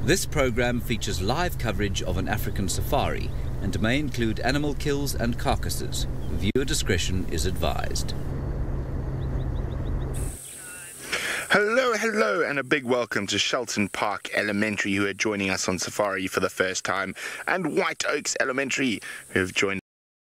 This program features live coverage of an African safari and may include animal kills and carcasses. Viewer discretion is advised. Hello, and a big welcome to Shelton Park Elementary, who are joining us on safari for the first time, and White Oaks Elementary, who have joined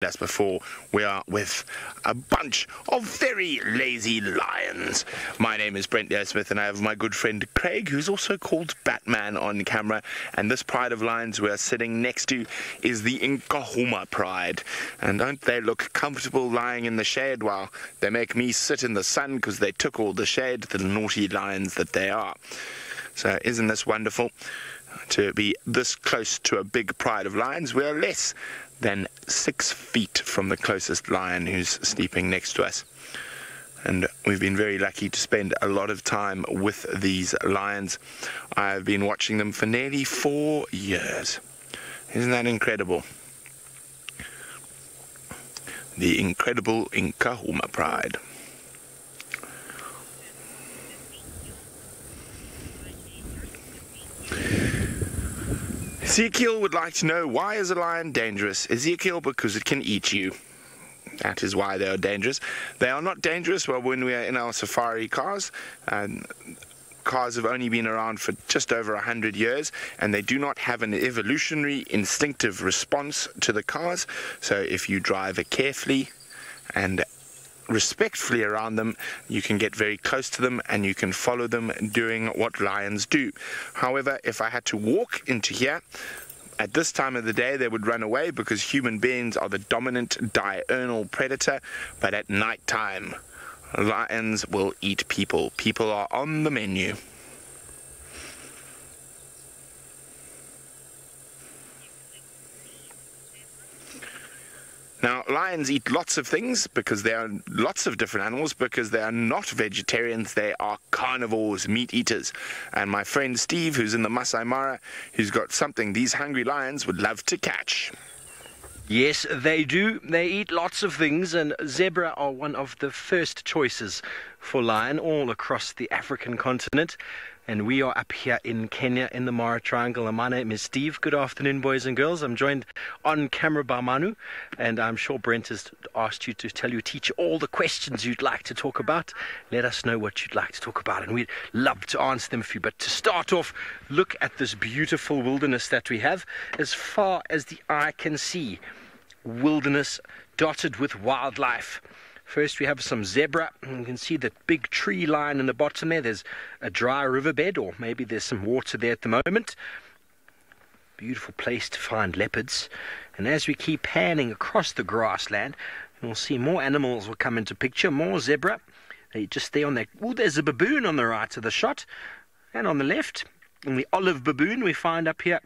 us before. We are with a bunch of very lazy lions. My name is Brent Smith, and I have my good friend Craig, who's also called Batman on camera. And this pride of lions we are sitting next to is the Nkahuma pride. And don't they look comfortable lying in the shade while they make me sit in the sun because they took all the shade, the naughty lions that they are. So isn't this wonderful to be this close to a big pride of lions? We are less than 6 feet from the closest lion who's sleeping next to us. And we've been very lucky to spend a lot of time with these lions. I've been watching them for nearly 4 years. Isn't that incredible? The incredible Nkahuma pride. Ezekiel would like to know, why is a lion dangerous? Ezekiel, because it can eat you. That is why they are dangerous. They are not dangerous when we are in our safari cars. Cars have only been around for just over 100 years, and they do not have an evolutionary instinctive response to the cars. So if you drive carefully and respectfully around them, you can get very close to them and you can follow them doing what lions do. However, if I had to walk into here at this time of the day, they would run away because human beings are the dominant diurnal predator. But at night time, lions will eat people. People are on the menu. Now, lions eat lots of things because they are lots of different animals, because they are not vegetarians, they are carnivores, meat eaters. And my friend Steve, who's in the Masai Mara, who's got something these hungry lions would love to catch. Yes, they do. They eat lots of things, and zebra are one of the first choices for lion all across the African continent. And we are up here in Kenya in the Mara Triangle. And my name is Steve. Good afternoon, boys and girls. I'm joined on camera by Manu, and I'm sure Brent has asked you to teach all the questions you'd like to talk about. Let us know what you'd like to talk about, and we'd love to answer them for you. But to start off, look at this beautiful wilderness that we have. As far as the eye can see, wilderness dotted with wildlife. First, we have some zebra. You can see that big tree line in the bottom there. There's a dry riverbed, or maybe there's some water there at the moment. Beautiful place to find leopards. And as we keep panning across the grassland, we'll see more animals will come into picture. More zebra. They just there on there. Oh, there's a baboon on the right of the shot. And on the left, in the olive baboon we find up here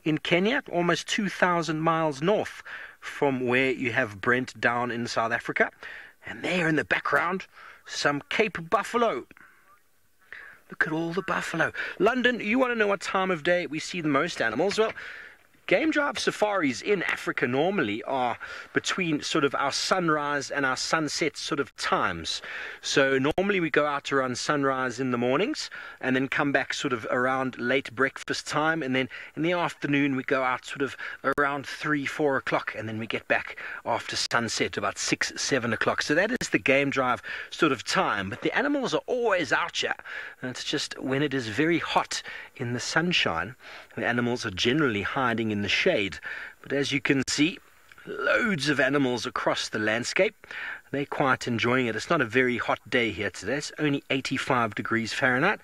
in Kenya, almost 2,000 miles north from where you have Brent down in South Africa. And there in the background, some Cape buffalo. Look at all the buffalo. London, you want to know what time of day we see the most animals? Well, game drive safaris in Africa normally are between sort of our sunrise and our sunset sort of times. So normally we go out around sunrise in the mornings and then come back sort of around late breakfast time, and then in the afternoon we go out sort of around 3-4 o'clock, and then we get back after sunset about 6-7 o'clock. So that is the game drive sort of time. But the animals are always out here, and it's just when it is very hot in the sunshine, the animals are generally hiding in the shade. But as you can see, loads of animals across the landscape. They're quite enjoying it. It's not a very hot day here today. It's only 85 degrees Fahrenheit,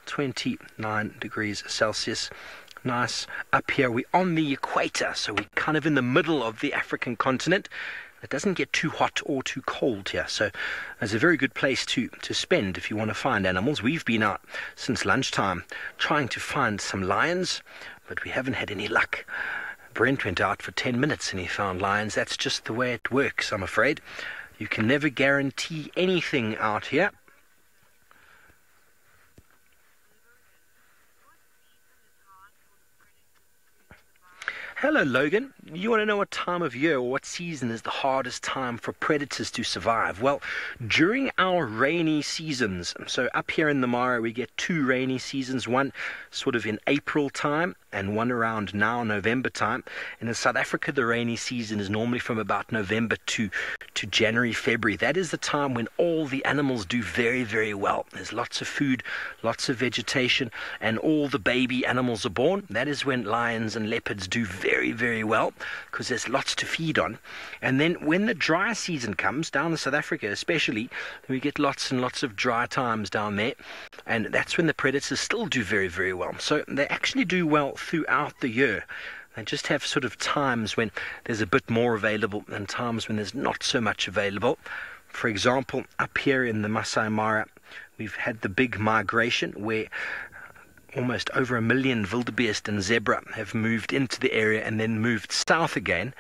29 degrees Celsius. Nice. Up here, we're on the equator, so we're kind of in the middle of the African continent. It doesn't get too hot or too cold here, so it's a very good place to spend if you want to find animals. We've been out since lunchtime trying to find some lions, but we haven't had any luck. Brent went out for 10 minutes and he found lions. That's just the way it works, I'm afraid. You can never guarantee anything out here. Hello, Logan. You want to know what time of year or what season is the hardest time for predators to survive? Well, during our rainy seasons. So up here in the Mara, we get 2 rainy seasons, one sort of in April time and one around now, November time. And in South Africa, the rainy season is normally from about November to January, February. That is the time when all the animals do very, very well. There's lots of food, lots of vegetation, and all the baby animals are born. That is when lions and leopards do very, very well, because there's lots to feed on. And then when the dry season comes, down in South Africa especially, we get lots and lots of dry times down there. And that's when the predators still do very, very well. So they actually do well throughout the year. They just have sort of times when there's a bit more available and times when there's not so much available. For example, up here in the Masai Mara, we've had the big migration where almost over 1 million wildebeest and zebra have moved into the area and then moved south again.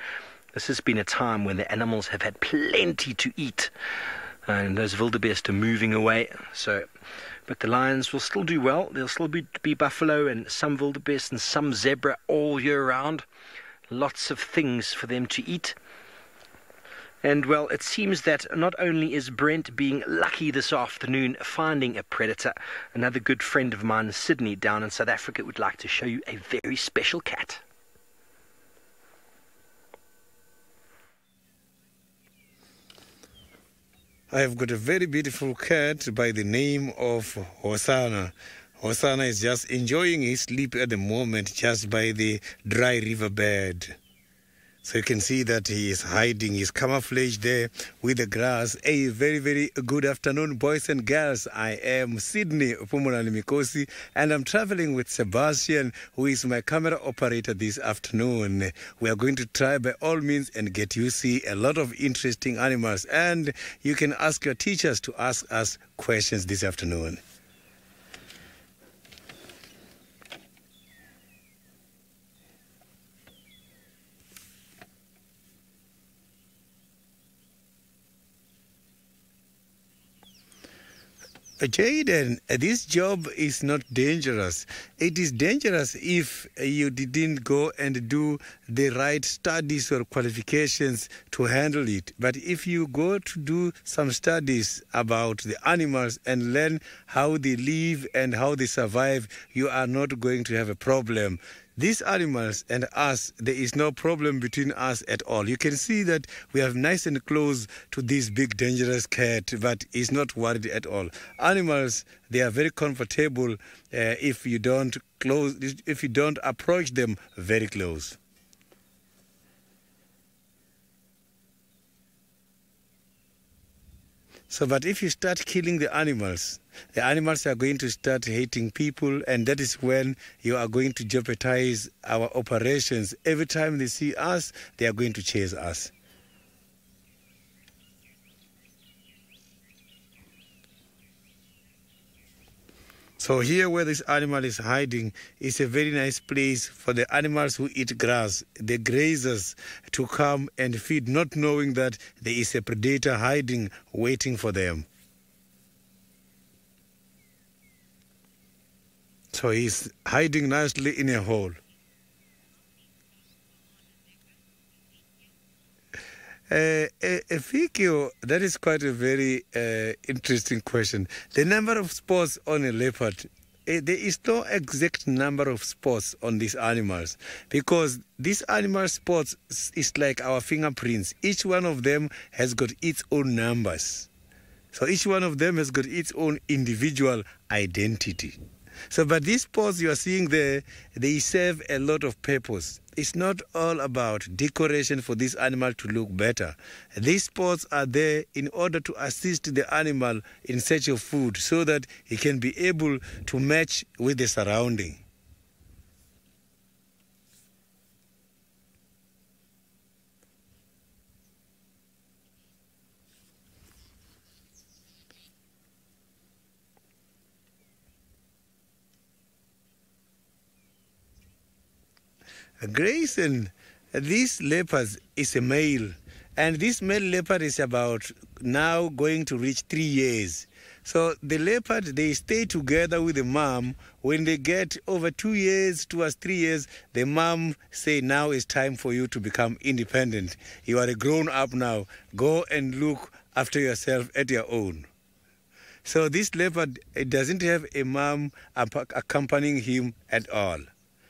This has been a time when the animals have had plenty to eat, and those wildebeest are moving away. But the lions will still do well. There'll still be buffalo and some wildebeest and some zebra all year round. Lots of things for them to eat. And well, it seems that not only is Brent being lucky this afternoon finding a predator, another good friend of mine, Sydney, down in South Africa, would like to show you a very special cat. I have got a very beautiful cat by the name of Hosanna. Hosanna is just enjoying his sleep at the moment just by the dry riverbed. So you can see that he is hiding his camouflage there with the grass. A very, very good afternoon, boys and girls. I am Sydney Mikosi, and I'm traveling with Sebastian, who is my camera operator this afternoon. We are going to try by all means and get you see a lot of interesting animals. And you can ask your teachers to ask us questions this afternoon. Jaden, this job is not dangerous. It is dangerous if you didn't go and do the right studies or qualifications to handle it. But if you go to do some studies about the animals and learn how they live and how they survive, you are not going to have a problem. These animals and us, there is no problem between us at all. You can see that we are nice and close to this big dangerous cat, but he's not worried at all. Animals, they are very comfortable if you don't approach them very close. So, but if you start killing the animals are going to start hating people, and that is when you are going to jeopardize our operations. Every time they see us, they are going to chase us. So here where this animal is hiding is a very nice place for the animals who eat grass, the grazers, to come and feed, not knowing that there is a predator hiding, waiting for them. So he's hiding nicely in a hole. Fikio, that is quite a very interesting question. The number of spots on a leopard, there is no exact number of spots on these animals, because these animal spots is like our fingerprints. Each one of them has got its own numbers. So each one of them has got its own individual identity. So, but these spots you are seeing there, they serve a lot of purpose. It's not all about decoration for this animal to look better. These spots are there in order to assist the animal in search of food so that he can be able to match with the surrounding. Grayson, this leopard is a male, and this male leopard is about now going to reach 3 years. So the leopard, they stay together with the mom. When they get over 2 years towards 3 years, the mom say, now it's time for you to become independent. You are a grown up now. Go and look after yourself at your own. So this leopard, it doesn't have a mom accompanying him at all.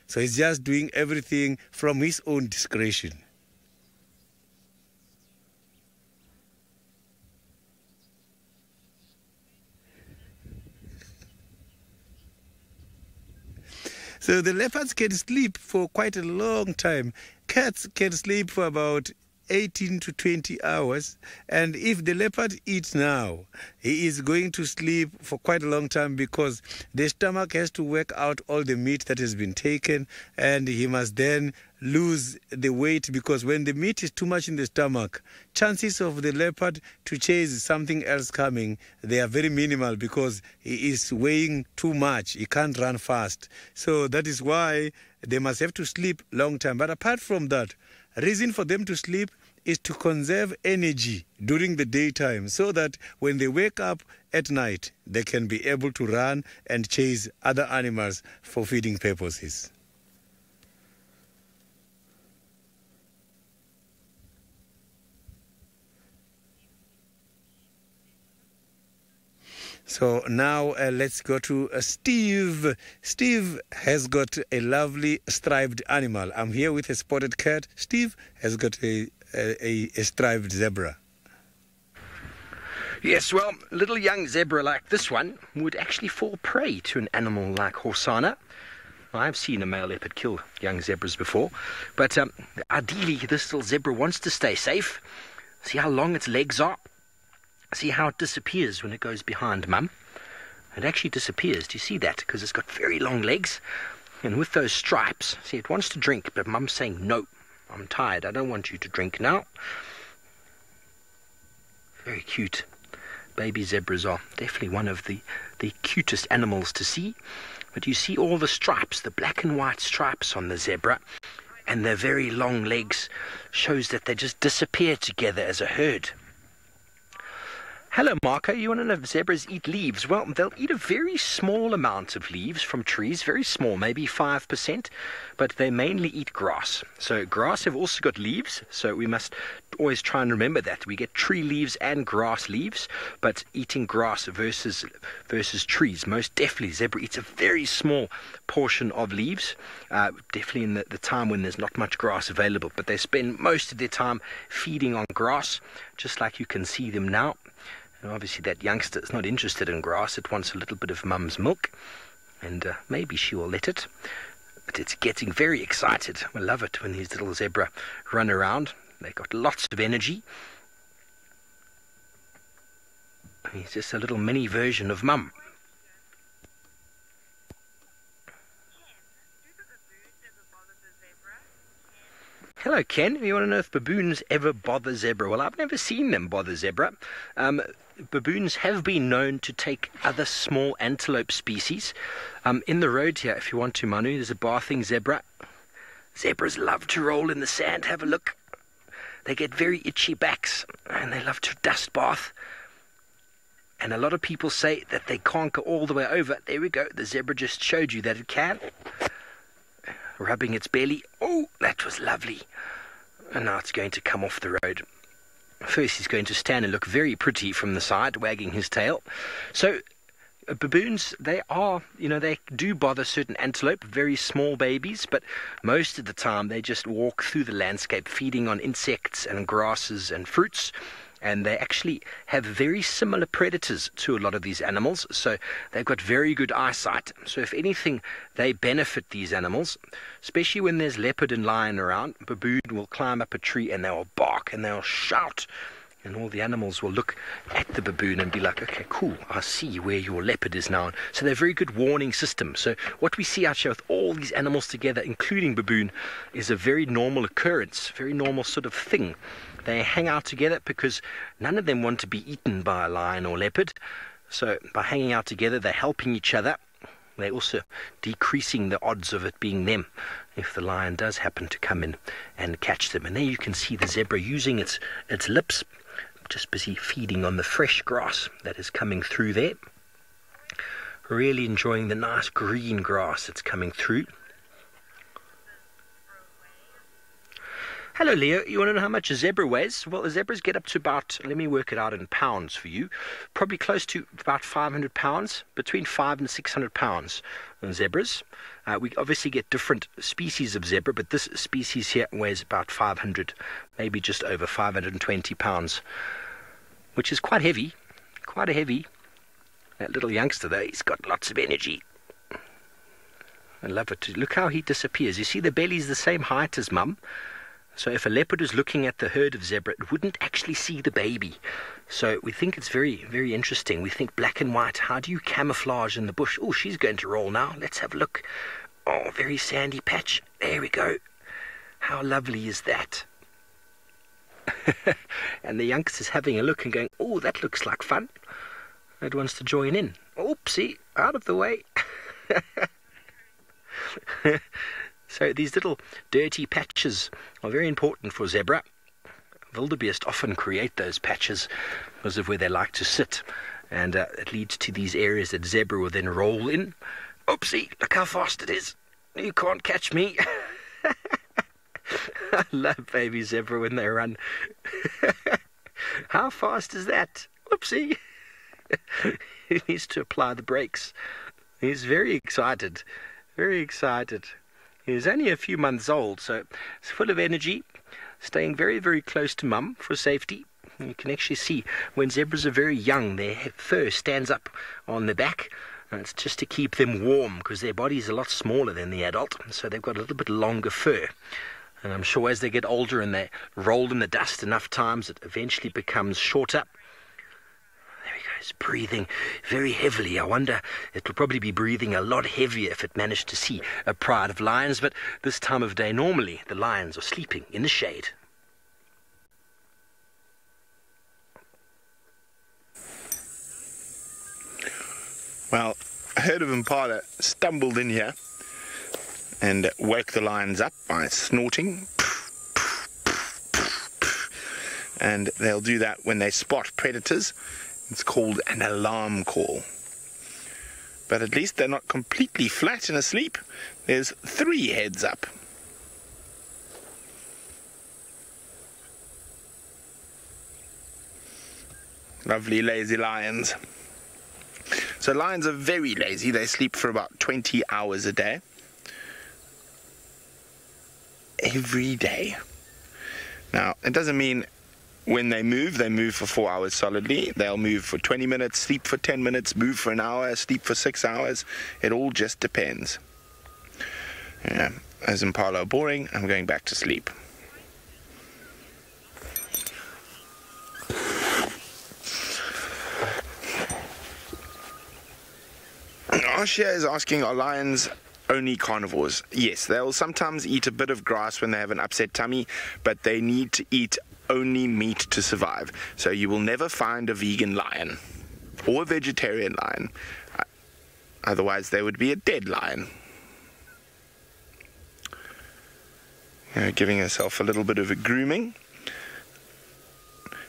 So he's just doing everything from his own discretion. So the leopards can sleep for quite a long time. Cats can sleep for about 18 to 20 hours. And if the leopard eats now, he is going to sleep for quite a long time because the stomach has to work out all the meat that has been taken, and he must then lose the weight, because when the meat is too much in the stomach, chances of the leopard to chase something else coming, they are very minimal because he is weighing too much. He can't run fast. So that is why they must have to sleep long time. But apart from that, reason for them to sleep is to conserve energy during the daytime so that when they wake up at night, they can be able to run and chase other animals for feeding purposes. So now let's go to Steve. Steve has got a lovely striped animal. I'm here with a spotted cat. Steve has got a striped zebra. Yes, well, a little young zebra like this one would actually fall prey to an animal like Horsana. I've seen a male leopard kill young zebras before, but ideally this little zebra wants to stay safe. See how long its legs are? See how it disappears when it goes behind mum? It actually disappears. Do you see that? Because it's got very long legs. And with those stripes, see, it wants to drink, but mum's saying, no, I'm tired. I don't want you to drink now. Very cute. Baby zebras are definitely one of the cutest animals to see. But you see all the stripes, the black and white stripes on the zebra, and their very long legs shows that they just disappear together as a herd. Hello, Marco. You want to know if zebras eat leaves? Well, they'll eat a very small amount of leaves from trees, very small, maybe 5%, but they mainly eat grass. So grass have also got leaves, so we must always try and remember that. We get tree leaves and grass leaves, but eating grass versus trees. Most definitely, zebra eats a very small portion of leaves, definitely in the time when there's not much grass available, but they spend most of their time feeding on grass, just like you can see them now. And obviously that youngster is not interested in grass. It wants a little bit of mum's milk, and maybe she will let it. But it's getting very excited. We love it when these little zebra run around. They've got lots of energy. He's just a little mini version of mum. Hello, Ken. You want to know if baboons ever bother zebra? Well, I've never seen them bother zebra. Baboons have been known to take other small antelope species. In the road here, if you want to, Manu, there's a bathing zebra. Zebras love to roll in the sand. Have a look. They get very itchy backs, and they love to dust bath. And a lot of people say that they can't go all the way over. There we go. The zebra just showed you that it can. Rubbing its belly. Oh, that was lovely. And now it's going to come off the road. First he's going to stand and look very pretty from the side, wagging his tail. So baboons, they do bother certain antelope, very small babies, but most of the time they just walk through the landscape feeding on insects and grasses and fruits. And they actually have very similar predators to a lot of these animals, so they've got very good eyesight. So if anything, they benefit these animals, especially when there's leopard and lion around. Baboon will climb up a tree and they'll bark and they'll shout, and all the animals will look at the baboon and be like, okay, cool, I see where your leopard is now. So they're a very good warning system. So what we see out here with all these animals together, including baboon, is a very normal occurrence, very normal sort of thing. They hang out together because none of them want to be eaten by a lion or leopard. So by hanging out together, they're helping each other. They're also decreasing the odds of it being them if the lion does happen to come in and catch them. And there you can see the zebra using its lips, just busy feeding on the fresh grass that is coming through there. Really enjoying the nice green grass that's coming through. Hello, Leo. You want to know how much a zebra weighs? Well, the zebras get up to about, let me work it out in pounds for you, probably close to about 500 pounds, between 500 and 600 pounds in zebras. We obviously get different species of zebra, but this species here weighs about 500, maybe just over 520 pounds, which is quite heavy, quite a heavy. That little youngster there, he's got lots of energy. I love it. Look how he disappears. You see the belly's the same height as mum. So if a leopard is looking at the herd of zebra, it wouldn't actually see the baby. So we think it's very, very interesting. We think black and white. How do you camouflage in the bush? Oh, she's going to roll now. Let's have a look. Oh, very sandy patch. There we go. How lovely is that? And the youngster's having a look and going, oh, that looks like fun. It wants to join in. Oopsie, out of the way. So these little dirty patches are very important for zebra. Wildebeest often create those patches because of where they like to sit. And it leads to these areas that zebra will then roll in. Oopsie, look how fast it is. You can't catch me. I love baby zebra when they run. How fast is that? Oopsie. He needs to apply the brakes. He's very excited. Very excited. He's only a few months old, so it's full of energy, staying very, very close to mum for safety. You can actually see when zebras are very young, their fur stands up on the back, and it's just to keep them warm because their body is a lot smaller than the adult, so they've got a little bit longer fur. And I'm sure as they get older and they roll in the dust enough times, it eventually becomes shorter. There he goes, breathing very heavily. I wonder, it will probably be breathing a lot heavier if it managed to see a pride of lions, but this time of day, normally, the lions are sleeping in the shade. Well, a herd of impala stumbled in here and woke the lions up by snorting. And they'll do that when they spot predators. It's called an alarm call. But at least they're not completely flat and asleep. There's 3 heads up. Lovely lazy lions. So lions are very lazy. They sleep for about 20 hours a day. Every day. Now, it doesn't mean when they move for 4 hours solidly. They'll move for 20 minutes, sleep for 10 minutes, move for an hour, sleep for 6 hours. It all just depends. Yeah, as impala are boring, I'm going back to sleep. Ashia is asking, are lions only carnivores? Yes, they'll sometimes eat a bit of grass when they have an upset tummy, but they need to eat only meat to survive. So you will never find a vegan lion or a vegetarian lion. Otherwise they would be a dead lion. Giving herself a little bit of a grooming.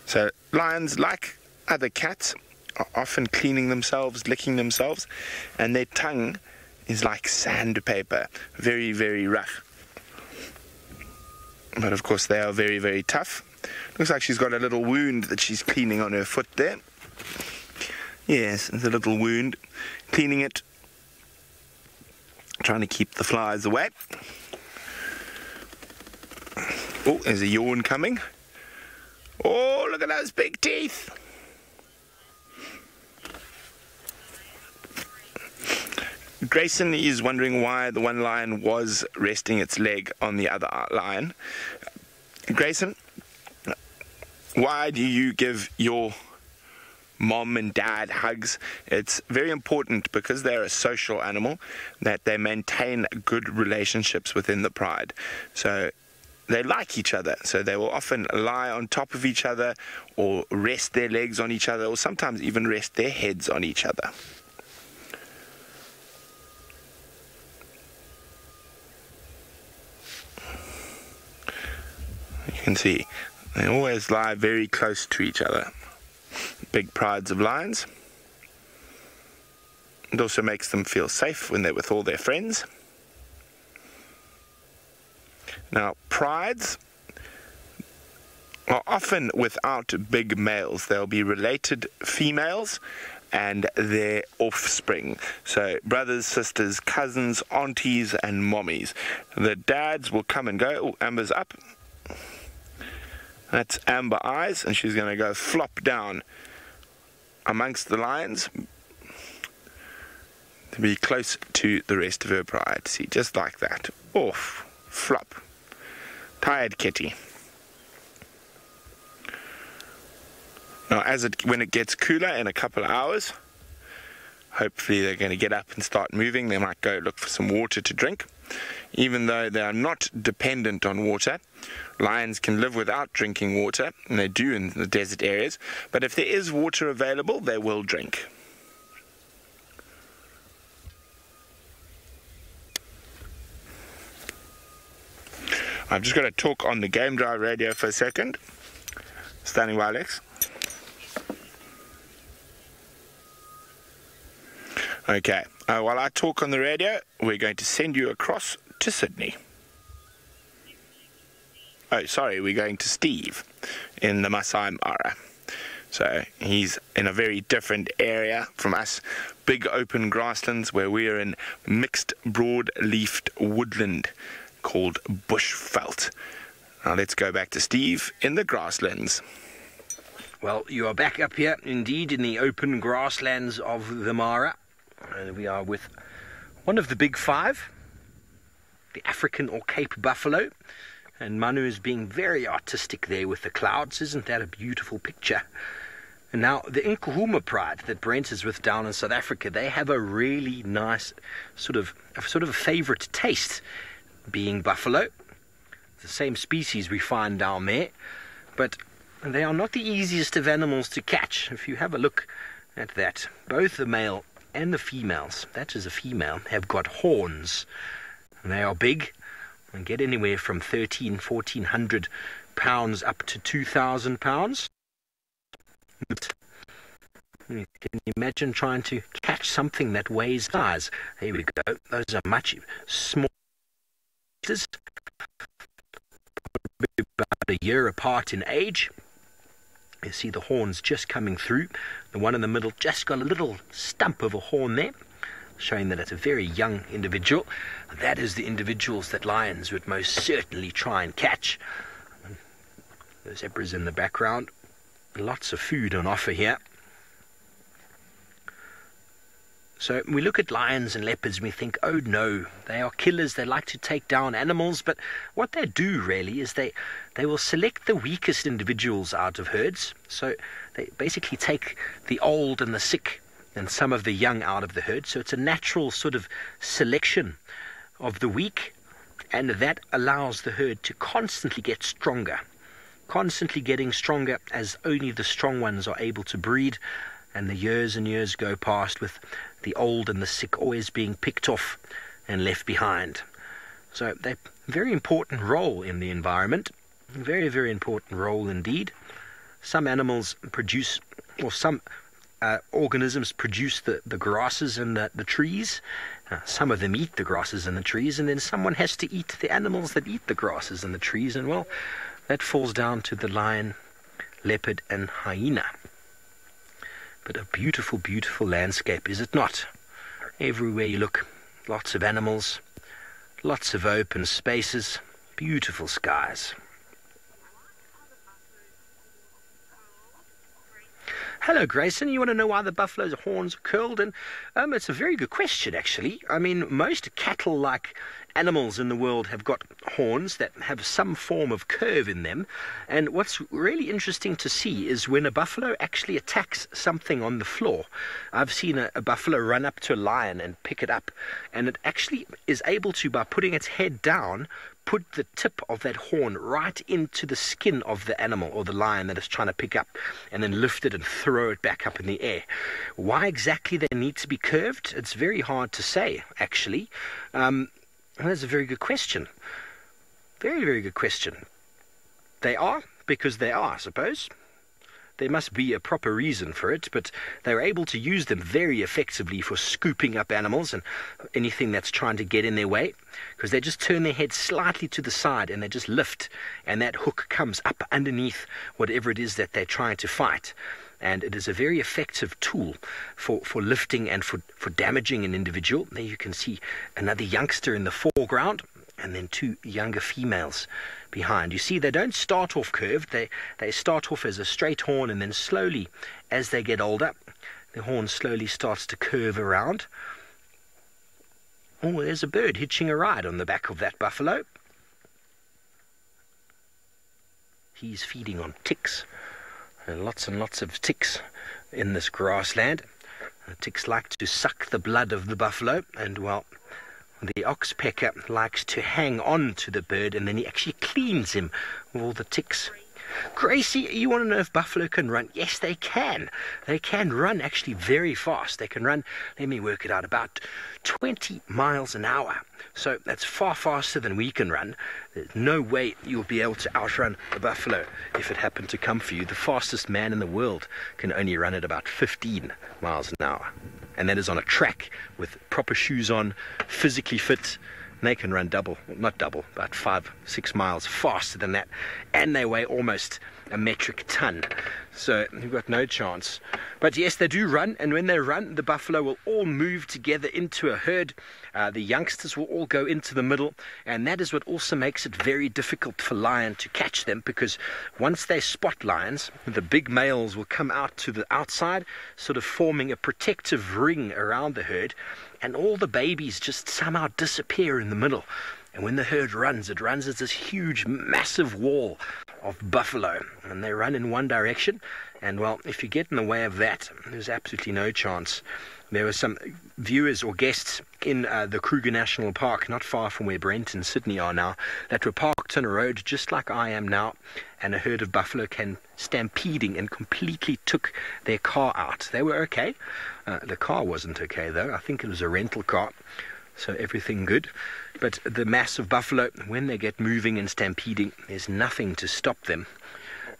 So lions, like other cats, are often cleaning themselves, licking themselves, and their tongue is like sandpaper, very, very rough. But of course they are very, very tough. Looks like she's got a little wound that she's cleaning on her foot there. Yes, there's a little wound. Cleaning it. Trying to keep the flies away. Oh, there's a yawn coming. Oh, look at those big teeth. Grayson is wondering why the one lion was resting its leg on the other lion. Grayson, why do you give your mom and dad hugs? It's very important, because they're a social animal, that they maintain good relationships within the pride. So they like each other, so they will often lie on top of each other, or rest their legs on each other, or sometimes even rest their heads on each other. You can see They always lie very close to each other. Big prides of lions. It also makes them feel safe when they're with all their friends. Now, prides are often without big males. They'll be related females and their offspring. So brothers, sisters, cousins, aunties, and mommies. The dads will come and go. Oh, Amber's up. That's Amber Eyes, and she's going to go flop down amongst the lions to be close to the rest of her pride. See, just like that. Off, flop. Tired kitty. Now, when it gets cooler in a couple of hours, hopefully they're going to get up and start moving. They might go look for some water to drink. Even though they are not dependent on water, lions can live without drinking water, and they do in the desert areas. But if there is water available, they will drink. I've just got to talk on the Game Drive radio for a second. Standing by, Alex. Okay, while I talk on the radio, we're going to send you across to Sydney. Oh, sorry, we're going to Steve in the Masai Mara. So he's in a very different area from us. Big open grasslands where we're in mixed broad-leafed woodland called bushveld. Now let's go back to Steve in the grasslands. Well, you are back up here, indeed, in the open grasslands of the Mara. And we are with one of the big five, the African or Cape buffalo. And Manu is being very artistic there with the clouds. Isn't that a beautiful picture? And now, the Nkuhuma pride that Brent is with down in South Africa, they have a really nice sort of a favorite taste, being buffalo. The same species we find down there. But they are not the easiest of animals to catch. If you have a look at that, both the male and the females, that is a female, have got horns. And they are big and get anywhere from 1,400 pounds up to 2,000 pounds. Can you imagine trying to catch something that weighs size? Here we go. Those are much smaller. About a year apart in age. You see the horns just coming through. The one in the middle just got a little stump of a horn there, showing that it's a very young individual. That is the individuals that lions would most certainly try and catch. The zebras in the background. Lots of food on offer here. So we look at lions and leopards and we think, oh no, they are killers, they like to take down animals. But what they do really is they will select the weakest individuals out of herds. So they basically take the old and the sick and some of the young out of the herd. So it's a natural sort of selection of the weak, and that allows the herd to constantly get stronger, constantly getting stronger as only the strong ones are able to breed. And the years and years go past with the old and the sick always being picked off and left behind. So they're a very important role in the environment, very, very important role indeed. Some animals produce, or some organisms produce the grasses and the trees. Some of them eat the grasses and the trees, and then someone has to eat the animals that eat the grasses and the trees, and well, that falls down to the lion, leopard and hyena. But a beautiful, beautiful landscape, is it not? Everywhere you look, lots of animals, lots of open spaces, beautiful skies. Hello, Grayson. You want to know why the buffalo's horns are curled? And it's a very good question, actually. I mean, most cattle-like animals in the world have got horns that have some form of curve in them. And what's really interesting to see is when a buffalo actually attacks something on the floor. I've seen a buffalo run up to a lion and pick it up. And it actually is able to, by putting its head down, put the tip of that horn right into the skin of the animal or the lion that it's trying to pick up, and then lift it and throw it back up in the air. Why exactly they need to be curved? It's very hard to say, actually. That's a very good question. Very, very good question. They are because they are, I suppose. There must be a proper reason for it, but they're able to use them very effectively for scooping up animals and anything that's trying to get in their way, because they just turn their head slightly to the side and they just lift, and that hook comes up underneath whatever it is that they're trying to fight. And it is a very effective tool for lifting and for damaging an individual. There you can see another youngster in the foreground, and then two younger females behind. You see, they don't start off curved. They start off as a straight horn, and then slowly, as they get older, the horn slowly starts to curve around. Oh, there's a bird hitching a ride on the back of that buffalo. He's feeding on ticks. Lots and lots of ticks in this grassland. The ticks like to suck the blood of the buffalo, and, well, the oxpecker likes to hang on to the bird, and then he actually cleans him of all the ticks. Gracie, you want to know if buffalo can run? Yes, they can. They can run actually very fast. They can run, let me work it out, about 20 miles an hour. So that's far faster than we can run. There's no way you'll be able to outrun a buffalo if it happened to come for you. The fastest man in the world can only run at about 15 miles an hour. And that is on a track with proper shoes on, physically fit. And they can run not double, but 5-6 miles faster than that. And they weigh almost a metric ton. So you've got no chance. But yes, they do run. And when they run, the buffalo will all move together into a herd. The youngsters will all go into the middle. And that is what also makes it very difficult for lion to catch them. Because once they spot lions, the big males will come out to the outside, sort of forming a protective ring around the herd. And all the babies just somehow disappear in the middle. And when the herd runs, it runs as this huge, massive wall of buffalo. And they run in one direction. And, well, if you get in the way of that, there's absolutely no chance. There were some viewers or guests in the Kruger National Park, not far from where Brent and Sydney are now, that were parked on a road just like I am now, and a herd of buffalo came stampeding and completely took their car out. They were okay. The car wasn't okay, though. I think it was a rental car, so everything good. But the mass of buffalo, when they get moving and stampeding, there's nothing to stop them.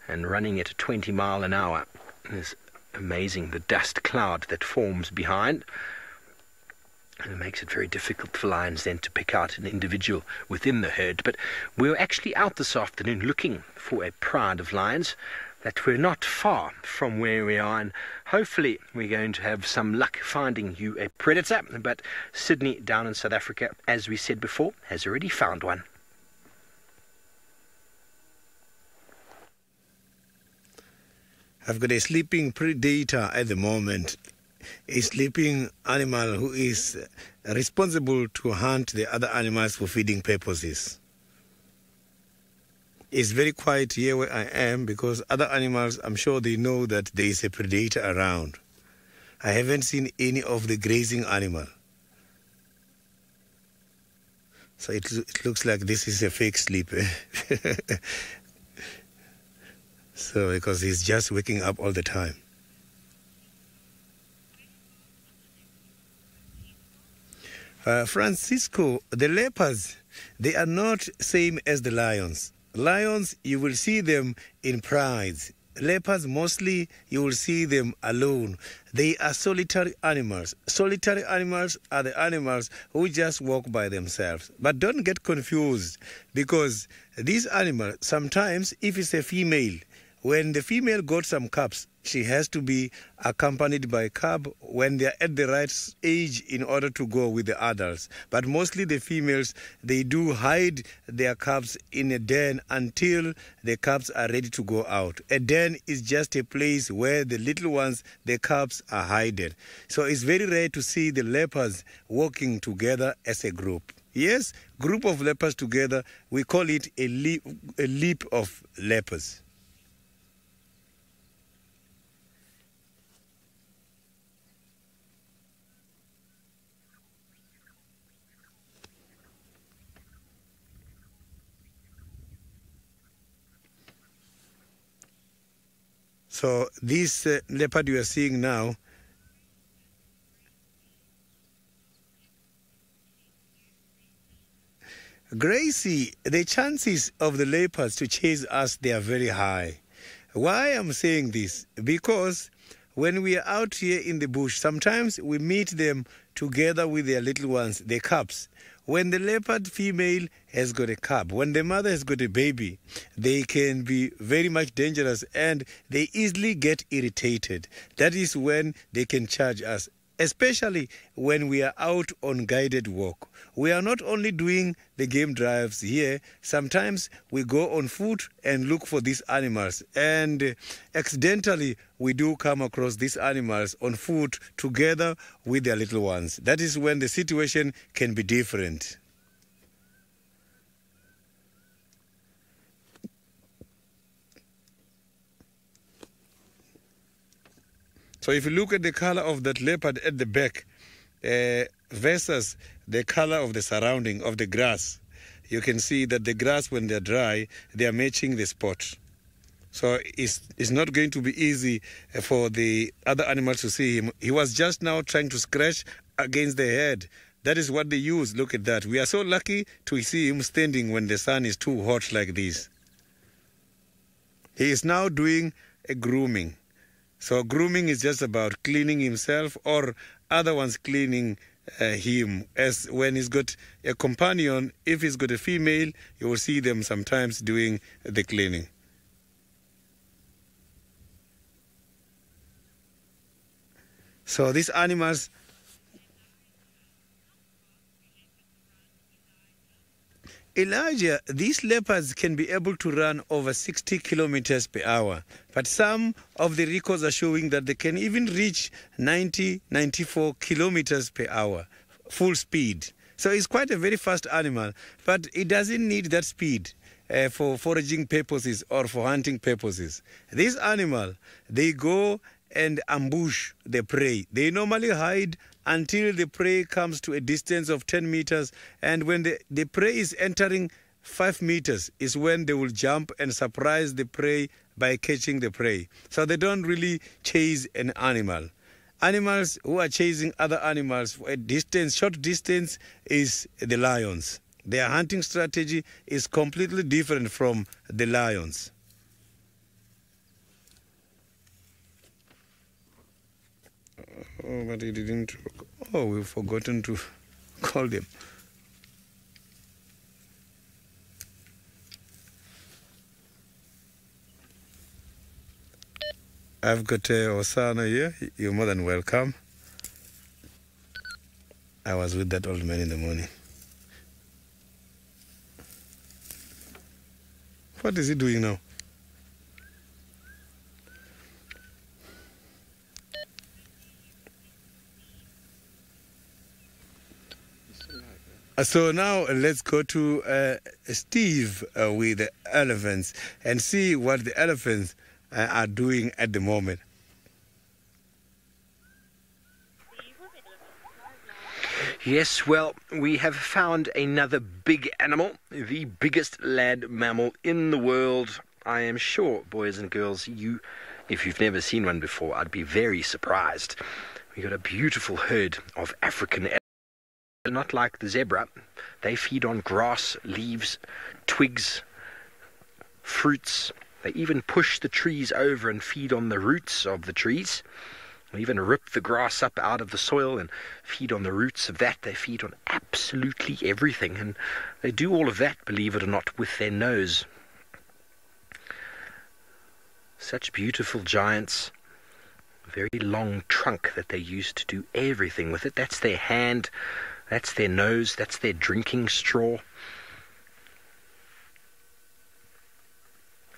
And running at 20 miles an hour is amazing. The dust cloud that forms behind, and it makes it very difficult for lions then to pick out an individual within the herd. But we were actually out this afternoon looking for a pride of lions that were not far from where we are, and hopefully we're going to have some luck finding you a predator. But Sydney down in South Africa, as we said before, has already found one. I've got a sleeping predator at the moment, a sleeping animal who is responsible to hunt the other animals for feeding purposes. It's very quiet here where I am because other animals, I'm sure they know that there is a predator around. I haven't seen any of the grazing animal. So it looks like this is a fake sleeper. So, because he's just waking up all the time. Francisco, the leopards, they are not same as the lions. Lions, you will see them in prides. Leopards, mostly, you will see them alone. They are solitary animals. Solitary animals are the animals who just walk by themselves. But don't get confused, because these animals, sometimes, if it's a female, when the female got some cubs, she has to be accompanied by a cub when they are at the right age in order to go with the adults. But mostly the females, they do hide their cubs in a den until the cubs are ready to go out. A den is just a place where the little ones, the cubs, are hidden. So it's very rare to see the leopards walking together as a group. Yes, group of leopards together, we call it a leap of leopards. So this leopard you are seeing now, Gracie, the chances of the leopards to chase us, they are very high. Why I'm saying this? Because when we are out here in the bush, sometimes we meet them together with their little ones, the cubs. When the leopard female has got a cub, when the mother has got a baby, they can be very much dangerous and they easily get irritated. That is when they can charge us, especially when we are out on guided walk. We are not only doing the game drives here, sometimes we go on foot and look for these animals. And accidentally, we do come across these animals on foot together with their little ones. That is when the situation can be different. So if you look at the color of that leopard at the back versus the color of the surrounding of the grass, you can see that the grass, when they're dry, they are matching the spot. So it's not going to be easy for the other animals to see him. He was just now trying to scratch against the head. That is what they use. Look at that. We are so lucky to see him standing when the sun is too hot like this. He is now doing a grooming. So grooming is just about cleaning himself or other ones cleaning him. As when he's got a companion, if he's got a female, you will see them sometimes doing the cleaning. So these animals, Elijah, these leopards can be able to run over 60 kilometers per hour, but some of the records are showing that they can even reach 90, 94 kilometers per hour, full speed. So it's quite a very fast animal, but it doesn't need that speed for foraging purposes or for hunting purposes. This animal, they go and ambush the prey. They normally hide until the prey comes to a distance of 10 meters. And when the prey is entering 5 meters is when they will jump and surprise the prey by catching the prey. So they don't really chase an animal. Animals who are chasing other animals for a distance, short distance, is the lions. Their hunting strategy is completely different from the lions. Oh, but he didn't. Oh, we've forgotten to call them. I've got Osana here. You're more than welcome. I was with that old man in the morning. What is he doing now? So now let's go to Steve with the elephants and see what the elephants are doing at the moment. Yes, well, we have found another big animal, the biggest land mammal in the world. I am sure, boys and girls, if you've never seen one before, I'd be very surprised. We got a beautiful herd of African elephants. Not like the zebra. They feed on grass, leaves, twigs, fruits. They even push the trees over and feed on the roots of the trees. They even rip the grass up out of the soil and feed on the roots of that. They feed on absolutely everything. And they do all of that, believe it or not, with their nose. Such beautiful giants. Very long trunk that they use to do everything with it. That's their hand. That's their nose, that's their drinking straw.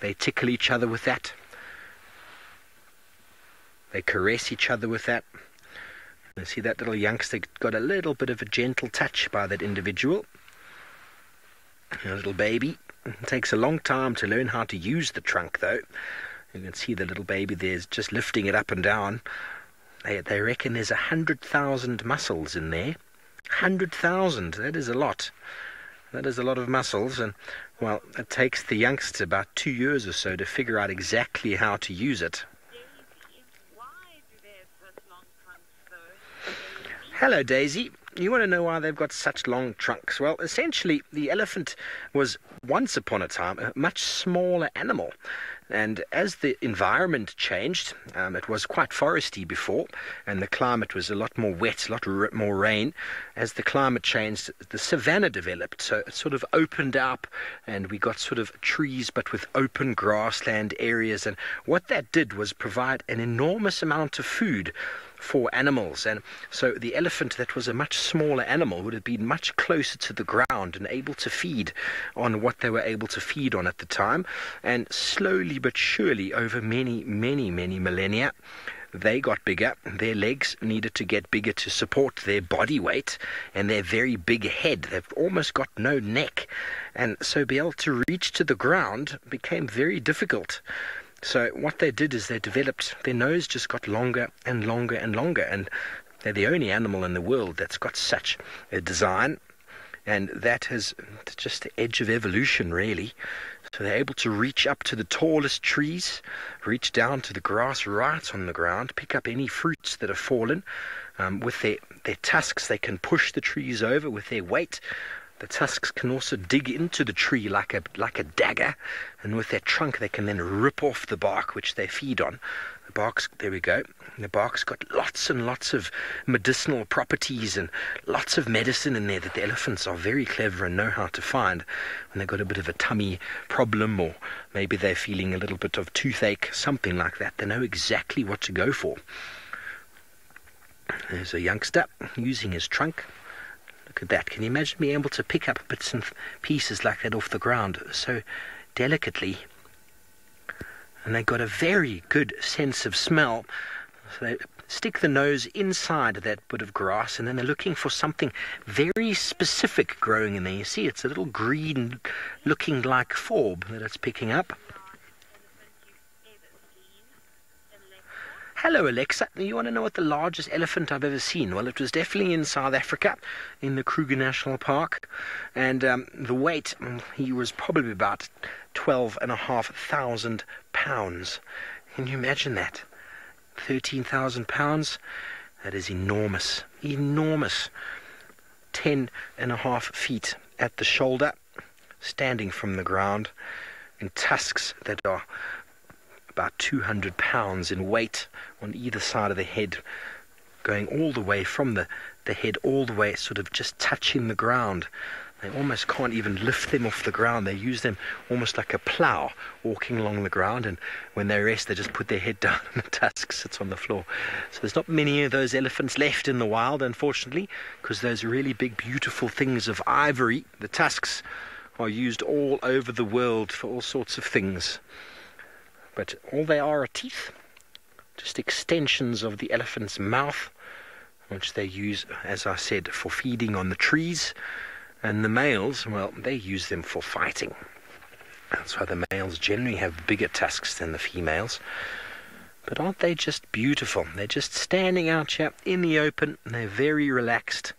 They tickle each other with that. They caress each other with that. You see that little youngster got a little bit of a gentle touch by that individual. A little baby. It takes a long time to learn how to use the trunk though. You can see the little baby there's just lifting it up and down. They reckon there's 100,000 muscles in there. 100,000, that is a lot. That is a lot of muscles, and well, it takes the youngster about 2 years or so to figure out exactly how to use it. Why do they have such long trunks, though? Hello, Daisy. you want to know why they've got such long trunks? Well, essentially, the elephant was once upon a time a much smaller animal. And as the environment changed, it was quite foresty before, and the climate was a lot more wet, a lot more rain. As the climate changed, the savanna developed, so it sort of opened up, and we got sort of trees, but with open grassland areas. And what that did was provide an enormous amount of food for animals. And so the elephant, that was a much smaller animal, would have been much closer to the ground and able to feed on what they were able to feed on at the time. And slowly but surely, over many millennia, they got bigger. Their legs needed to get bigger to support their body weight and their very big head. They've almost got no neck, and so be able to reach to the ground became very difficult. So what they did is they developed, their nose just got longer and longer and longer, and they're the only animal in the world that's got such a design, and that is just the edge of evolution, really. So they're able to reach up to the tallest trees, reach down to the grass right on the ground, pick up any fruits that have fallen. With their tusks, they can push the trees over with their weight. The tusks can also dig into the tree like a dagger, and with their trunk they can then rip off the bark which they feed on. The bark's, there we go, the bark's got lots and lots of medicinal properties and lots of medicine in there that the elephants are very clever and know how to find when they've got a bit of a tummy problem, or maybe they're feeling a little bit of toothache, something like that. They know exactly what to go for. There's a youngster using his trunk. Look at that. Can you imagine being able to pick up bits and pieces like that off the ground so delicately? And they've got a very good sense of smell. So they stick the nose inside that bit of grass, and then they're looking for something very specific growing in there. You see, it's a little green looking like forb that it's picking up. Hello, Alexa. You want to know what the largest elephant I've ever seen? Well, it was definitely in South Africa, in the Kruger National Park. And the weight, he was probably about 12,500 pounds. Can you imagine that? 13,000 pounds? That is enormous. Enormous. 10.5 feet at the shoulder, standing from the ground, and tusks that are about 200 pounds in weight on either side of the head, going all the way from the head all the way, sort of just touching the ground. They almost can't even lift them off the ground. They use them almost like a plough, walking along the ground, and when they rest they just put their head down and the tusk sits on the floor. So there's not many of those elephants left in the wild, unfortunately, because those really big beautiful things of ivory, the tusks, are used all over the world for all sorts of things. But all they are teeth, just extensions of the elephant's mouth, which they use, as I said, for feeding on the trees. And the males, well, they use them for fighting. That's why the males generally have bigger tusks than the females. But aren't they just beautiful? They're just standing out here in the open, and they're very relaxed.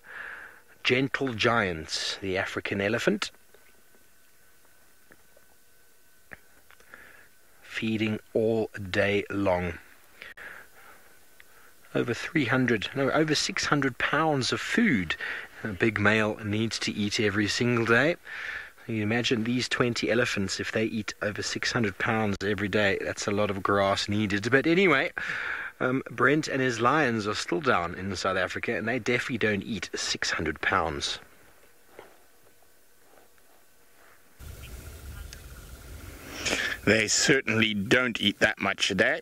Gentle giants, the African elephant. Feeding all day long. Over 600 pounds of food a big male needs to eat every single day. You imagine these 20 elephants, if they eat over 600 pounds every day, that's a lot of grass needed. But anyway, Brent and his lions are still down in South Africa, and they definitely don't eat 600 pounds. They certainly don't eat that much a day.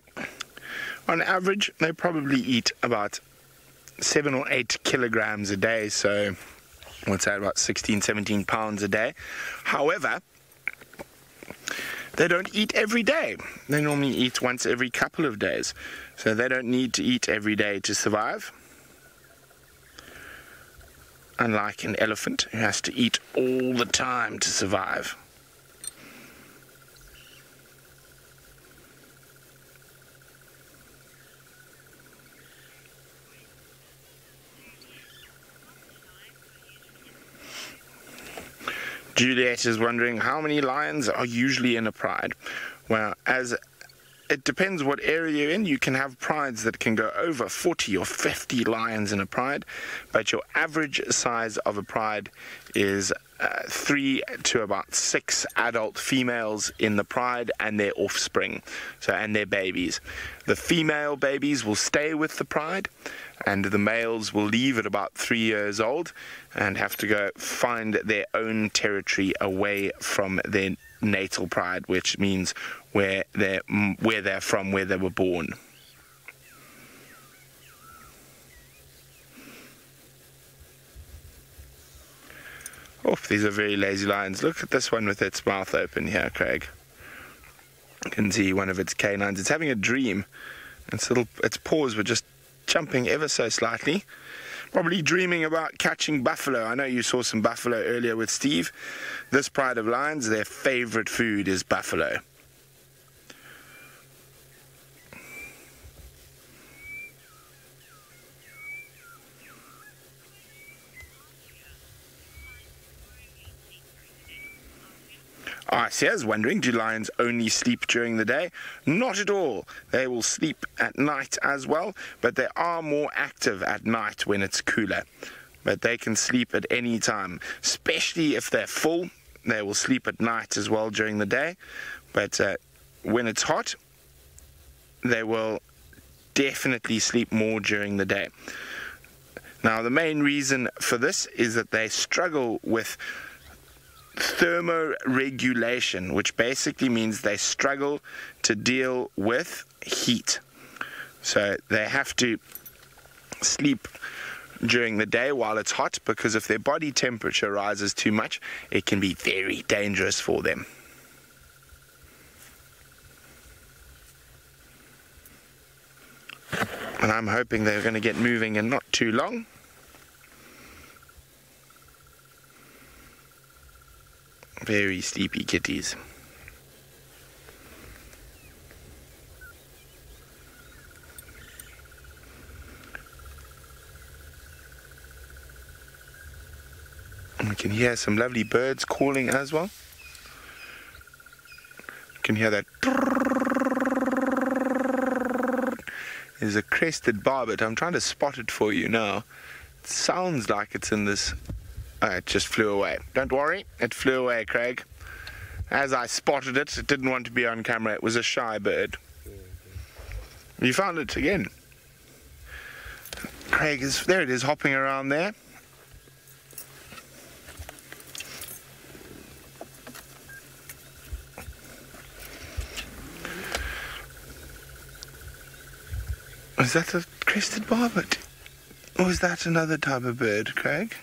On average, they probably eat about 7 or 8 kilograms a day, so what's that, about 16, 17 pounds a day. However, they don't eat every day. They normally eat once every couple of days, so they don't need to eat every day to survive. Unlike an elephant who has to eat all the time to survive. Juliet is wondering how many lions are usually in a pride. Well, as it depends what area you're in. You can have prides that can go over 40 or 50 lions in a pride, but your average size of a pride is 3 to about 6 adult females in the pride and their offspring, and their babies. The female babies will stay with the pride, and the males will leave at about 3 years old and have to go find their own territory away from their natal pride, which means where they're from, where they were born. Oh, these are very lazy lions. Look at this one with its mouth open here, Craig. You can see one of its canines. It's having a dream. Its paws were just jumping ever so slightly. Probably dreaming about catching buffalo. I know you saw some buffalo earlier with Steve. This pride of lions, their favorite food is buffalo. Sia's wondering, do lions only sleep during the day? Not at all. They will sleep at night as well, but they are more active at night when it's cooler. But they can sleep at any time, especially if they're full. They will sleep at night as well during the day, but when it's hot, they will definitely sleep more during the day. Now, the main reason for this is that they struggle with thermoregulation, which basically means they struggle to deal with heat. So they have to sleep during the day while it's hot, because if their body temperature rises too much, it can be very dangerous for them. And I'm hoping they're going to get moving in not too long. Very sleepy kitties. And we can hear some lovely birds calling as well. You can hear that. There's a crested barbet. I'm trying to spot it for you now. It sounds like it's in this. It just flew away. Don't worry, it flew away, Craig. As I spotted it, it didn't want to be on camera. It was a shy bird. You found it again. Craig is, there it is, hopping around there. Is that a crested barbet? Or is that another type of bird, Craig?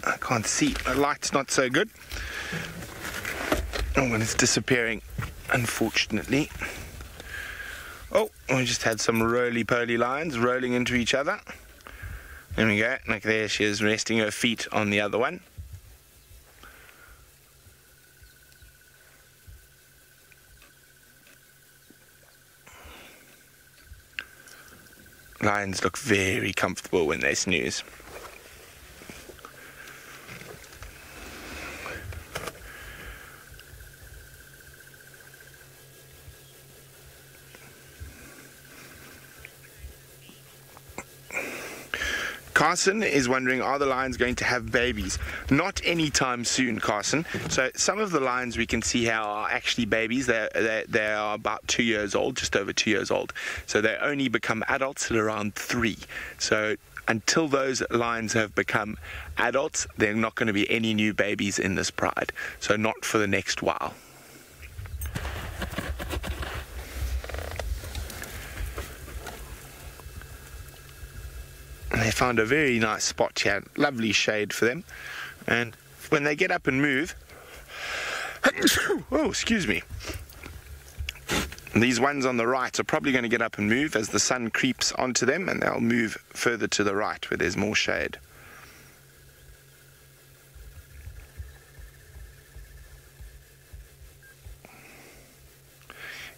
I can't see. The light's not so good. Oh, and it's disappearing, unfortunately. Oh, we just had some roly-poly lions rolling into each other. There we go. Like there she is, resting her feet on the other one. Lions look very comfortable when they snooze. Carson is wondering, are the lions going to have babies? Not anytime soon, Carson. So some of the lions we can see here are actually babies. They are about 2 years old, just over 2 years old. So they only become adults at around 3. So until those lions have become adults, there are not going to be any new babies in this pride. So not for the next while. They found a very nice spot here, lovely shade for them, and when they get up and move, oh, excuse me, these ones on the right are probably going to get up and move as the sun creeps onto them, and they'll move further to the right where there's more shade.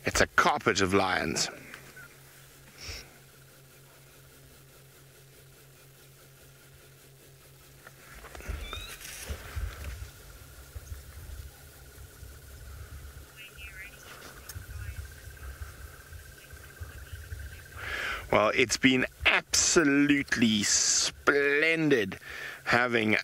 It's a carpet of lions. Well, it's been absolutely splendid having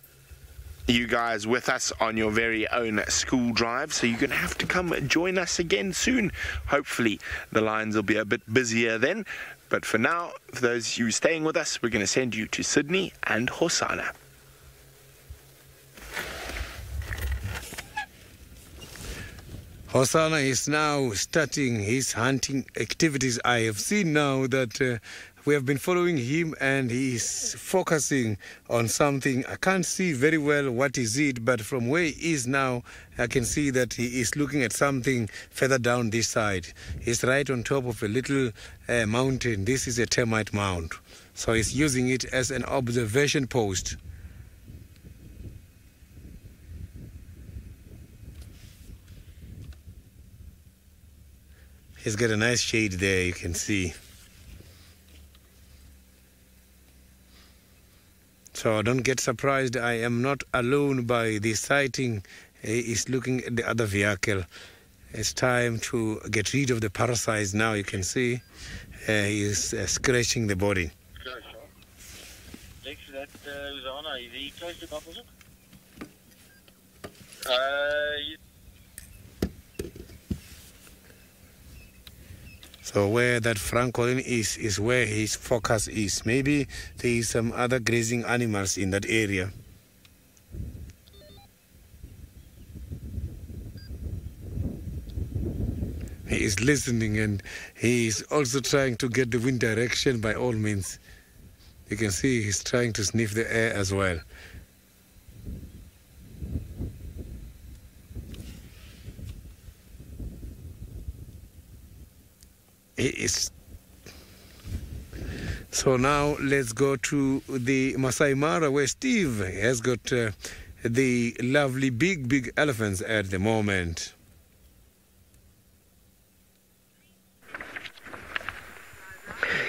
you guys with us on your very own school drive, so you're going to have to come join us again soon. Hopefully the lines will be a bit busier then, but for now, for those of you staying with us, we're going to send you to Sydney and Hosanna. Hosanna is now starting his hunting activities. I have seen now that we have been following him and he is focusing on something. I can't see very well what is it, but from where he is now, I can see that he is looking at something further down this side. He's right on top of a little mountain. This is a termite mound. So he's using it as an observation post. He's got a nice shade there, you can see. So don't get surprised, I am not alone by the sighting. He is looking at the other vehicle. It's time to get rid of the parasites now. You can see he is scratching the body. So where that Francolin is where his focus is. Maybe there is some other grazing animals in that area. He is listening and he is also trying to get the wind direction by all means. You can see he's trying to sniff the air as well. So now let's go to the Masai Mara where Steve has got the lovely big elephants at the moment.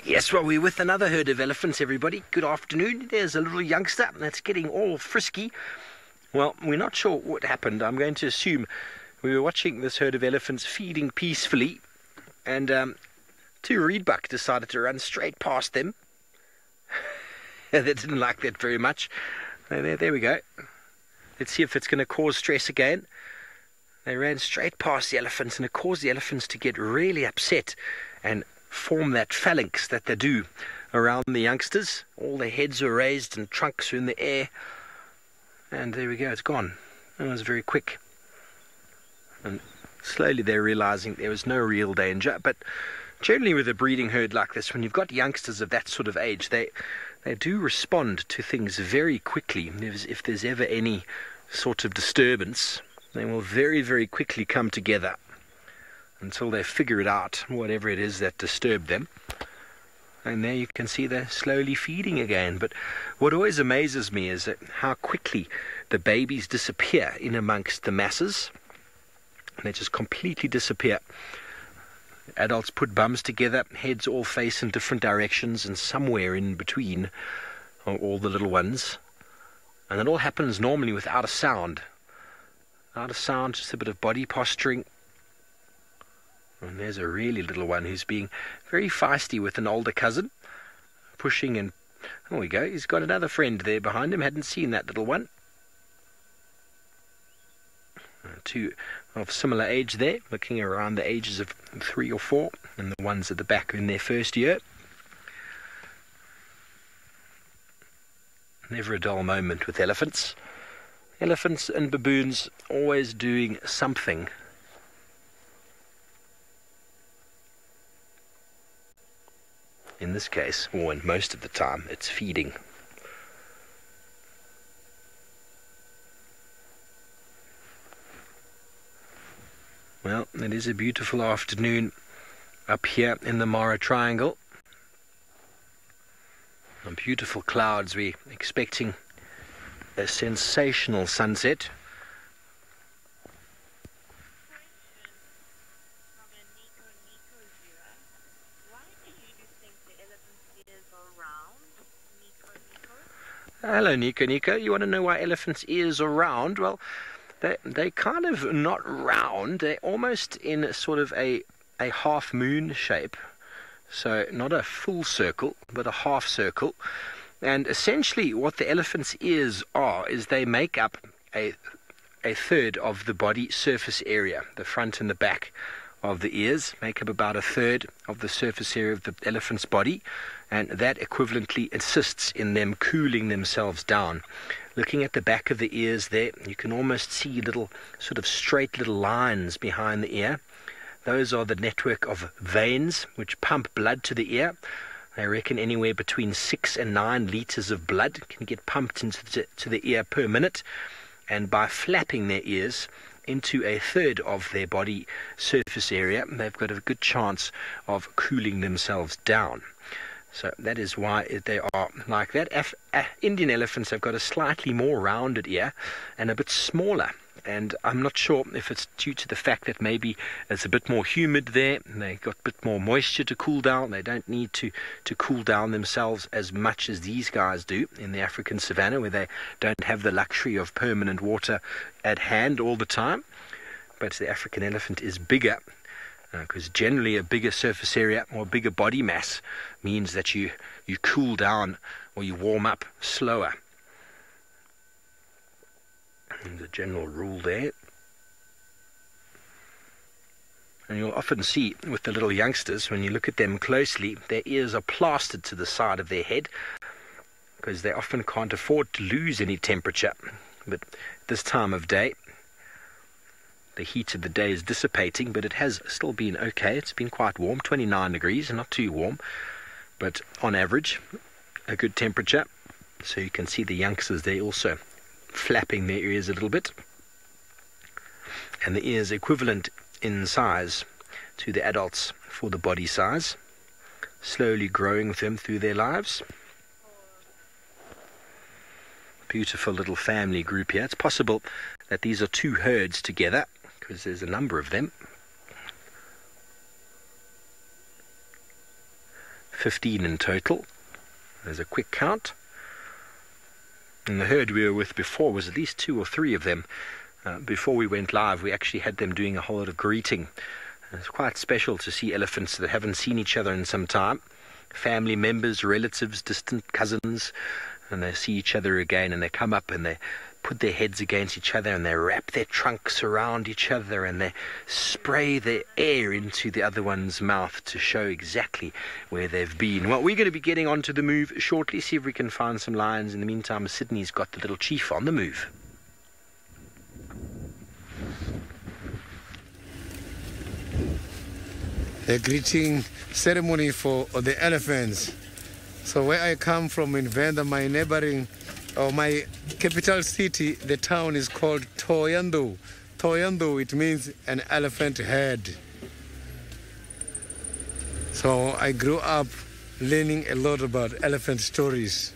Yes, well, we're with another herd of elephants, everybody. Good afternoon. There's a little youngster that's getting all frisky. Well, we're not sure what happened. I'm going to assume we were watching this herd of elephants feeding peacefully, and two reedbuck decided to run straight past them. They didn't like that very much. There we go. Let's see if it's going to cause stress again. They ran straight past the elephants, and it caused the elephants to get really upset and form that phalanx that they do around the youngsters. All their heads were raised and trunks were in the air. And there we go, it's gone. It was very quick. And slowly they're realizing there was no real danger. But generally with a breeding herd like this, when you've got youngsters of that sort of age, they do respond to things very quickly. If there's ever any sort of disturbance, they will very, very quickly come together until they figure it out, whatever it is that disturbed them. And there you can see they're slowly feeding again. But what always amazes me is that how quickly the babies disappear in amongst the masses. They just completely disappear. Adults put bums together, heads all face in different directions, and somewhere in between are all the little ones. And it all happens normally without a sound. Without a sound, just a bit of body posturing. And there's a really little one who's being very feisty with an older cousin, pushing and... There we go, he's got another friend there behind him. Hadn't seen that little one. Two of similar age there, looking around the ages of 3 or 4, and the ones at the back in their first year. Never a dull moment with elephants. Elephants and baboons always doing something. In this case, or in most of the time, it's feeding. Well, it is a beautiful afternoon up here in the Mara Triangle. And beautiful clouds. We're expecting a sensational sunset. Hello, Niconico. You want to know why elephants' ears are round? Well, they're kind of not round. They're almost in sort of a half moon shape. So not a full circle, but a half circle. And essentially what the elephant's ears are is they make up a third of the body surface area. The front and the back of the ears make up about a third of the surface area of the elephant's body, and that equivalently assists in them cooling themselves down. Looking at the back of the ears there, you can almost see little sort of straight little lines behind the ear. Those are the network of veins which pump blood to the ear. They reckon anywhere between 6 and 9 liters of blood can get pumped into the ear per minute, and by flapping their ears into a third of their body surface area, they've got a good chance of cooling themselves down. So that is why they are like that. Indian elephants have got a slightly more rounded ear and a bit smaller. And I'm not sure if it's due to the fact that maybe it's a bit more humid there, and they've got a bit more moisture to cool down. They don't need to cool down themselves as much as these guys do in the African savanna, where they don't have the luxury of permanent water at hand all the time. But the African elephant is bigger, because generally a bigger surface area or bigger body mass means that you cool down or you warm up slower. There's a general rule there. And you'll often see with the little youngsters, when you look at them closely, their ears are plastered to the side of their head because they often can't afford to lose any temperature. But this time of day, the heat of the day is dissipating, but it has still been okay. It's been quite warm, 29 degrees, not too warm, but on average, a good temperature. So you can see the youngsters there also flapping their ears a little bit, and the ears equivalent in size to the adults for the body size, slowly growing with them through their lives. Beautiful little family group here. It's possible that these are two herds together because there's a number of them. 15 in total. There's a quick count. And the herd we were with before was at least 2 or 3 of them. Before we went live, we actually had them doing a whole lot of greeting. It's quite special to see elephants that haven't seen each other in some time. Family members, relatives, distant cousins, and they see each other again, and they come up and they put their heads against each other and they wrap their trunks around each other and they spray their air into the other one's mouth to show exactly where they've been. Well, we're going to be getting onto the move shortly, see if we can find some lions. In the meantime, Sydney's got the little chief on the move. The greeting ceremony for the elephants. So where I come from in Venda, my neighboring, or my capital city, the town is called Thohoyandou. Thohoyandou, it means an elephant head. So I grew up learning a lot about elephant stories.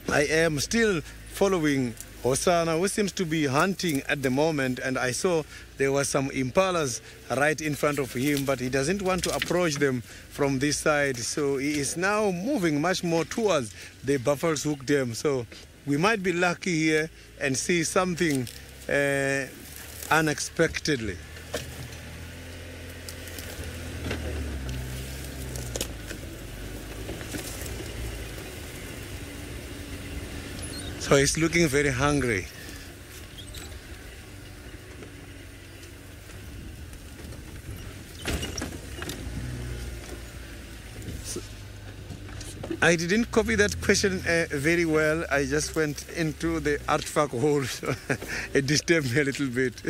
I am still following Hosana, who seems to be hunting at the moment, and I saw there were some impalas right in front of him, but he doesn't want to approach them from this side, so he is now moving much more towards the Buffalo's Hook Dam. So we might be lucky here and see something unexpectedly. So he's looking very hungry. So I didn't copy that question very well. I just went into the artifact hole, so it disturbed me a little bit.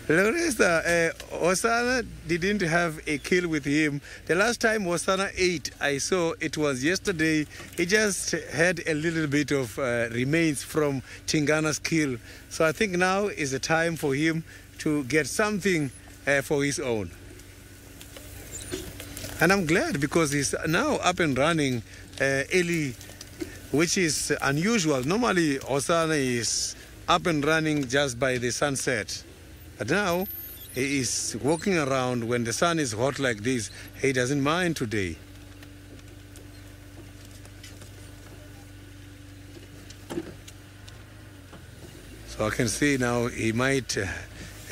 Loresta, Hosana didn't have a kill with him. The last time Hosana ate, I saw it was yesterday. He just had a little bit of remains from Tingana's kill. So I think now is the time for him to get something for his own. And I'm glad because he's now up and running early, which is unusual. Normally, Hosana is up and running just by the sunset. But now, he is walking around when the sun is hot like this. He doesn't mind today. So I can see now he might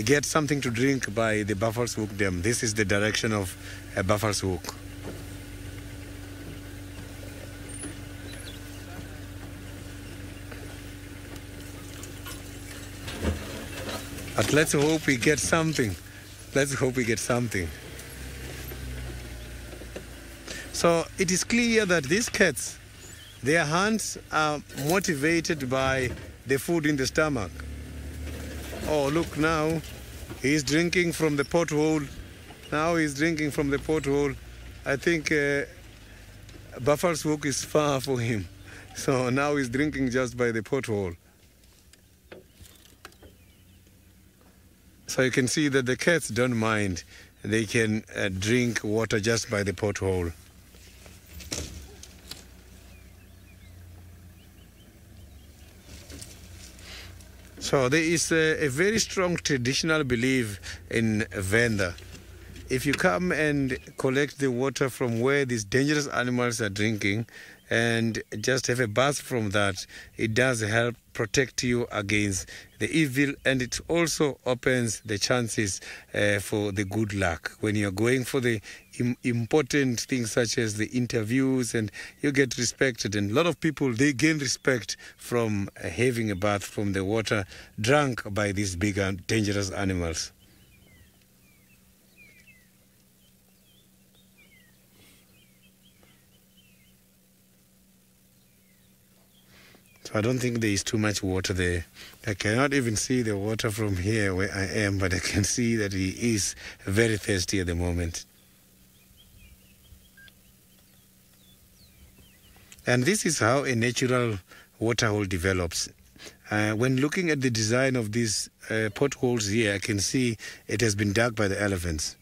get something to drink by the Buffalo's Hook Dam. This is the direction of Buffalo's Hook. But let's hope he gets something. Let's hope he gets something. So it is clear that these cats, their hunts are motivated by the food in the stomach. Oh, look now, he's drinking from the porthole. Now he's drinking from the porthole. I think Buffalo's Hook is far for him. So now he's drinking just by the porthole. So you can see that the cats don't mind. They can drink water just by the porthole. So there is a very strong traditional belief in Venda. If you come and collect the water from where these dangerous animals are drinking and just have a bath from that, it does help protect you against the evil, and it also opens the chances for the good luck when you're going for the important things such as the interviews, and you get respected. And a lot of people, they gain respect from having a bath from the water drunk by these big and dangerous animals. So I don't think there is too much water there. I cannot even see the water from here where I am, but I can see that he is very thirsty at the moment. And this is how a natural waterhole develops. When looking at the design of these potholes here, I can see it has been dug by the elephants.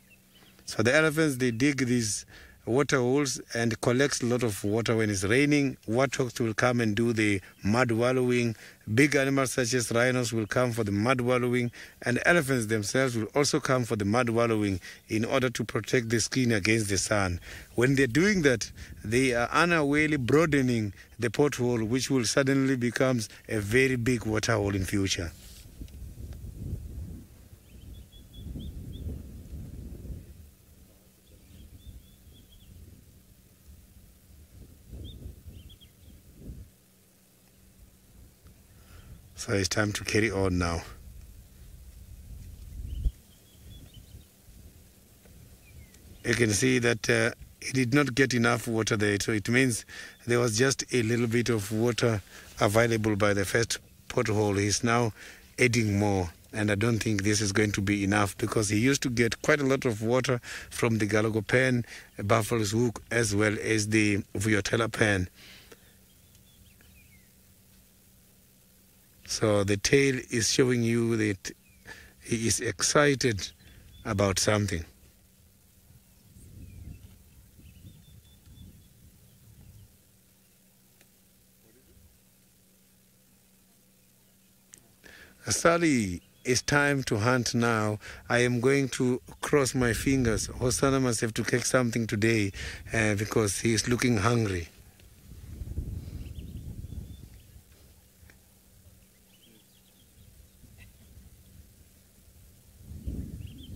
So the elephants, they dig these water holes and collects a lot of water when it's raining. Warthogs will come and do the mud wallowing. Big animals such as rhinos will come for the mud wallowing, and elephants themselves will also come for the mud wallowing in order to protect the skin against the sun. When they're doing that, they are unawarely broadening the pothole, which will suddenly become a very big water hole in future. So it's time to carry on now. You can see that it did not get enough water there, so it means there was just a little bit of water available by the first pothole. He's now adding more, and I don't think this is going to be enough because he used to get quite a lot of water from the Galago Pen, Buffalo's Hook, as well as the Vuyotela Pen. So the tail is showing you that he is excited about something. Sally, it's time to hunt now. I am going to cross my fingers. Hosanna must have to catch something today because he is looking hungry.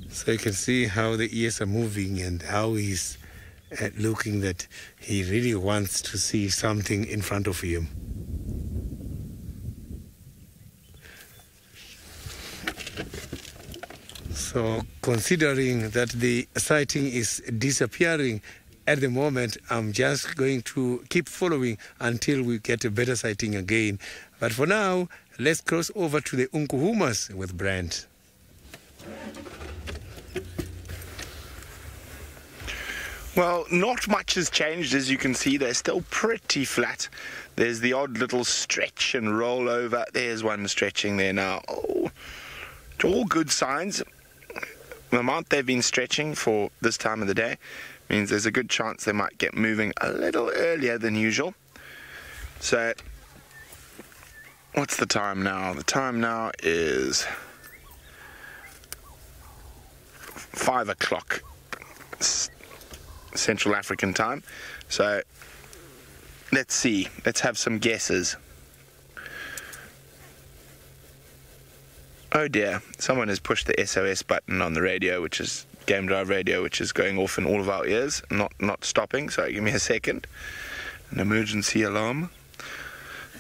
So you can see how the ears are moving and how he's looking that he really wants to see something in front of him. So considering that the sighting is disappearing at the moment, I'm just going to keep following until we get a better sighting again. But for now, let's cross over to the Unkuhumas with Brent. Well, not much has changed. As you can see, they're still pretty flat. There's the odd little stretch and roll over. There's one stretching there now. Oh, it's all good signs. The amount they've been stretching for this time of the day means there's a good chance they might get moving a little earlier than usual. So, what's the time now? The time now is 5 o'clock. Central African time. So let's see, let's have some guesses. Oh dear, someone has pushed the SOS button on the radio, which is Game Drive radio, which is going off in all of our ears, not stopping. Sorry, give me a second. An emergency alarm.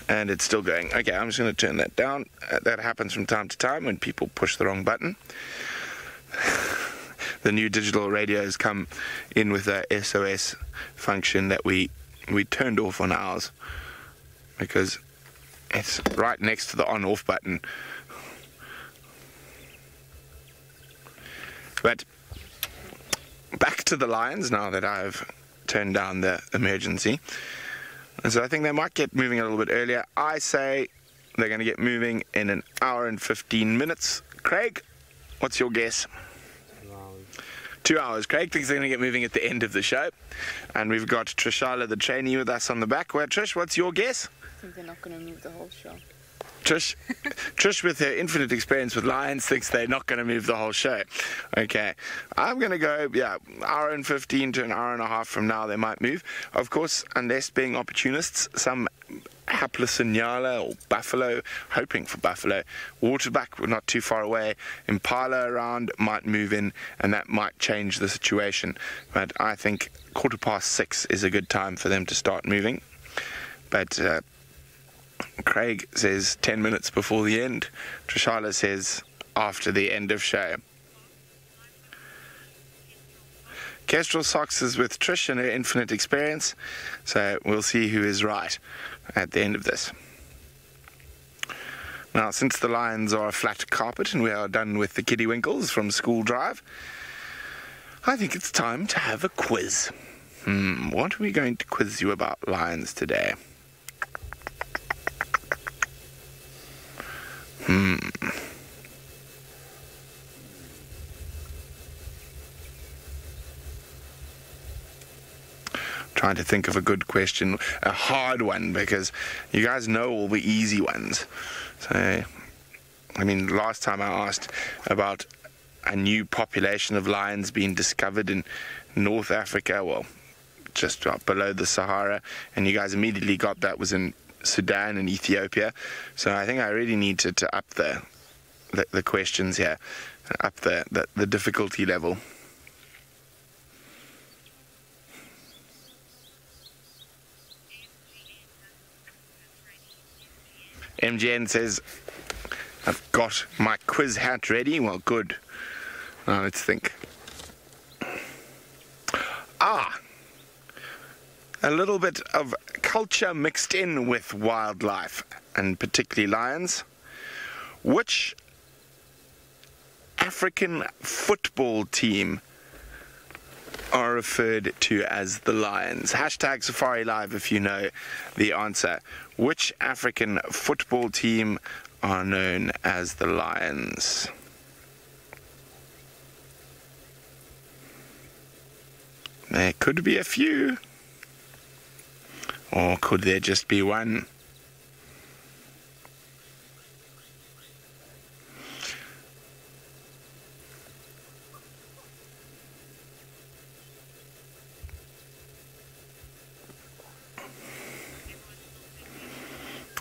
And it's still going. Okay, I'm just going to turn that down. That happens from time to time when people push the wrong button. The new digital radios come in with a SOS function that we turned off on ours because it's right next to the on-off button. But back to the Lions now that I've turned down the emergency. And so I think they might get moving a little bit earlier. I say they're going to get moving in an hour and 15 minutes. Craig, what's your guess? 2 hours. Craig thinks they're going to get moving at the end of the show. And we've got Trishala, the trainee, with us on the back. Well, Trish, what's your guess? I think they're not going to move the whole show. Trish, with her infinite experience with Lions, thinks they're not going to move the whole show. Okay, I'm going to go, hour and 15 to an hour and a half from now they might move. Of course, unless being opportunists, some hapless Inyala or Buffalo, hoping for Buffalo, Waterback, we're not too far away, Impala around might move in, and that might change the situation. But I think 6:15 is a good time for them to start moving. But Craig says 10 minutes before the end. Trishala says after the end of show. Kestrel Socks is with Trish and her infinite experience, so we'll see who is right at the end of this. Now, since the Lions are a flat carpet and we are done with the Kiddywinkles from School Drive, I think it's time to have a quiz. What are we going to quiz you about Lions today? Trying to think of a good question, a hard one, because you guys know all the easy ones. So, I mean, last time I asked about a new population of lions being discovered in North Africa, well, just below the Sahara, and you guys immediately got that was in Sudan and Ethiopia. So I think I really need to up the questions here, up the difficulty level. MGN says, I've got my quiz hat ready. Well, good. Now let's think. A little bit of culture mixed in with wildlife, and particularly lions. Which African football team are referred to as the Lions? Hashtag SafariLive if you know the answer. Which African football team are known as the Lions? There could be a few. Or could there just be one?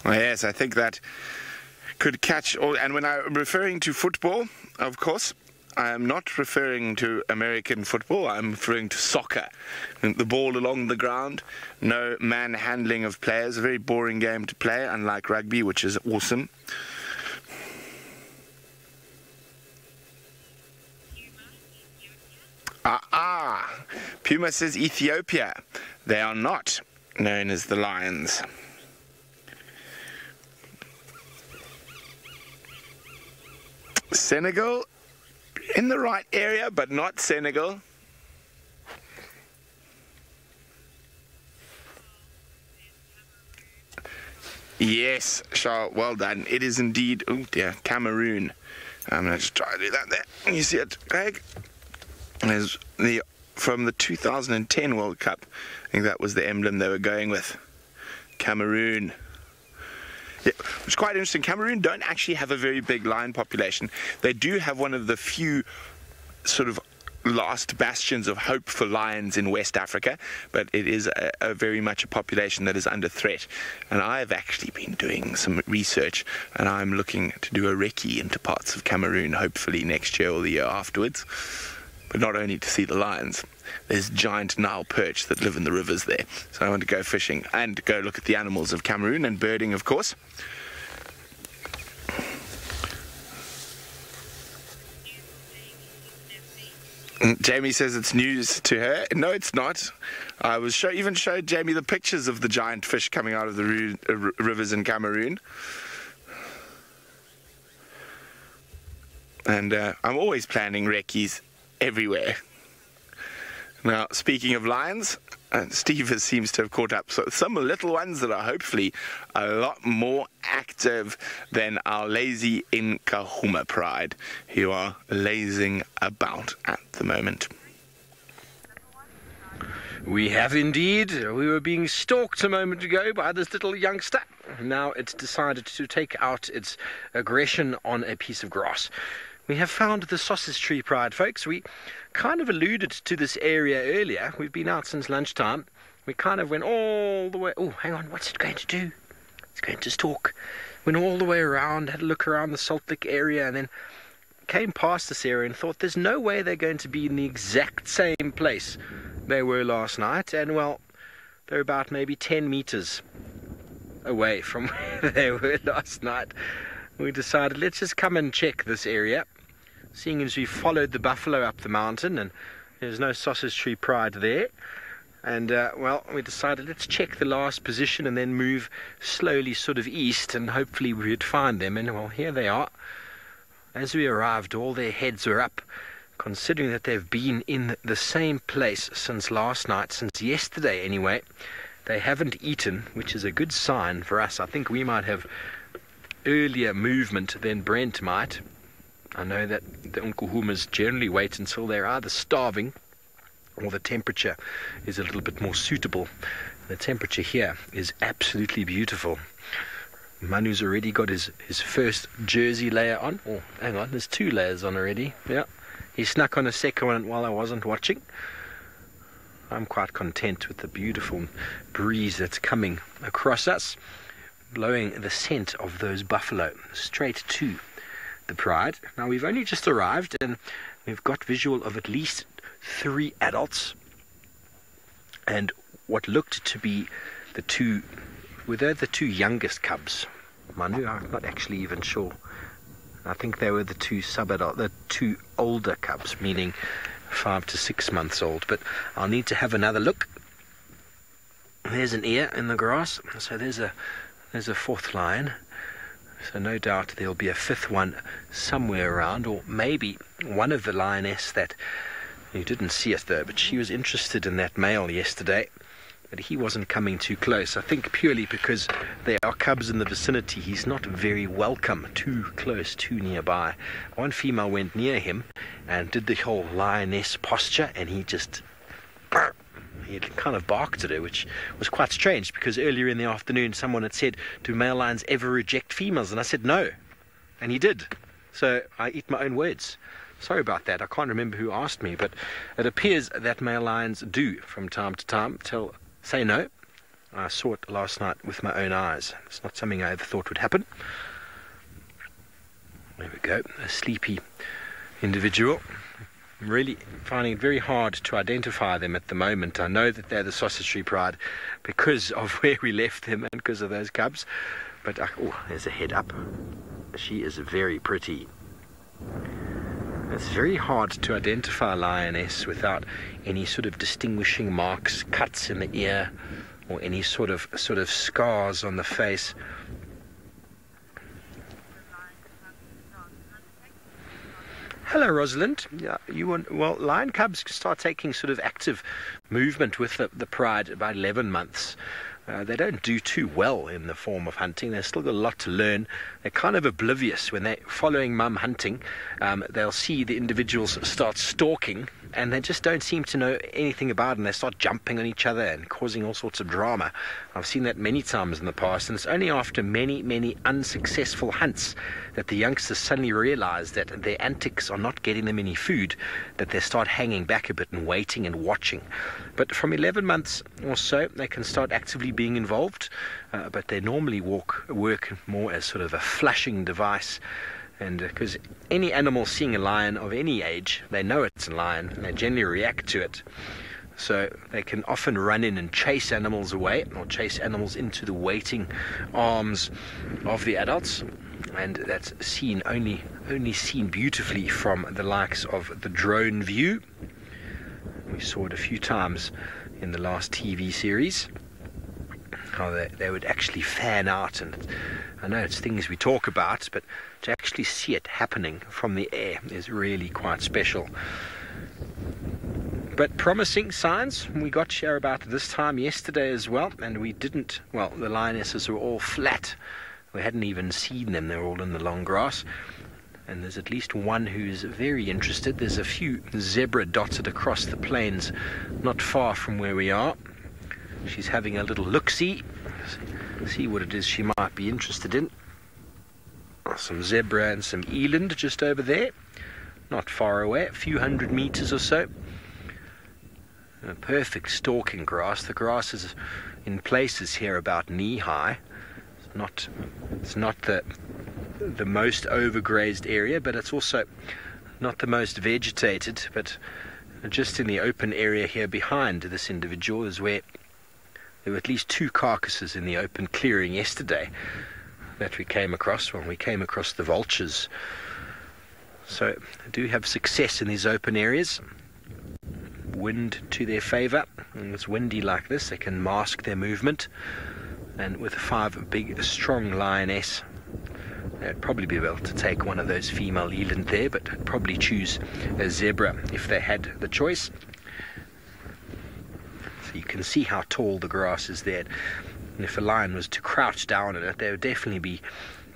Yes, I think that could catch all. And when I'm referring to football, of course, I am not referring to American football. I'm referring to soccer. The ball along the ground, no manhandling of players. A very boring game to play, unlike rugby, which is awesome. Puma says Ethiopia. They are not known as the Lions. Senegal, in the right area, but not Senegal. Yes, Charles, well done. It is indeed, oh dear, Cameroon. I'm going to just try to do that there. You see it, Craig? There's from the 2010 World Cup. I think that was the emblem they were going with. Cameroon. Yeah, which is quite interesting. Cameroon don't actually have a very big lion population. They do have one of the few sort of last bastions of hope for lions in West Africa, but it is a very much a population that is under threat. And I've actually been doing some research, and I'm looking to do a recce into parts of Cameroon, hopefully next year or the year afterwards. But not only to see the lions, there's giant Nile perch that live in the rivers there. So I want to go fishing and go look at the animals of Cameroon and birding, of course. Jamie says it's news to her. No, it's not. I was even showed Jamie the pictures of the giant fish coming out of the rivers in Cameroon. And I'm always planning recce's everywhere. Now, speaking of lions, Steve seems to have caught up. So some little ones that are hopefully a lot more active than our lazy Nkahuma pride, who are lazing about at the moment. We have indeed. We were being stalked a moment ago by this little youngster. Now it's decided to take out its aggression on a piece of grass. We have found the sausage tree pride, folks. We kind of alluded to this area earlier. We've been out since lunchtime. We kind of went all the way. Oh, hang on. What's it going to do? It's going to stalk. Went all the way around, had a look around the Salt Lick area, and then came past this area and thought there's no way they're going to be in the exact same place they were last night. And, well, they're about maybe 10 meters away from where they were last night. We decided let's just come and check this area. Seeing as we followed the buffalo up the mountain and there's no sausage tree pride there. And, well, we decided let's check the last position and then move slowly sort of east and hopefully we'd find them. And, well, here they are. As we arrived, all their heads were up, considering that they've been in the same place since last night, since yesterday anyway. They haven't eaten, which is a good sign for us. I think we might have earlier movement than Brent might. I know that the Nkuhumas generally wait until they're either starving or the temperature is a little bit more suitable. The temperature here is absolutely beautiful. Manu's already got his first jersey layer on. Oh, hang on, there's 2 layers on already. Yeah, he snuck on a second one while I wasn't watching. I'm quite content with the beautiful breeze that's coming across us, blowing the scent of those buffalo straight to the pride. Now we've only just arrived and we've got visual of at least 3 adults and what looked to be the 2, were they the 2 youngest cubs? Manu, I'm not actually even sure. I think they were the 2 sub-adult, the 2 older cubs, meaning 5 to 6 months old, but I'll need to have another look. There's an ear in the grass, so there's a 4th lion. So no doubt there'll be a 5th one somewhere around, or maybe one of the lioness that you didn't see us though, but she was interested in that male yesterday, but he wasn't coming too close. I think purely because there are cubs in the vicinity, he's not very welcome too close, too nearby. One female went near him and did the whole lioness posture, and he kind of barked at her, which was quite strange because earlier in the afternoon someone had said, do male lions ever reject females? And I said no, and he did. So I eat my own words. Sorry about that, I can't remember who asked me, but it appears that male lions do from time to time say no. I saw it last night with my own eyes. It's not something I ever thought would happen. There we go, a sleepy individual. I'm really finding it very hard to identify them at the moment. I know that they're the sausage tree pride because of where we left them and because of those cubs. But, oh, there's a head up. She is very pretty. It's very hard to identify a lioness without any sort of distinguishing marks, cuts in the ear, or any sort of scars on the face. Hello, Rosalind. Yeah, well, lion cubs start taking sort of active movement with the pride about 11 months. They don't do too well in the form of hunting. They've still got a lot to learn. They're kind of oblivious when they're following mum hunting. They'll see the individuals start stalking, and they just don't seem to know anything about it, and they start jumping on each other and causing all sorts of drama. I've seen that many times in the past, and it's only after many, many unsuccessful hunts that the youngsters suddenly realize that their antics are not getting them any food, that they start hanging back a bit and waiting and watching. But from 11 months or so, they can start actively being involved, but they normally work more as sort of a flushing device. And because any animal seeing a lion of any age, they know it's a lion and they generally react to it. So they can often run in and chase animals away, or chase animals into the waiting arms of the adults. And that's seen only seen beautifully from the likes of the drone view. We saw it a few times in the last TV series, how they would actually fan out. And I know it's things we talk about, but to actually see it happening from the air is really quite special. But promising signs we got here about this time yesterday as well, and we didn't, well, the lionesses were all flat. We hadn't even seen them. They were all in the long grass. And there's at least one who's very interested. There's a few zebra dotted across the plains not far from where we are. She's having a little look-see, see what it is she might be interested in. Some zebra and some eland just over there, not far away, a few hundred meters or so. A perfect stalking grass. The grass is in places here about knee-high. It's not the most overgrazed area, but it's also not the most vegetated. But just in the open area here behind this individual is where there were at least 2 carcasses in the open clearing yesterday that we came across when we came across the vultures. So they do have success in these open areas. Wind to their favor. When it's windy like this, they can mask their movement. And with 5 big, strong lioness, they'd probably be able to take one of those female eland there, but I'd probably choose a zebra if they had the choice. So you can see how tall the grass is there. And if a lion was to crouch down in it, they would definitely be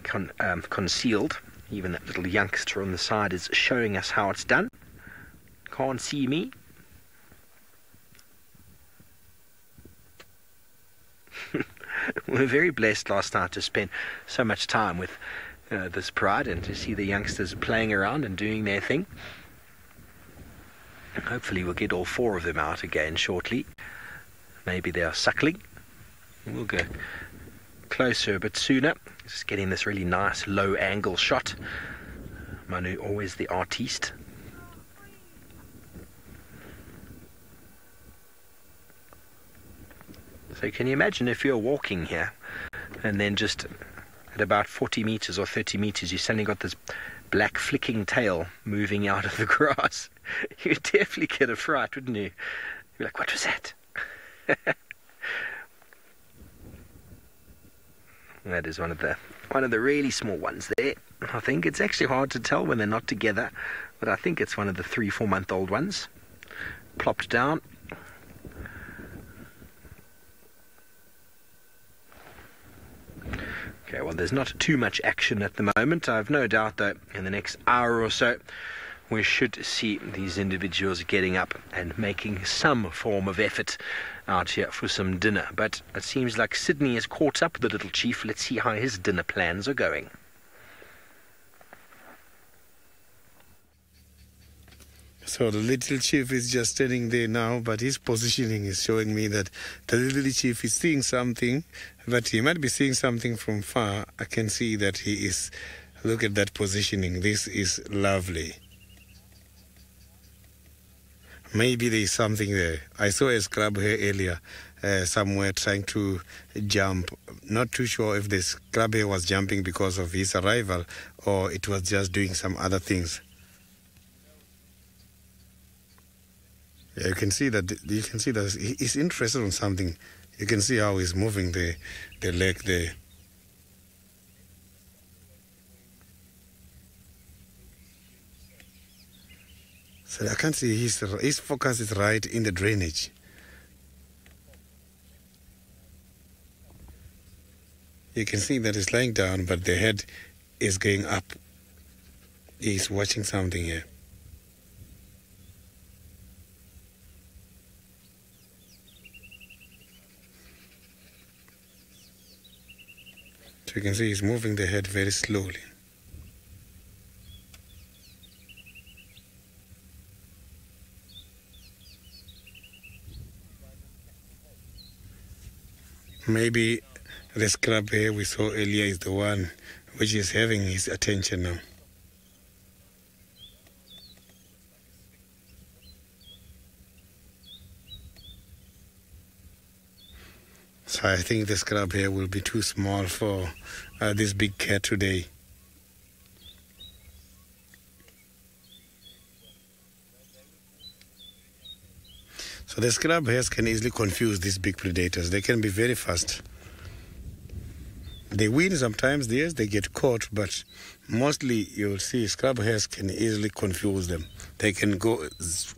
concealed. Even that little youngster on the side is showing us how it's done. Can't see me. We were very blessed last night to spend so much time with this pride and to see the youngsters playing around and doing their thing. And hopefully we'll get all 4 of them out again shortly. Maybe they are suckling. We'll go closer a bit sooner. Just getting this really nice low angle shot. Manu, always the artiste. So can you imagine if you're walking here and then just at about 40 meters or 30 meters you suddenly got this black flicking tail moving out of the grass? You'd definitely get a fright, wouldn't you? You'd be like, what was that? That is one of the really small ones there. I think it's actually hard to tell when they're not together, but I think it's one of the 3-4 month old ones. Plopped down. Okay, well, there's not too much action at the moment. I've no doubt, though, in the next hour or so, we should see these individuals getting up and making some form of effort out here for some dinner. But it seems like Sydney has caught up with the little chief. Let's see how his dinner plans are going. So the little chief is just standing there now, but his positioning is showing me that the little chief is seeing something, but he might be seeing something from far. I can see that he is, look at that positioning. This is lovely. Maybe there is something there. I saw a scrub here earlier, somewhere trying to jump. Not too sure if the scrub here was jumping because of his arrival or it was just doing some other things. Yeah, you can see that he's interested in something. You can see how he's moving the leg there. So I can see his focus is right in the drainage. You can see that it's lying down, but the head is going up. He's watching something here. So you can see he's moving the head very slowly. Maybe the scrub hair we saw earlier is the one which is having his attention now. So I think the scrub hair will be too small for this big cat today. So the scrub hairs can easily confuse these big predators. They can be very fast. They win sometimes, yes, they get caught, but mostly you'll see scrub hairs can easily confuse them. They can go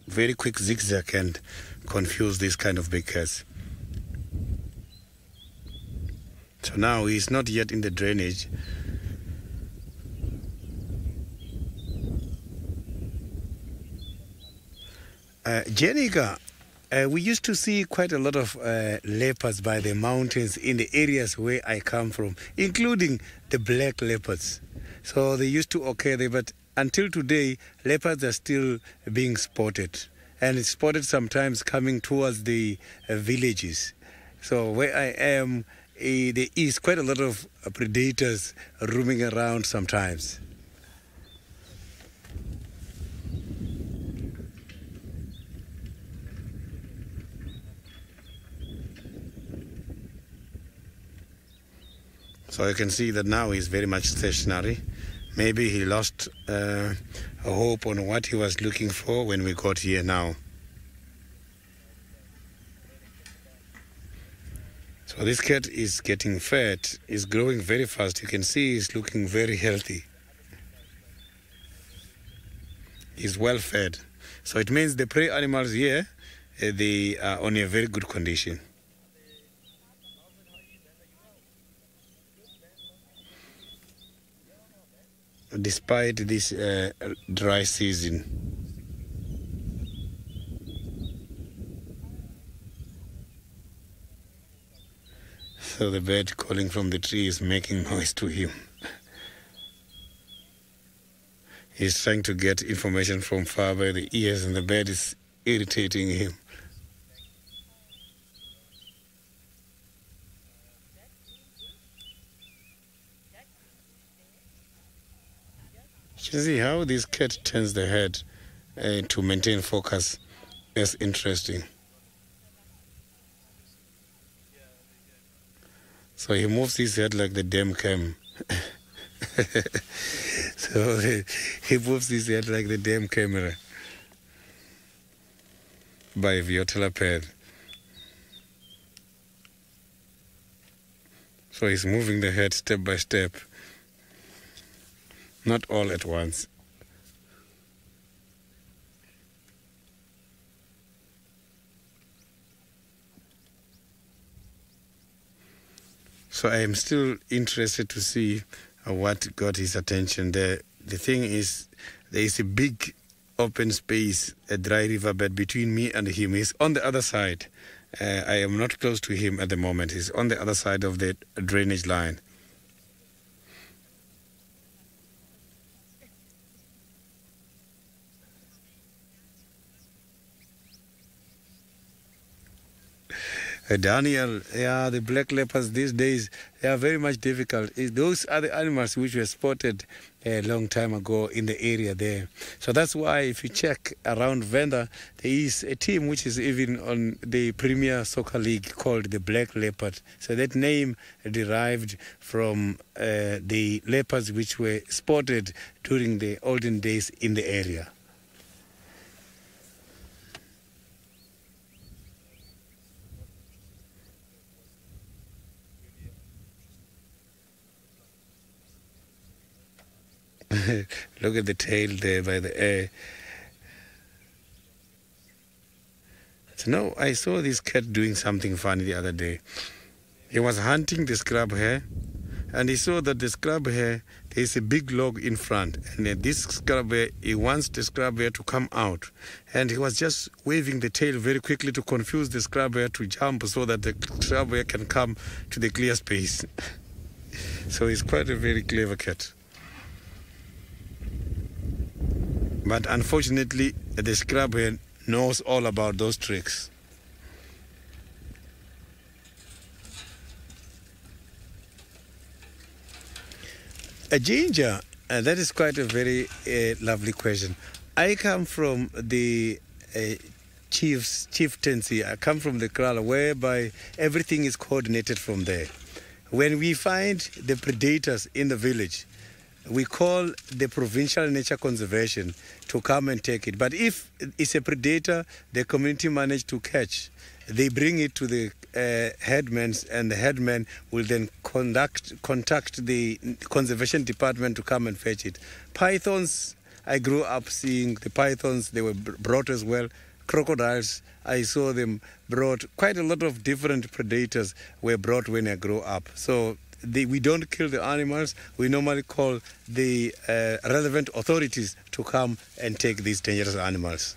very quick zigzag and confuse these kind of big cats. So now he's not yet in the drainage. Jenica, we used to see quite a lot of leopards by the mountains in the areas where I come from, including the black leopards. So they used to occur there, but until today, leopards are still being spotted. And it's spotted sometimes coming towards the villages. So where I am, there is quite a lot of predators roaming around sometimes. So you can see that now he's very much stationary. Maybe he lost a hope on what he was looking for when we got here now. So this cat is getting fat, is growing very fast. You can see he's looking very healthy. He's well fed. So it means the prey animals here, they are on a very good condition. Despite this dry season. So the bird calling from the tree is making noise to him. He's trying to get information from far by the ears, and the bird is irritating him. You see how this cat turns the head to maintain focus. That's interesting. So he moves his head like the damn cam. So he moves his head like the damn camera by Viotelaped. So he's moving the head step by step. Not all at once. So I am still interested to see what got his attention. The thing is, there is a big open space, a dry riverbed between me and him. He's on the other side. I am not close to him at the moment. He's on the other side of the drainage line. Daniel, yeah, the black leopards these days, they are very much difficult. Those are the animals which were spotted a long time ago in the area there. So that's why if you check around Venda, there is a team which is even on the Premier Soccer League called the Black Leopard. So that name derived from the leopards which were spotted during the olden days in the area. Look at the tail there by the air. So now I saw this cat doing something funny the other day. He was hunting the scrub hare, and he saw that the scrub hare, there is a big log in front, and this scrub hare, he wants the scrub hare to come out, and he was just waving the tail very quickly to confuse the scrub hare to jump so that the scrub hare can come to the clear space. So he's quite a very clever cat. But unfortunately, the scrub hare knows all about those tricks. A ginger, that is quite a very lovely question. I come from the chieftaincy. I come from the Krala, whereby everything is coordinated from there. When we find the predators in the village, we call the provincial nature conservation to come and take it. But if it's a predator the community managed to catch, they bring it to the headmen, and the headman will then contact the conservation department to come and fetch it. Pythons, I grew up seeing the pythons. They were brought as well. Crocodiles, I saw them brought. Quite a lot of different predators were brought when I grew up. So we don't kill the animals. We normally call the relevant authorities to come and take these dangerous animals.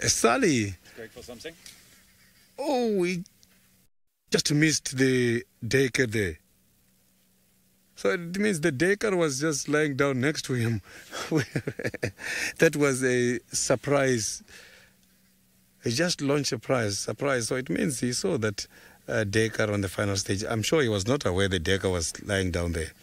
Sally. Going for something? Oh, we just missed the daycare there. So it means the daycare was just lying down next to him. That was a surprise. He just launched a surprise. So it means he saw that daycare on the final stage. I'm sure he was not aware the daycare was lying down there.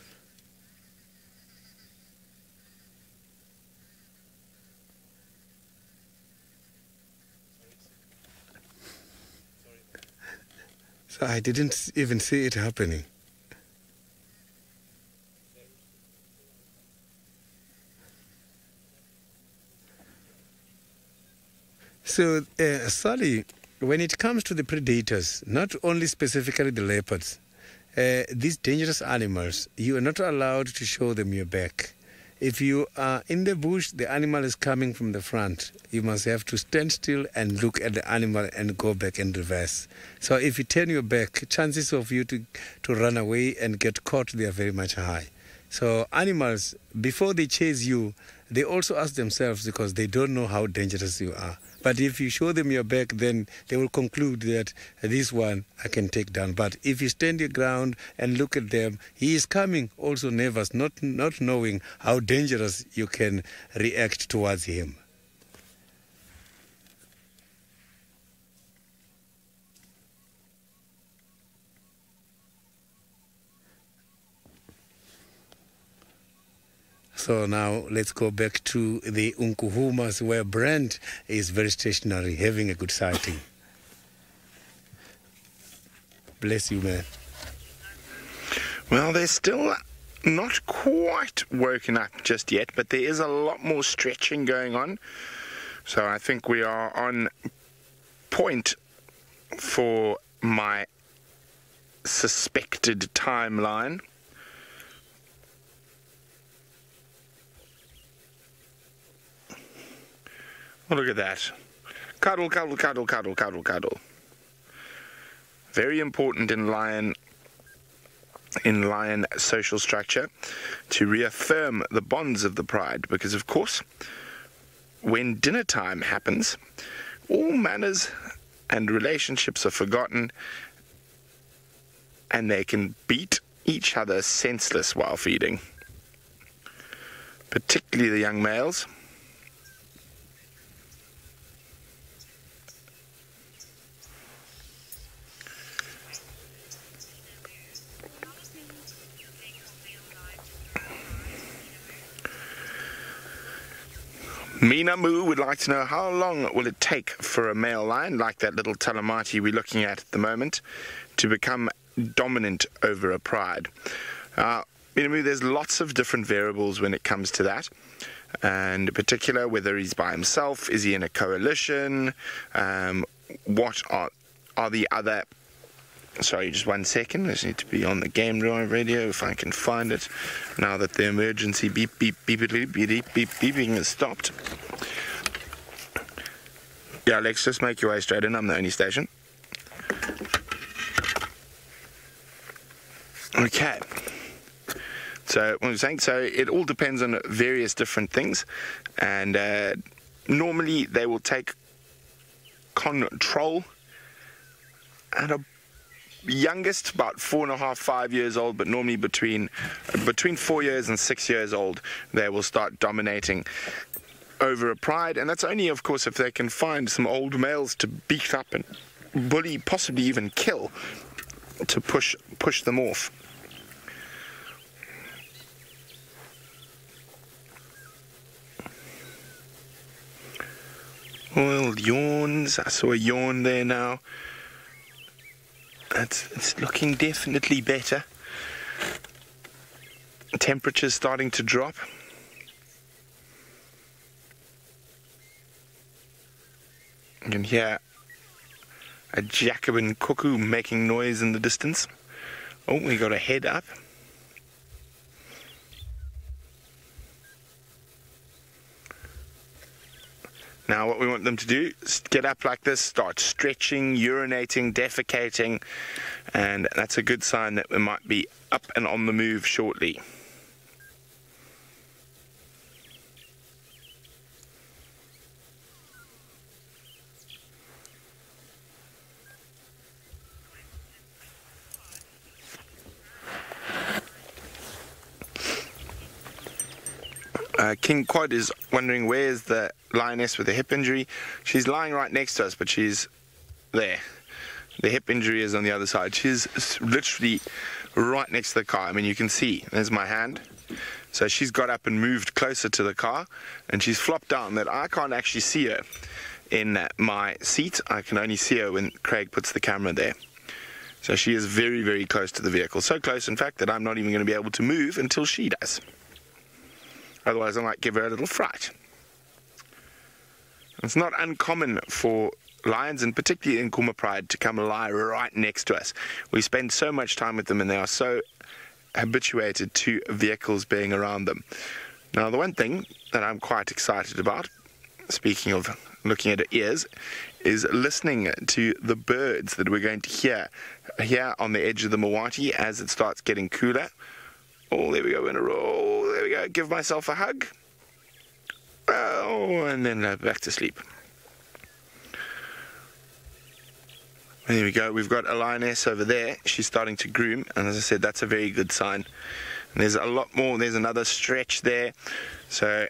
So I didn't even see it happening. So, Sally, when it comes to the predators, not only specifically the leopards, these dangerous animals, you are not allowed to show them your back. If you are in the bush, the animal is coming from the front. You must have to stand still and look at the animal and go back and reverse. So if you turn your back, chances of you to run away and get caught, they are very much high. So animals, before they chase you, they also ask themselves because they don't know how dangerous you are. But if you show them your back, then they will conclude that this one I can take down. But if you stand your ground and look at them, he is coming also nervous, not knowing how dangerous you can react towards him. So now let's go back to the Unkuhumas, where Brent is very stationary, having a good sighting. Bless you, man. Well, they're still not quite woken up just yet, but there is a lot more stretching going on. So I think we are on point for my suspected timeline. Oh, look at that. Cuddle, cuddle, cuddle, cuddle, cuddle, cuddle. Very important in lion social structure to reaffirm the bonds of the pride, because of course when dinner time happens, all manners and relationships are forgotten, and they can beat each other senseless while feeding, particularly the young males. Mina Moo would like to know how long will it take for a male lion, like that little Talamati we're looking at the moment, to become dominant over a pride. Mina Moo, there's lots of different variables when it comes to that, and in particular whether he's by himself, is he in a coalition, what are the other... Sorry, just 1 second. I just need to be on the game drive radio if I can find it. Now that the emergency beep beep beep beep beep beep beep beeping has stopped. Yeah, Alex, just make your way straight in. I'm the only station. Okay. So what I'm saying, so it all depends on various different things, and normally they will take control at a youngest about 4.5, 5 years old, but normally between 4 years and 6 years old, they will start dominating over a pride, and that's only, of course, if they can find some old males to beat up and bully, possibly even kill, to push them off. Well, yawns. I saw a yawn there now. It's looking definitely better. Temperature's starting to drop. You can hear a Jacobin cuckoo making noise in the distance. Oh, we got a head up. Now what we want them to do is get up like this, start stretching, urinating, defecating, and that's a good sign that we might be up and on the move shortly. King Quad is wondering where's the lioness with the hip injury. She's lying right next to us, but she's there. The hip injury is on the other side. She's literally right next to the car. I mean, you can see, there's my hand. So she's got up and moved closer to the car, and she's flopped down that I can't actually see her in my seat. I can only see her when Craig puts the camera there. So she is very, very close to the vehicle. So close, in fact, that I'm not even going to be able to move until she does. Otherwise, I might give her a little fright. It's not uncommon for lions, and particularly in Kuma Pride, to come lie right next to us. We spend so much time with them, and they are so habituated to vehicles being around them. Now, the one thing that I'm quite excited about, speaking of looking at her ears, is listening to the birds that we're going to hear here on the edge of the Mawati as it starts getting cooler. Oh, there we go, in a row. There we go. Give myself a hug. Oh, and then back to sleep. There we go. We've got a lioness over there. She's starting to groom, and as I said, that's a very good sign. And there's a lot more. There's another stretch there. So,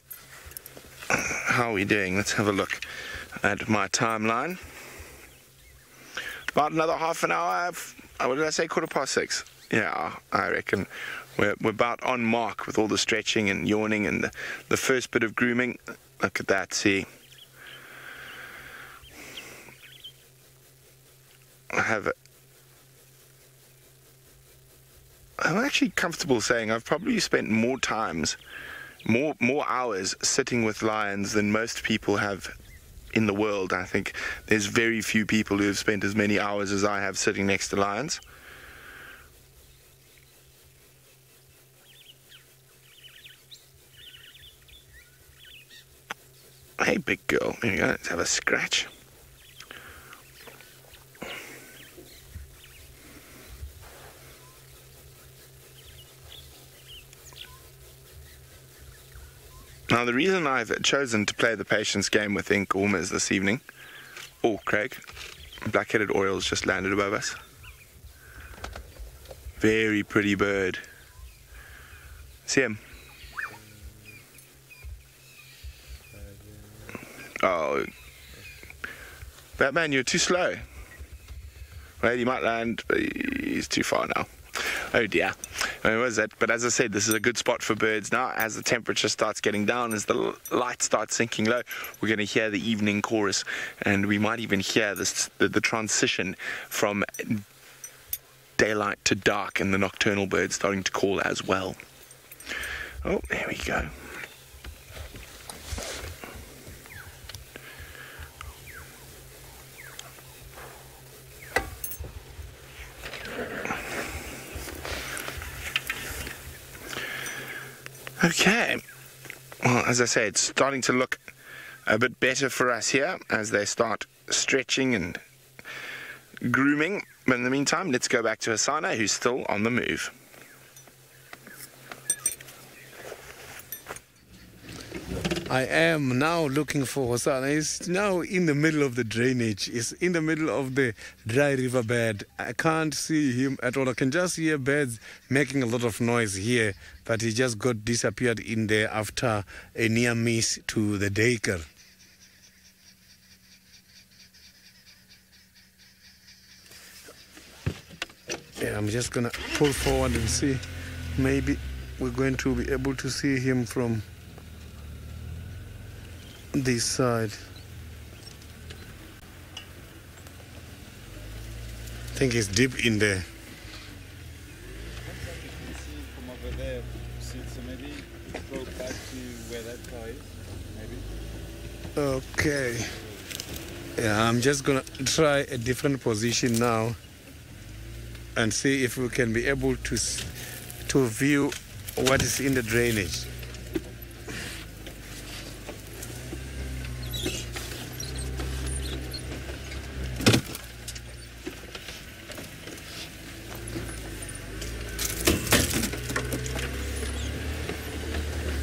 how are we doing? Let's have a look at my timeline. About another half an hour. What did I say? 6:15. Yeah, I reckon we're about on mark with all the stretching and yawning and the first bit of grooming. Look at that, see. I'm actually comfortable saying I've probably spent more hours sitting with lions than most people have in the world. I think there's very few people who have spent as many hours as I have sitting next to lions. Hey, big girl. Here we go. Let's have a scratch. Now, the reason I've chosen to play the patience game with ink almost this evening... Oh, Craig. Black-headed Orioles just landed above us. Very pretty bird. See him? Oh, Batman, you're too slow. Well, he might land, but he's too far now. Oh dear. I mean, what is that? But as I said, this is a good spot for birds now. As the temperature starts getting down, as the light starts sinking low, we're going to hear the evening chorus, and we might even hear the transition from daylight to dark, and the nocturnal birds starting to call as well. Oh, there we go. Okay. Well, as I say, it's starting to look a bit better for us here as they start stretching and grooming. But in the meantime, let's go back to Hasana, who's still on the move. I am now looking for Hosanna. It's now in the middle of the drainage. It's in the middle of the dry riverbed. I can't see him at all. I can just hear birds making a lot of noise here, but he just got disappeared in there after a near miss to the daycare. Yeah, I'm just gonna pull forward and see. Maybe we're going to be able to see him from this side. I think he's deep in there. From over there, so maybe go back to where that car is, maybe. Okay. Yeah, I'm just gonna try a different position now and see if we can be able to view what is in the drainage.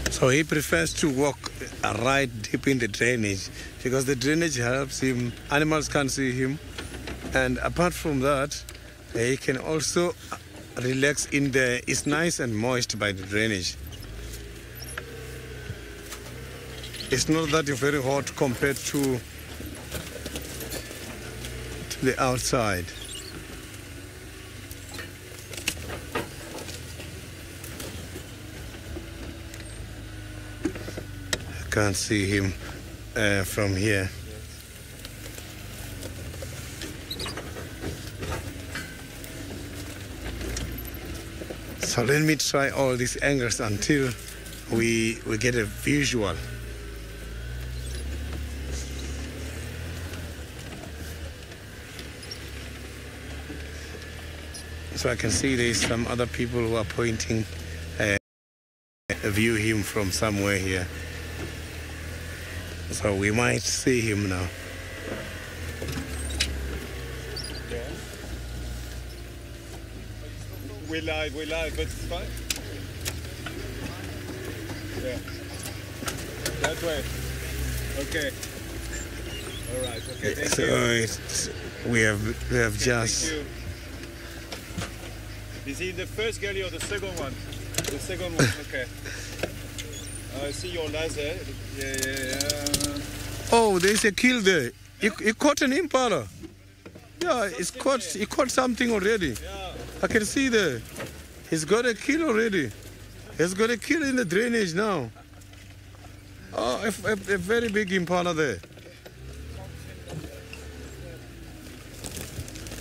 So he prefers to walk right deep in the drainage because the drainage helps him. Animals can't see him. And apart from that, he can also relax in there. It's nice and moist by the drainage. It's not that very hot compared to the outside. Can't see him from here. So let me try all these angles until we get a visual. So I can see there's some other people who are pointing view him from somewhere here. So we might see him now. Yeah. We're live, but it's fine. Yeah. That way. Okay. All right. Okay. So we have just. Thank you. Is he in the first galley or the second one? The second one. Okay. I see your laser. Yeah. Oh, there's a kill there. He caught an impala. Yeah, he caught something already. Yeah. I can see there. He's got a kill already. He's got a kill in the drainage now. Oh, a very big impala there.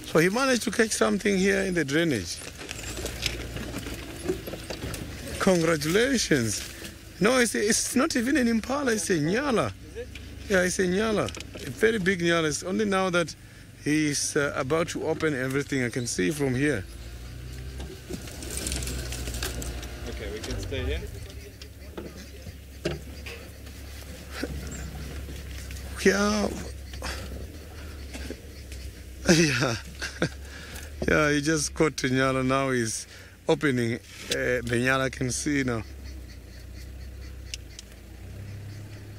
So he managed to catch something here in the drainage. Congratulations. No, it's not even an impala, it's a nyala. Yeah, it's a nyala. A very big nyala. It's only now that he's about to open everything. I can see from here. Okay, we can stay here. Yeah. Yeah. Yeah, he just caught the nyala. Now he's opening. The nyala can see now.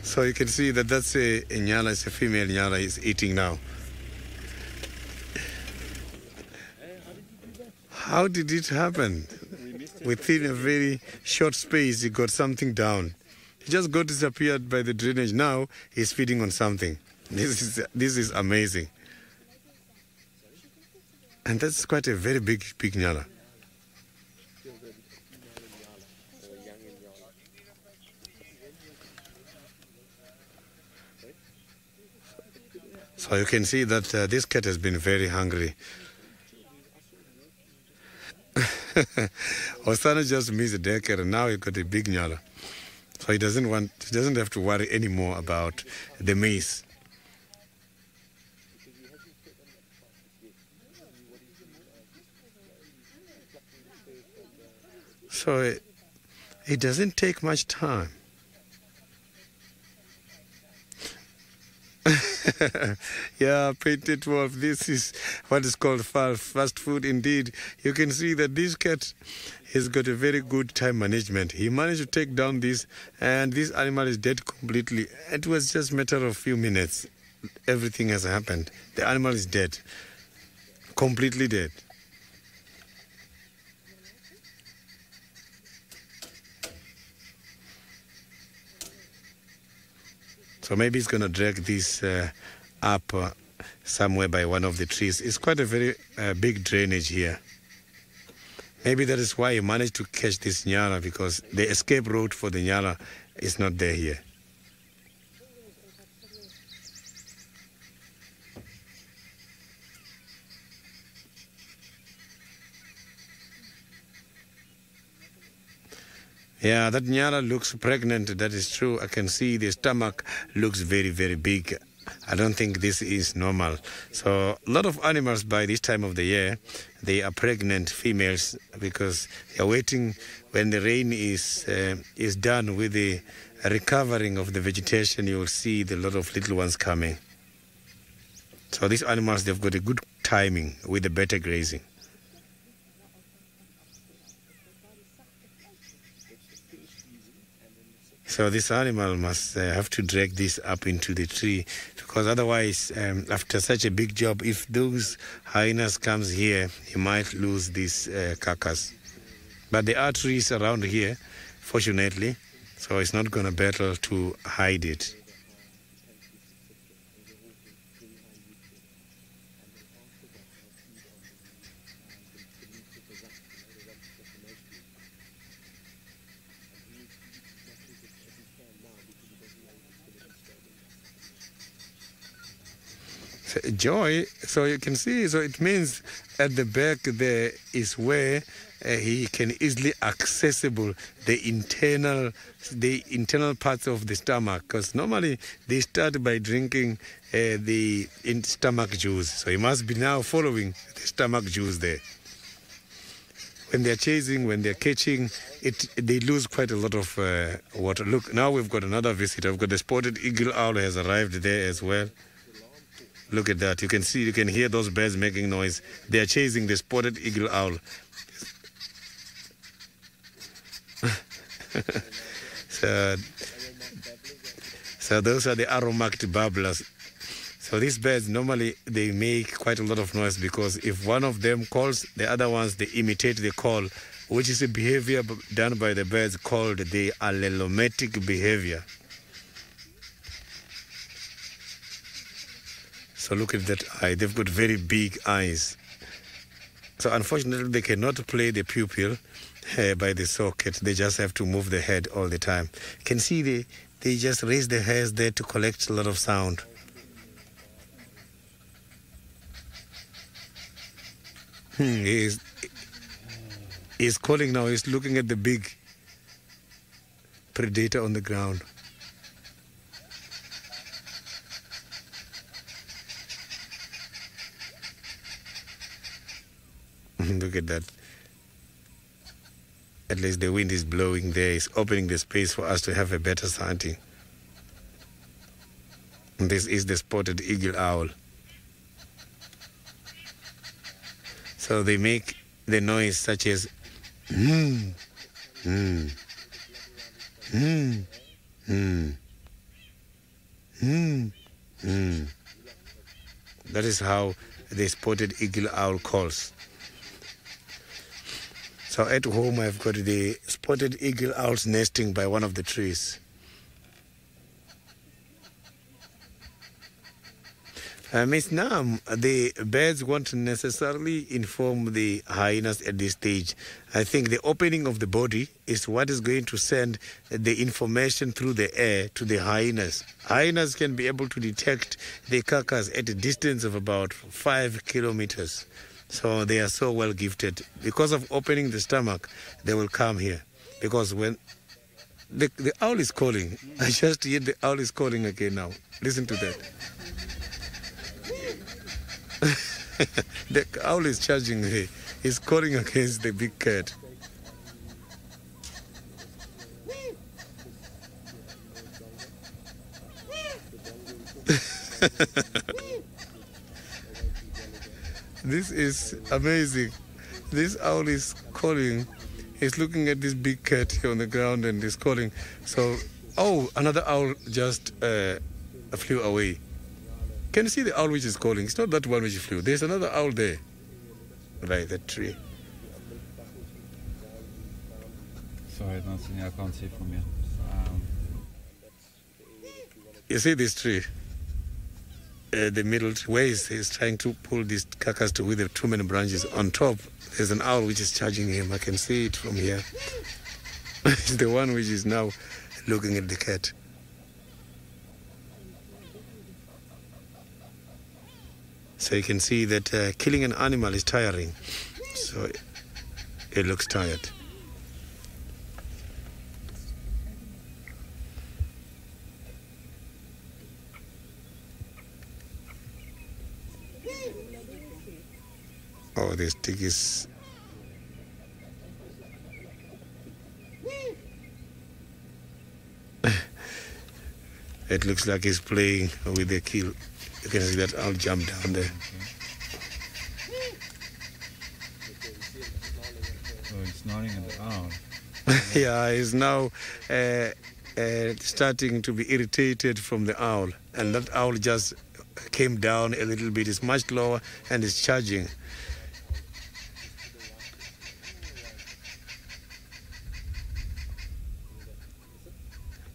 So you can see that that's a nyala, it's a female nyala is eating now. How did it happen? Within a very short space, he got something down. He just got disappeared by the drainage. Now he's feeding on something. This is amazing. And that's quite a very big nyala. So you can see that this cat has been very hungry. Osana just missed the daycare and now he got a big nyala. So he doesn't have to worry anymore about the maize. So It doesn't take much time. Yeah, Painted Wolf, this is what is called fast food indeed. You can see that this cat has got a very good time management. He managed to take down this, and this animal is dead completely. It was just a matter of a few minutes. Everything has happened. The animal is dead. Completely dead. So maybe he's going to drag this up somewhere by one of the trees. It's quite a very big drainage here. Maybe that is why he managed to catch this nyala, because the escape route for the nyala is not there here. Yeah, that nyala looks pregnant, that is true. I can see the stomach looks very, very big. I don't think this is normal. So a lot of animals by this time of the year, they are pregnant females because they are waiting when the rain is done with the recovering of the vegetation. You will see the lot of little ones coming. So these animals, they've got a good timing with the better grazing. So this animal must have to drag this up into the tree, because otherwise, after such a big job, if those hyenas comes here, he might lose this carcass. But there are trees around here, fortunately, so it's not going to battle to hide it. Joy, so you can see, so it means at the back there is where he can easily accessible the internal parts of the stomach, because normally they start by drinking the stomach juice. So he must be now following the stomach juice there. When they're chasing, when they're catching, they lose quite a lot of water. Look, now we've got another visitor. We've got the spotted eagle owl has arrived there as well. Look at that. You can see, you can hear those birds making noise. They are chasing the spotted eagle owl. So those are the arrow-marked babblers. So these birds, normally, they make quite a lot of noise, because if one of them calls, the other ones, they imitate the call, which is a behavior done by the birds called the allelomatic behavior. So look at that eye. They've got very big eyes. So unfortunately, they cannot play the pupil by the socket. They just have to move the head all the time. You can see they just raise their hairs there to collect a lot of sound. He's calling now. He's looking at the big predator on the ground. Look at that. At least the wind is blowing there. It's opening the space for us to have a better sighting. And this is the spotted eagle owl. So they make the noise such as That is how the spotted eagle owl calls. So at home I've got the spotted eagle owls nesting by one of the trees. Miss Nam, the birds won't necessarily inform the hyenas at this stage. I think the opening of the body is what is going to send the information through the air to the hyenas. Hyenas can be able to detect the carcass at a distance of about 5 kilometers. So they are so well gifted. Because of opening the stomach, they will come here. Because when the owl is calling, I just hear the owl is calling again now. Listen to that. The owl is charging here. He's calling against the big cat. This is amazing. This owl is calling. He's looking at this big cat here on the ground and is calling. So, oh, another owl just flew away. Can you see the owl which is calling? It's not that one which flew. There's another owl there. Right, that tree. Sorry, Nancy, I can't see from here. You see this tree? The middle ways he's trying to pull this carcass to with the too many branches. On top, there's an owl which is charging him. I can see it from here. It's the one which is now looking at the cat. So you can see that killing an animal is tiring. So it looks tired. Oh, this stick is... It looks like he's playing with the kill. You can see that owl jump down there. Oh, he's snoring at the owl. Yeah, he's now starting to be irritated from the owl. And that owl just came down a little bit. It's much lower and is charging.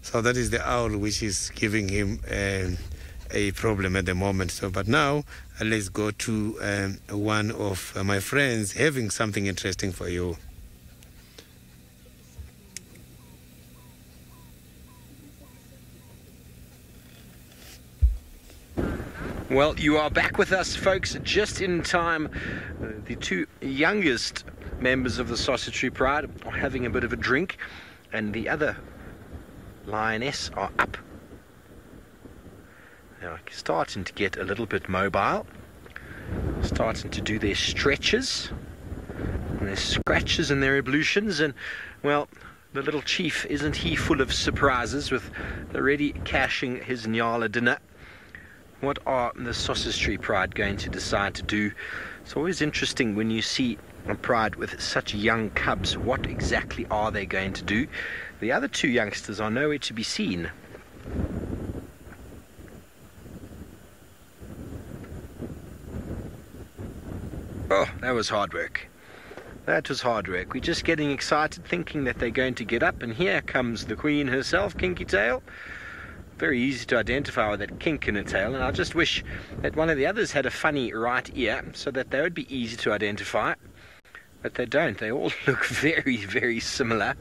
So that is the owl which is giving him a problem at the moment. So, but now let's go to one of my friends having something interesting for you. Well, you are back with us, folks, just in time. The two youngest members of the Sausage Pride are having a bit of a drink, and the other lioness are up. They're starting to get a little bit mobile, starting to do their stretches and their scratches and their ablutions. And well, the little chief, isn't he full of surprises, with already cashing his Nyala dinner? What are the Sausage Pride going to decide to do? It's always interesting when you see a pride with such young cubs. What exactly are they going to do? The other two youngsters are nowhere to be seen. Oh, that was hard work. That was hard work. We're just getting excited, thinking that they're going to get up, and here comes the queen herself, Kinky Tail. Very easy to identify with that kink in her tail, and I just wish that one of the others had a funny right ear so that they would be easy to identify. But they don't. They all look very, very similar.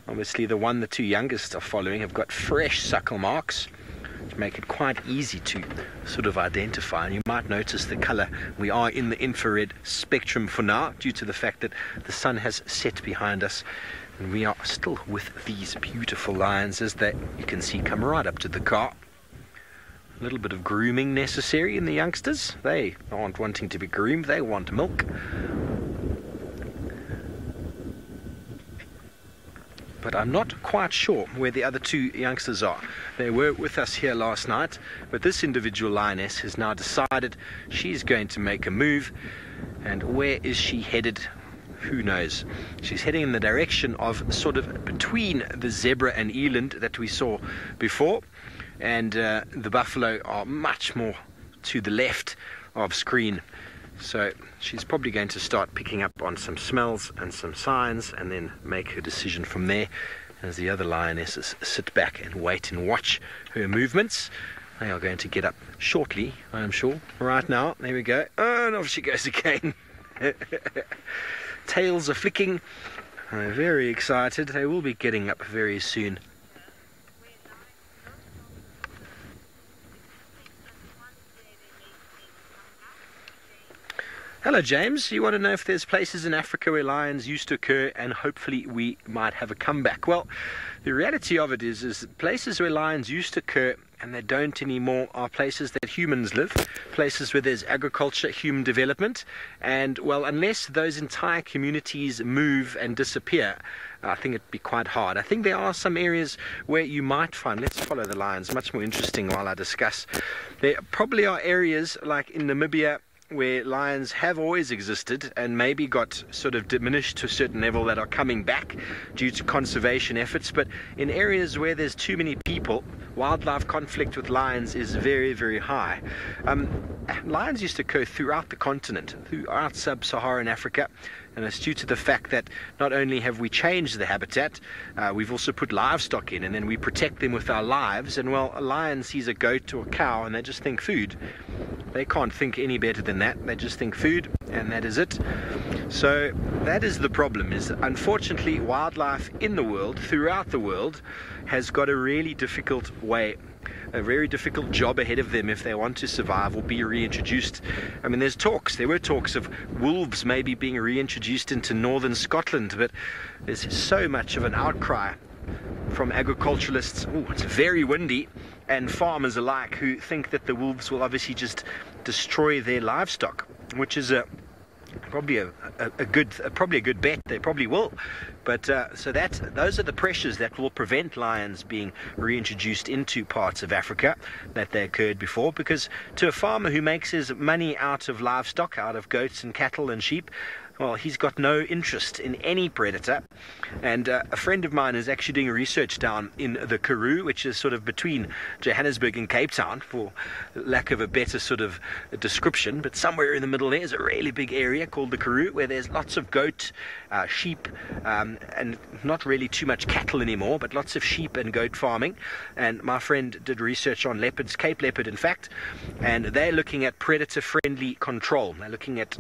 Obviously, the two youngest are following have got fresh suckle marks, which make it quite easy to sort of identify. And you might notice the color. We are in the infrared spectrum for now, due to the fact that the sun has set behind us. And we are still with these beautiful lions, as they, you can see, come right up to the car. A little bit of grooming necessary in the youngsters. They aren't wanting to be groomed, they want milk. But I'm not quite sure where the other two youngsters are. They were with us here last night, but this individual lioness has now decided she's going to make a move. And where is she headed? Who knows? She's heading in the direction of sort of between the zebra and eland that we saw before, and the buffalo are much more to the left of screen. So she's probably going to start picking up on some smells and some signs, and then make her decision from there, as the other lionesses sit back and wait and watch her movements. They are going to get up shortly, I am sure. Right now, there we go. Oh, and off she goes again. Tails are flicking. They're very excited. They will be getting up very soon. Hello, James. You want to know if there's places in Africa where lions used to occur, and hopefully we might have a comeback. Well, the reality of it is places where lions used to occur and they don't anymore, are places that humans live, places where there's agriculture, human development, and, well, unless those entire communities move and disappear, I think it'd be quite hard. I think there are some areas where you might find, let's follow the lions, much more interesting while I discuss. There probably are areas like in Namibia where lions have always existed and maybe got sort of diminished to a certain level that are coming back due to conservation efforts, but in areas where there's too many people, wildlife conflict with lions is very, very high. Lions used to go throughout the continent, throughout sub-Saharan Africa, and it's due to the fact that not only have we changed the habitat, we've also put livestock in, and then we protect them with our lives. And, well, a lion sees a goat or a cow and they just think food. They can't think any better than that. They just think food, and that is it. So that is the problem, is that unfortunately wildlife in the world, throughout the world, has got a really difficult way, a very difficult job ahead of them if they want to survive or be reintroduced. I mean, there were talks of wolves maybe being reintroduced into northern Scotland, but there's so much of an outcry from agriculturalists, it's very windy, and farmers alike, who think that the wolves will obviously just destroy their livestock, which is probably a good bet. They probably will, but so those are the pressures that will prevent lions being reintroduced into parts of Africa that they occurred before, because to a farmer who makes his money out of livestock, out of goats and cattle and sheep, well, he's got no interest in any predator. And a friend of mine is actually doing research down in the Karoo, which is sort of between Johannesburg and Cape Town, for lack of a better sort of description. But somewhere in the middle there is a really big area called the Karoo, where there's lots of goat, sheep, and not really too much cattle anymore, but lots of sheep and goat farming. And my friend did research on leopards, Cape leopard in fact, and they're looking at predator-friendly control. They're looking at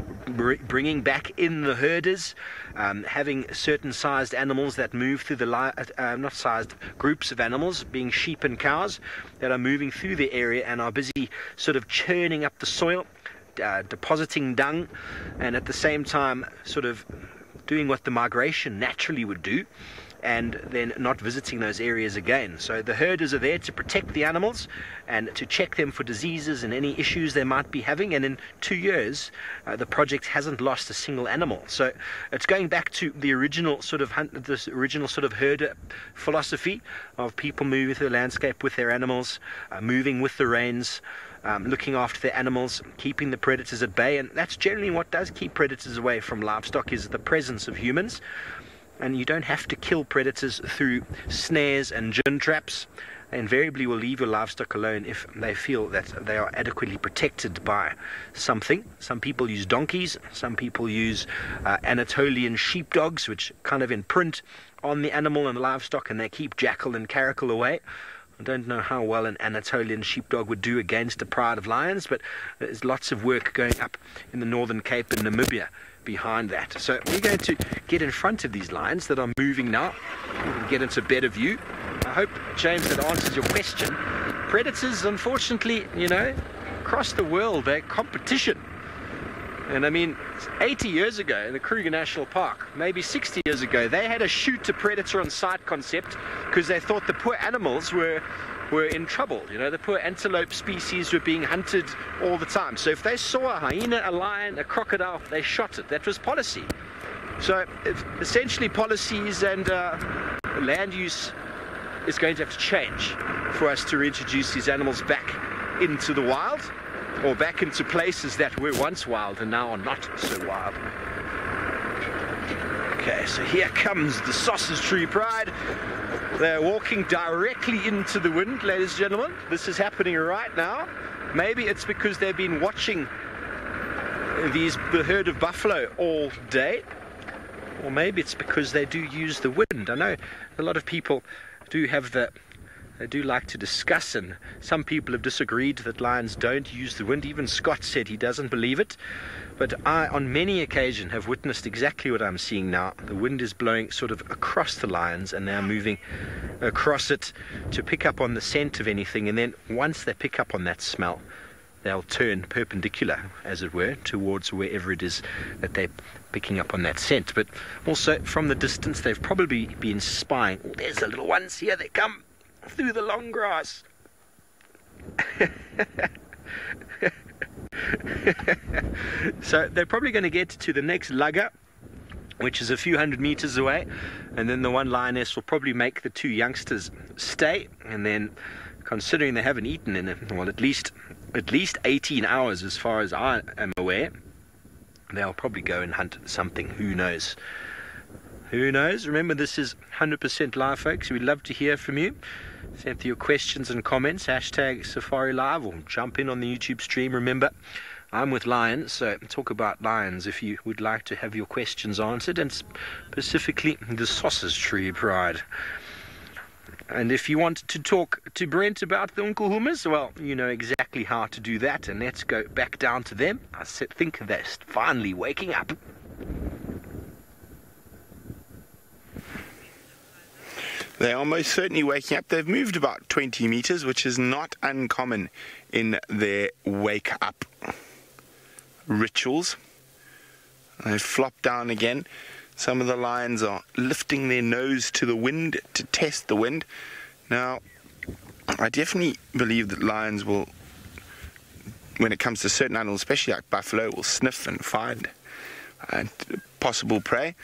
bringing back in the herders, having certain sized animals that move through the not sized groups of animals, being sheep and cows, that are moving through the area and are busy sort of churning up the soil, depositing dung, and at the same time sort of doing what the migration naturally would do, and then not visiting those areas again. So the herders are there to protect the animals and to check them for diseases and any issues they might be having. And in 2 years, the project hasn't lost a single animal. So it's going back to the original sort of herder philosophy of people moving through the landscape with their animals, moving with the rains, looking after their animals, keeping the predators at bay. And that's generally what does keep predators away from livestock, is the presence of humans. And you don't have to kill predators through snares and gin traps. They invariably will leave your livestock alone if they feel that they are adequately protected by something. Some people use donkeys, some people use Anatolian sheepdogs, which kind of imprint on the animal and the livestock, and they keep jackal and caracal away. I don't know how well an Anatolian sheepdog would do against a pride of lions, but there's lots of work going up in the Northern Cape and Namibia behind that. So we're going to get in front of these lions that are moving now. We can get into better view. I hope, James, that answers your question. Predators, unfortunately, across the world, they're competition. And I mean, 80 years ago in the Kruger National Park, maybe 60 years ago, they had a shoot a predator on sight concept because they thought the poor animals were in trouble. The poor antelope species were being hunted all the time. So if they saw a hyena, a lion, a crocodile, they shot it. That was policy. So essentially policies and land use is going to have to change for us to reintroduce these animals back into the wild, or back into places that were once wild and now are not so wild. Okay, so here comes the Sausage Tree Pride. They're walking directly into the wind, ladies and gentlemen. This is happening right now. Maybe it's because they've been watching the herd of buffalo all day, or maybe it's because they do use the wind. I know a lot of people they do like to discuss, and some people have disagreed that lions don't use the wind. Even Scott said he doesn't believe it. But I, on many occasions, have witnessed exactly what I'm seeing now. The wind is blowing sort of across the lions, and they're moving across it to pick up on the scent of anything. And then once they pick up on that smell, they'll turn perpendicular, as it were, towards wherever it is that they're picking up on that scent. But also, from the distance, they've probably been spying. Oh, there's the little ones. Here they come through the long grass. So they're probably going to get to the next lugger, which is a few hundred meters away, and then the one lioness will probably make the two youngsters stay, and then, considering they haven't eaten in well, at least 18 hours as far as I am aware, they'll probably go and hunt something. Who knows? Who knows? Remember, this is 100% live, folks. We'd love to hear from you. Send your questions and comments, #SafariLive, or jump in on the YouTube stream. Remember, I'm with lions, so talk about lions if you would like to have your questions answered, and specifically the sausage tree pride. And if you want to talk to Brent about the Unkelhummers, well, you know exactly how to do that, and let's go back down to them. I think they're finally waking up. They are most certainly waking up. They've moved about 20 meters, which is not uncommon in their wake-up rituals. They flop down again. Some of the lions are lifting their nose to the wind to test the wind. Now, I definitely believe that lions will, when it comes to certain animals, especially like buffalo, will sniff and find possible prey.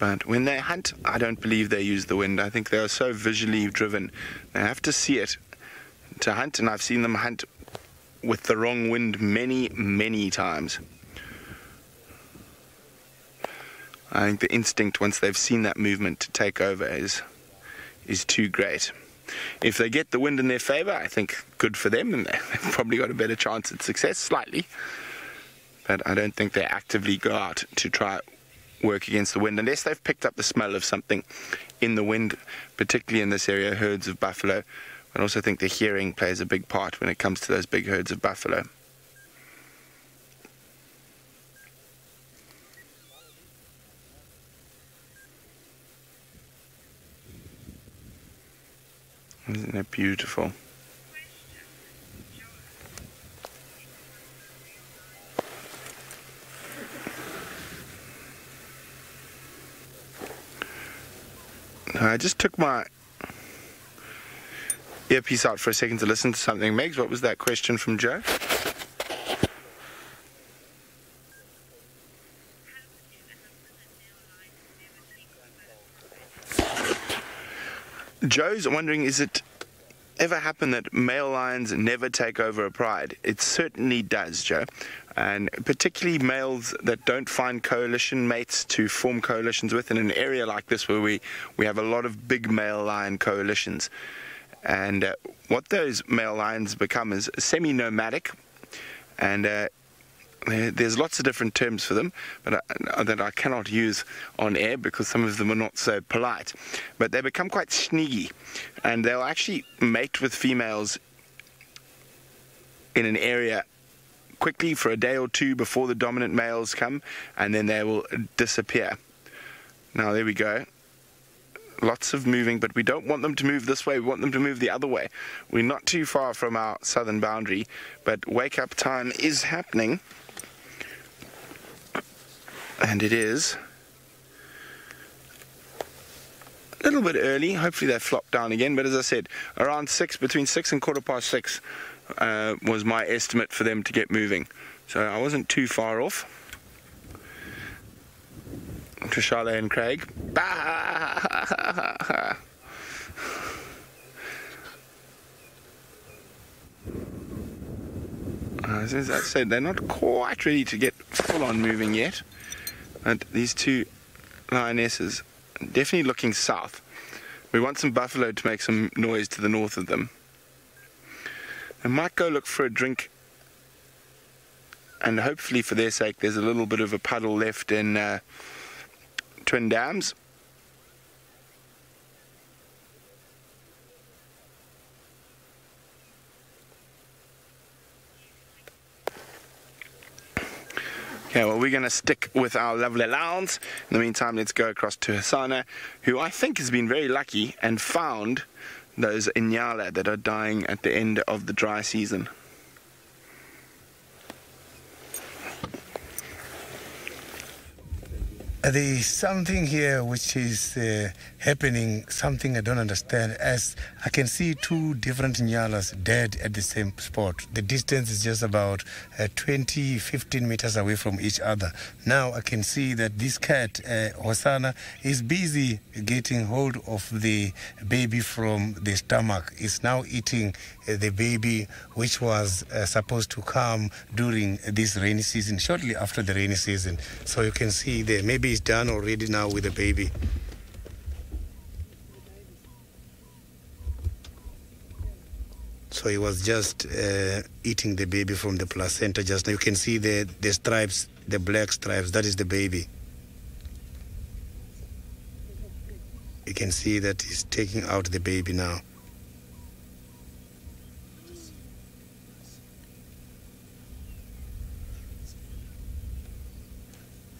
But when they hunt, I don't believe they use the wind. I think they are so visually driven. They have to see it to hunt, and I've seen them hunt with the wrong wind many, many times. I think the instinct, once they've seen that movement, to take over is too great. If they get the wind in their favor, I think good for them, and they've probably got a better chance at success, slightly. But I don't think they actively go out to try work against the wind, unless they've picked up the smell of something in the wind, particularly in this area, herds of buffalo. I also think the hearing plays a big part when it comes to those big herds of buffalo. Isn't it beautiful? I just took my earpiece out for a second to listen to something. Megs, what was that question from Joe? Joe's wondering, is it ever happen that male lions never take over a pride? It certainly does, Joe. And particularly males that don't find coalition mates to form coalitions with in an area like this where we have a lot of big male lion coalitions. And what those male lions become is semi-nomadic, and there's lots of different terms for them, but that I cannot use on air because some of them are not so polite. But they become quite sneaky, and they'll actually mate with females in an area quickly for a day or two before the dominant males come, and then they will disappear. Now there we go. Lots of moving, but we don't want them to move this way. We want them to move the other way. We're not too far from our southern boundary, but wake up time is happening. And it is a little bit early. Hopefully they flop down again, but as I said, around 6, between 6 and 6:15 was my estimate for them to get moving. So I wasn't too far off. Trishale and Craig. As I said, they're not quite ready to get full on moving yet. And these two lionesses definitely looking south. We want some buffalo to make some noise to the north of them. I might go look for a drink, and hopefully for their sake there's a little bit of a puddle left in Twin Dams. Okay, well, we're going to stick with our lovely lions. In the meantime, let's go across to Hasana, who I think has been very lucky and found those inyala that are dying at the end of the dry season. There is something here which is happening, something I don't understand, as I can see two different nyalas dead at the same spot. The distance is just about 15 meters away from each other. Now I can see that this cat, Hosana, is busy getting hold of the baby from the stomach. Is now eating the baby which was supposed to come during this rainy season, shortly after the rainy season. So you can see there, maybe it's done already now with the baby. So he was just eating the baby from the placenta just now. You can see the stripes, the black stripes, that is the baby. You can see that he's taking out the baby now.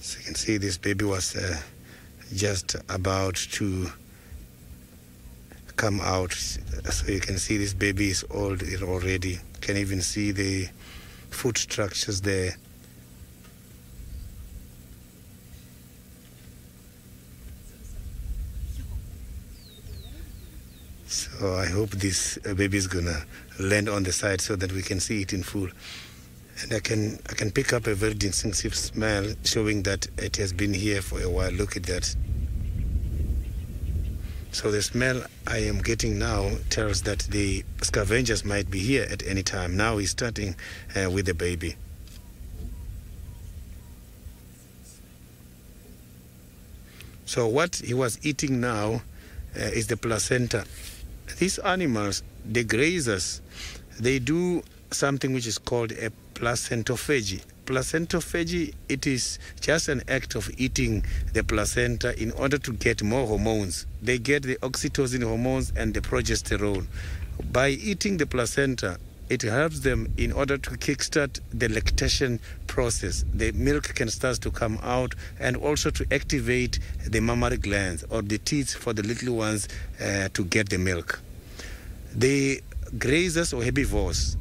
So you can see this baby was just about to come out. So you can see this baby is old already. You can even see the foot structures there. So I hope this baby is gonna land on the side so that we can see it in full. And I can pick up a very distinctive smell showing that it has been here for a while. Look at that. So the smell I am getting now tells that the scavengers might be here at any time. Now he's starting with the baby. So what he was eating now is the placenta. These animals, the grazers, they do something which is called a placentophagy. Placentophagy, it is just an act of eating the placenta in order to get more hormones. They get the oxytocin hormones and the progesterone. By eating the placenta, it helps them in order to kickstart the lactation process. The milk can start to come out, and also to activate the mammary glands or the teats for the little ones to get the milk. The grazers or herbivores,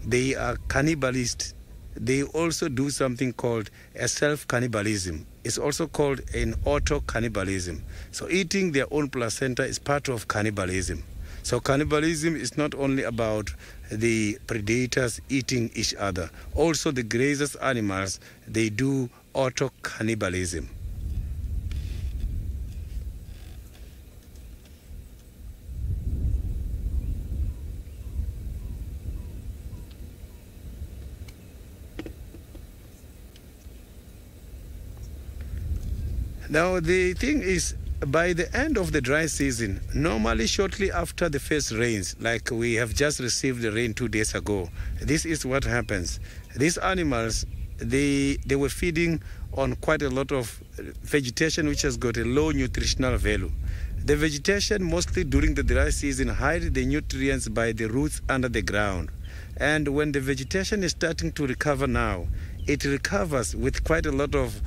they are cannibalists. They also do something called a self-cannibalism. It's also called an auto-cannibalism. So eating their own placenta is part of cannibalism. So cannibalism is not only about the predators eating each other. Also the grazers animals, they do auto-cannibalism. Now the thing is, by the end of the dry season, normally shortly after the first rains, like we have just received the rain 2 days ago, this is what happens. These animals, they were feeding on quite a lot of vegetation which has got a low nutritional value. The vegetation, mostly during the dry season, hide the nutrients by the roots under the ground. And when the vegetation is starting to recover now, it recovers with quite a lot of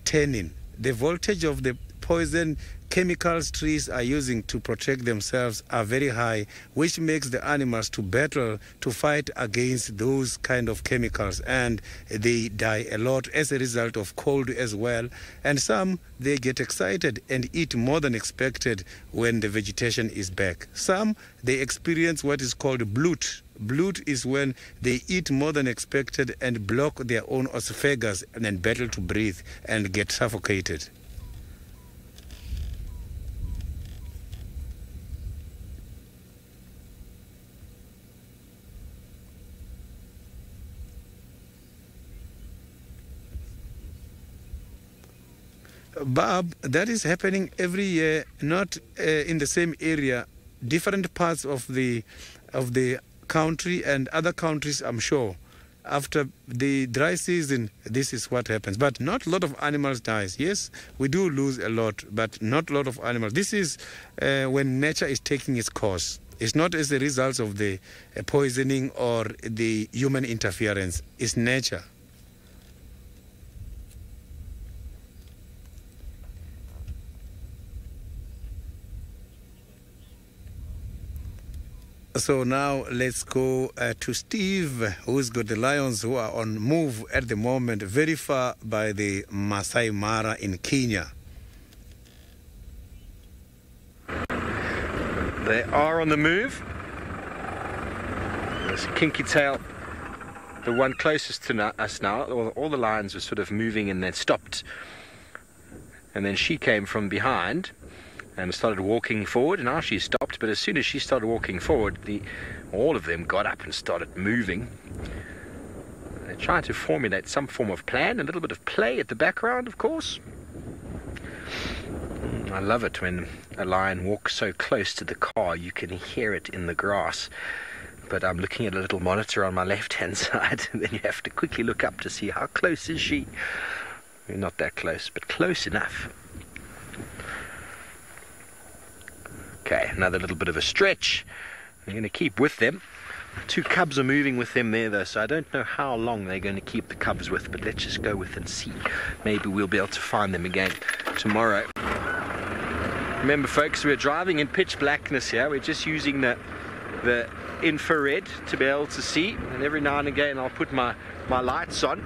tannin. The voltage of the poison chemicals trees are using to protect themselves are very high, which makes the animals to battle to fight against those kind of chemicals, and they die a lot as a result of cold as well. And some, they get excited and eat more than expected when the vegetation is back. Some, they experience what is called bloat. Bloat is when they eat more than expected and block their own esophagus and then battle to breathe and get suffocated. Bob, that is happening every year, not in the same area, different parts of the country and other countries, I'm sure. After the dry season, this is what happens. But not a lot of animals dies. Yes, we do lose a lot, but not a lot of animals. This is when nature is taking its course. It's not as a result of the poisoning or the human interference. It's nature. So now let's go to Steve, who's got the lions who are on move at the moment, very far by the Masai Mara in Kenya. They are on the move. There's Kinky Tail, the one closest to us now. All the lions were sort of moving and then stopped. And then she came from behind and started walking forward. Now she stopped, but as soon as she started walking forward, all of them got up and started moving. They're trying to formulate some form of plan, a little bit of play at the background, of course. I love it when a lion walks so close to the car, you can hear it in the grass. But I'm looking at a little monitor on my left-hand side, and then you have to quickly look up to see how close is she. We're not that close, but close enough. Okay, another little bit of a stretch. I'm going to keep with them. 2 cubs are moving with them there, though, so I don't know how long they're going to keep the cubs with, but let's just go with and see. Maybe we'll be able to find them again tomorrow. Remember, folks, we're driving in pitch blackness here. We're just using the infrared to be able to see, and every now and again I'll put my lights on.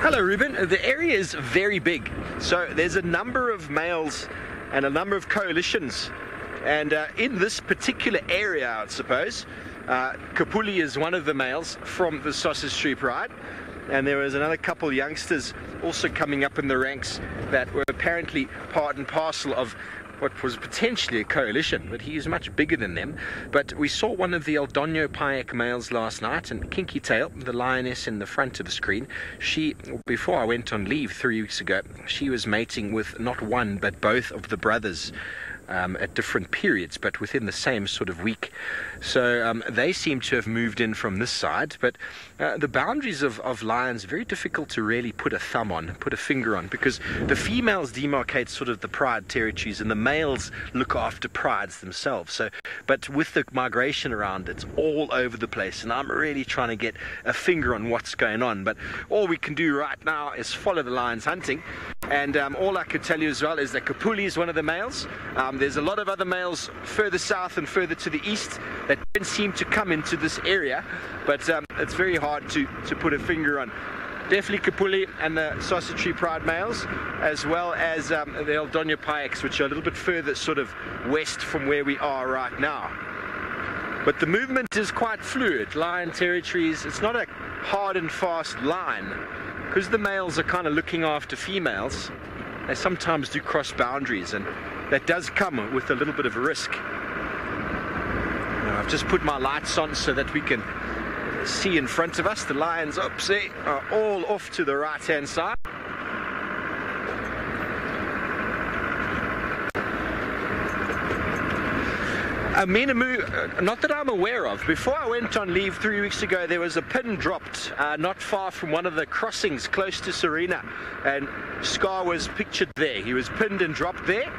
Hello, Ruben. The area is very big, so there's a number of males and a number of coalitions, and in this particular area, I suppose, Kapuli is one of the males from the Sausage Tree Pride, and there was another couple of youngsters also coming up in the ranks that were apparently part and parcel of what was potentially a coalition, but he is much bigger than them. But we saw one of the El Doño Payak males last night, and Kinky Tail, the lioness in the front of the screen, she, before I went on leave 3 weeks ago, she was mating with not one but both of the brothers at different periods, but within the same sort of week. So they seem to have moved in from this side, but the boundaries of lions are very difficult to really put a thumb on, put a finger on, because the females demarcate sort of the pride territories and the males look after prides themselves. So, but with the migration around, it's all over the place, and I'm really trying to get a finger on what's going on. But all we can do right now is follow the lions hunting, and all I could tell you as well is that Kapuli is one of the males. There's a lot of other males further south and further to the east that don't seem to come into this area, but it's very hard to put a finger on. Definitely Kapuli and the Sausage Tree Pride males, as well as the El Doño Payaks, which are a little bit further sort of west from where we are right now. But the movement is quite fluid. Lion territories, it's not a hard and fast line, because the males are kind of looking after females. They sometimes do cross boundaries, and that does come with a little bit of a risk. Now, I've just put my lights on so that we can see in front of us. The lions up there are all off to the right hand side. Amenamu, not that I'm aware of. Before I went on leave 3 weeks ago, there was a pin dropped not far from one of the crossings close to Serena, and Scar was pictured there. He was pinned and dropped there,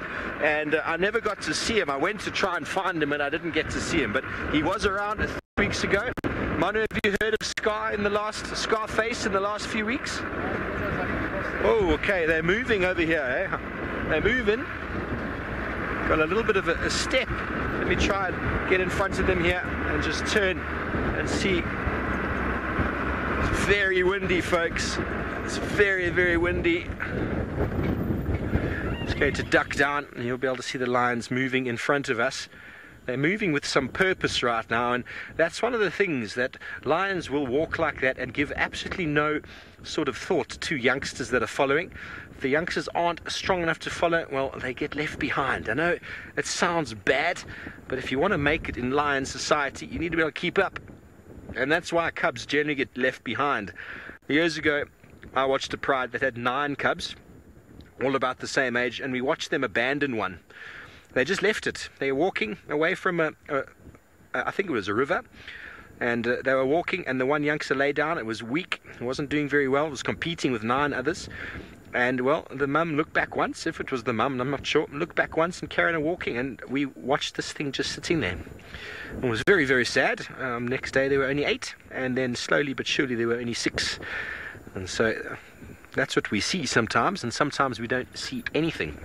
and I never got to see him. I went to try and find him, and I didn't get to see him, but he was around 3 weeks ago. Manu, have you heard of Scarface in the last few weeks? Oh, okay, they're moving over here, eh? They're moving. Got a little bit of a step. Let me try and get in front of them here and just turn and see. It's very windy, folks. It's very, very windy. Just going to duck down and you'll be able to see the lions moving in front of us. They're moving with some purpose right now, and that's one of the things, that lions will walk like that and give absolutely no sort of thought to youngsters that are following. If the youngsters aren't strong enough to follow, well, they get left behind. I know it sounds bad, but if you want to make it in lion society, you need to be able to keep up. And that's why cubs generally get left behind. Years ago, I watched a pride that had 9 cubs, all about the same age, and we watched them abandon one. They just left it. They were walking away from I think it was a river, and they were walking, and the one youngster lay down. It was weak, it wasn't doing very well, it was competing with 9 others, and well, the mum looked back once, if it was the mum, I'm not sure, looked back once and carried on walking, and we watched this thing just sitting there. It was very, very sad. Next day there were only 8, and then slowly but surely there were only 6, and so that's what we see sometimes, and sometimes we don't see anything.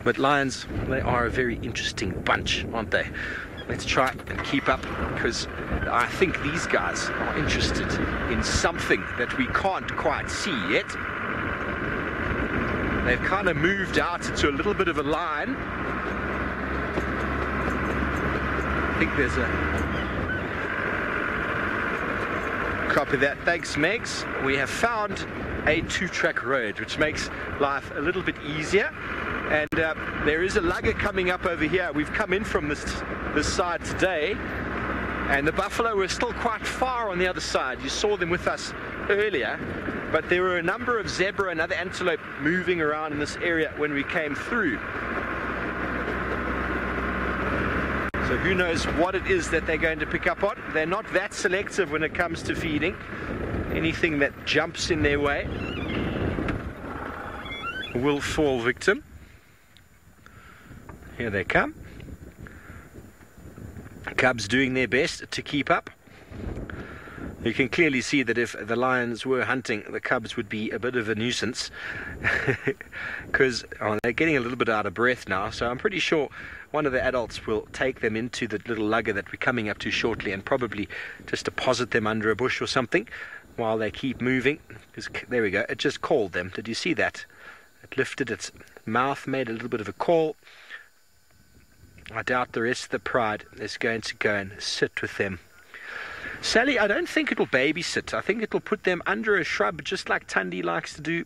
But lions, they are a very interesting bunch, aren't they? Let's try and keep up, because I think these guys are interested in something that we can't quite see yet. They've kind of moved out into a little bit of a line. I think there's a... Copy that. Thanks, Megs. We have found a two-track road, which makes life a little bit easier. And there is a lugger coming up over here. We've come in from this side today, and the buffalo were still quite far on the other side. You saw them with us earlier, but there were a number of zebra and other antelope moving around in this area when we came through. So who knows what it is that they're going to pick up on. They're not that selective when it comes to feeding. Anything that jumps in their way will fall victim. Here they come. Cubs doing their best to keep up. You can clearly see that if the lions were hunting, the cubs would be a bit of a nuisance, because they're getting a little bit out of breath now. So I'm pretty sure one of the adults will take them into the little lugger that we're coming up to shortly, and probably just deposit them under a bush or something while they keep moving. Because there we go, it just called them. Did you see that? It lifted its mouth, made a little bit of a call. I doubt the rest of the pride is going to go and sit with them. Sally, I don't think it'll babysit. I think it'll put them under a shrub, just like Tundi likes to do.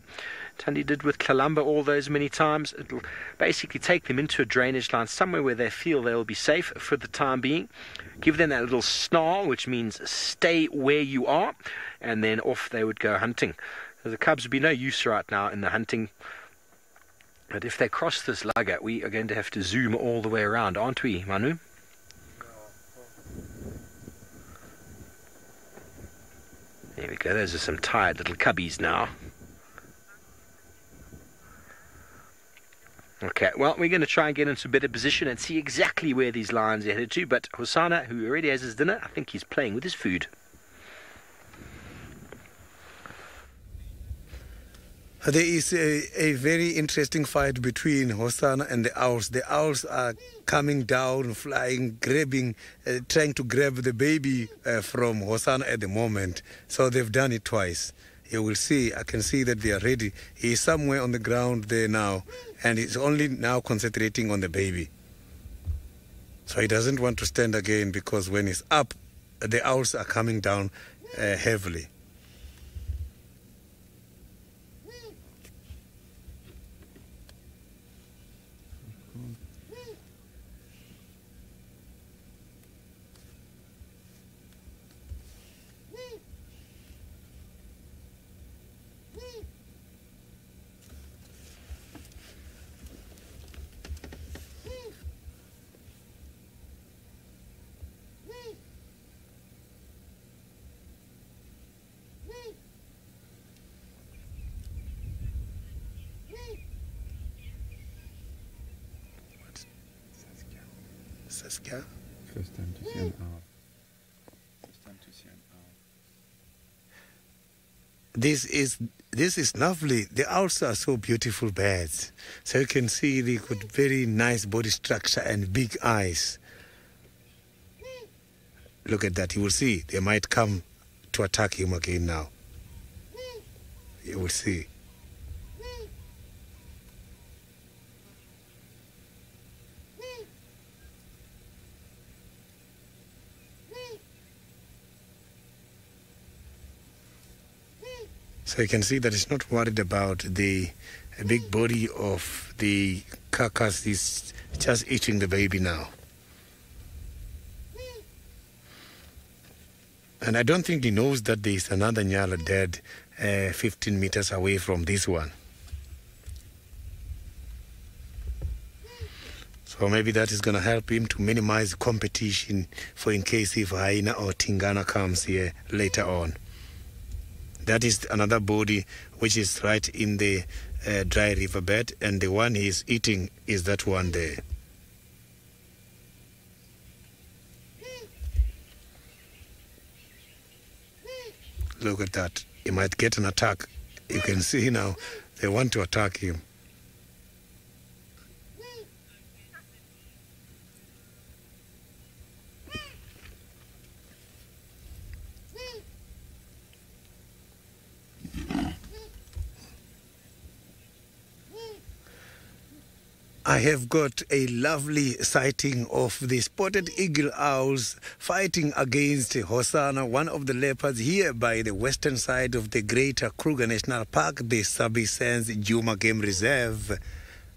Tundi did with Kalamba all those many times. It'll basically take them into a drainage line, somewhere where they feel they'll be safe for the time being. Give them that little snarl, which means stay where you are, and then off they would go hunting. So the cubs would be no use right now in the hunting. But if they cross this lugger, we are going to have to zoom all the way around, aren't we, Manu? There we go, those are some tired little cubbies now. Okay, well, we're going to try and get into a better position and see exactly where these lions are headed to. But Hosana, who already has his dinner, I think he's playing with his food. There is a very interesting fight between Hosana and the owls. The owls are coming down, flying, grabbing, trying to grab the baby from Hosana at the moment. So they've done it twice. You will see, I can see that they are ready. He is somewhere on the ground there now, and he's only now concentrating on the baby. So he doesn't want to stand again, because when he's up, the owls are coming down heavily. Saskia? First time to see an owl. First time to see an owl. This is lovely. The owls are so beautiful birds. So you can see they got very nice body structure and big eyes. Look at that. You will see they might come to attack him again now. You will see. So you can see that it's not worried about the big body of the carcass. He's just eating the baby now. And I don't think he knows that there is another Nyala dead 15 meters away from this one. So maybe that is going to help him to minimize competition for in case if hyena or Tingana comes here later on. That is another body which is right in the dry riverbed, and the one he is eating is that one there. Look at that. He might get an attack. You can see now they want to attack him. I have got a lovely sighting of the spotted eagle owls fighting against Hosanna, one of the leopards, here by the western side of the Greater Kruger National Park, the Sabi-Sands Juma Game Reserve.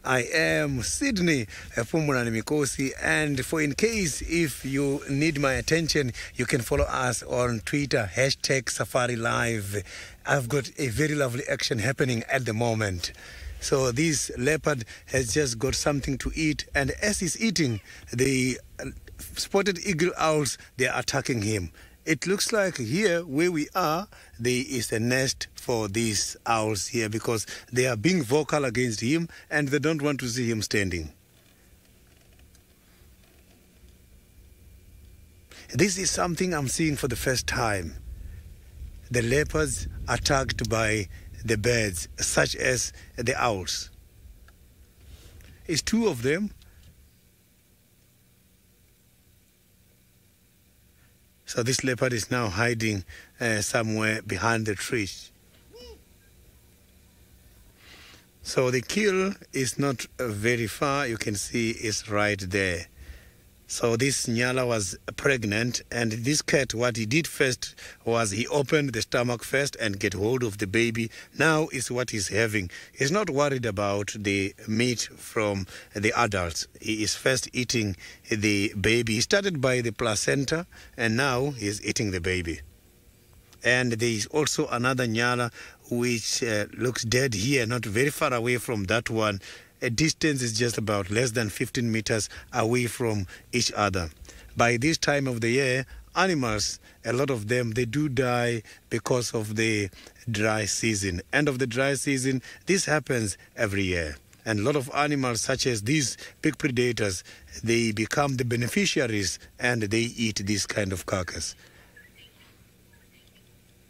I am Sydney Fumulani Mikosi, and for in case if you need my attention, you can follow us on Twitter, #SafariLive. I've got a very lovely action happening at the moment. So this leopard has just got something to eat, and as he's eating, the spotted eagle owls, they are attacking him. It looks like here where we are, there is a nest for these owls here because they are being vocal against him and they don't want to see him standing. This is something I'm seeing for the first time. The leopards attacked by the birds, such as the owls. It's two of them. So this leopard is now hiding somewhere behind the trees. So the kill is not very far. You can see it's right there. So this Nyala was pregnant, and this cat, what he did first was he opened the stomach first and get hold of the baby. Now is what he's having. He's not worried about the meat from the adults. He is first eating the baby. He started by the placenta, and now he's eating the baby. And there is also another Nyala which looks dead here, not very far away from that one. A distance is just about less than 15 meters away from each other. By this time of the year, animals, a lot of them, they do die because of the dry season. End of the dry season, this happens every year. And a lot of animals, such as these big predators, they become the beneficiaries and they eat this kind of carcass.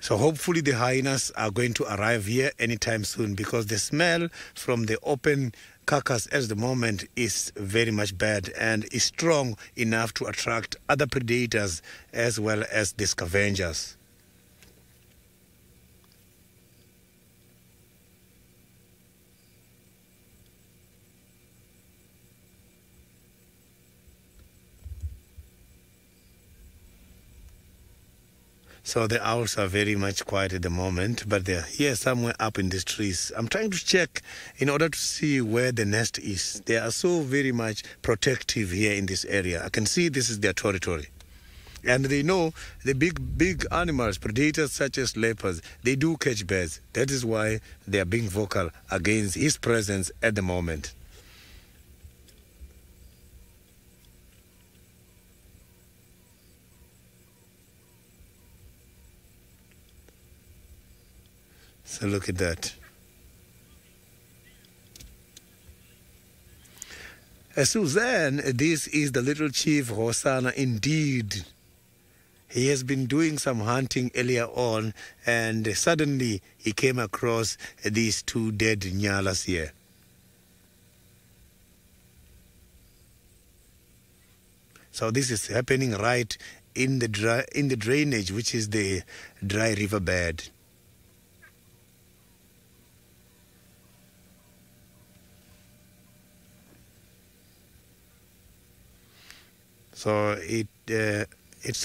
So hopefully the hyenas are going to arrive here anytime soon, because the smell from the open carcass at the moment is very much bad and is strong enough to attract other predators as well as the scavengers. So the owls are very much quiet at the moment, but they're here somewhere up in these trees. I'm trying to check in order to see where the nest is. They are so very much protective here in this area. I can see this is their territory. And they know the big animals, predators such as leopards, they do catch birds. That is why they are being vocal against his presence at the moment. So look at that. Suzanne, this is the little chief Hosanna indeed. He has been doing some hunting earlier on, and suddenly he came across these two dead Nyalas here. So this is happening right in the drainage, which is the dry riverbed. So it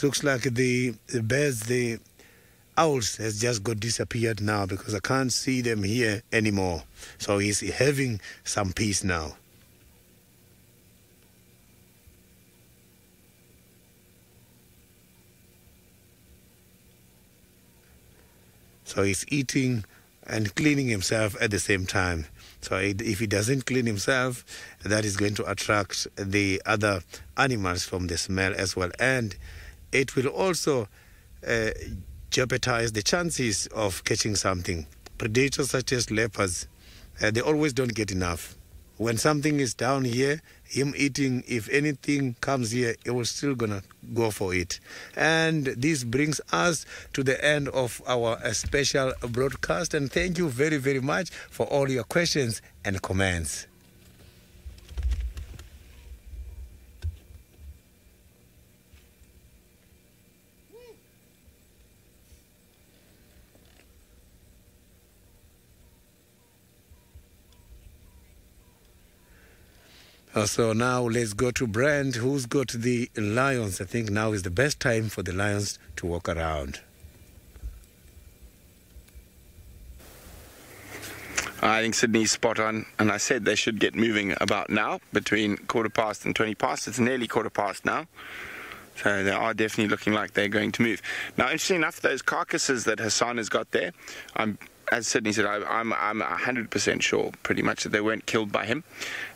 looks like the birds, the owls, has just got disappeared now because I can't see them here anymore. So he's having some peace now. So he's eating and cleaning himself at the same time. So if he doesn't clean himself, that is going to attract the other animals from the smell as well. And it will also jeopardize the chances of catching something. Predators such as leopards, they always don't get enough. When something is down here, him eating, if anything comes here, it will still gonna go for it. And this brings us to the end of our special broadcast. And thank you very, very much for all your questions and comments. So now let's go to Brent, who's got the lions. I think now is the best time for the lions to walk around. I think Sydney's spot on, and I said they should get moving about now, between 15:15 and 20:00. It's nearly 15:15 now. So they are definitely looking like they're going to move. Now, interesting enough, those carcasses that Hassan has got there, as Sydney said, I'm 100% sure pretty much that they weren't killed by him.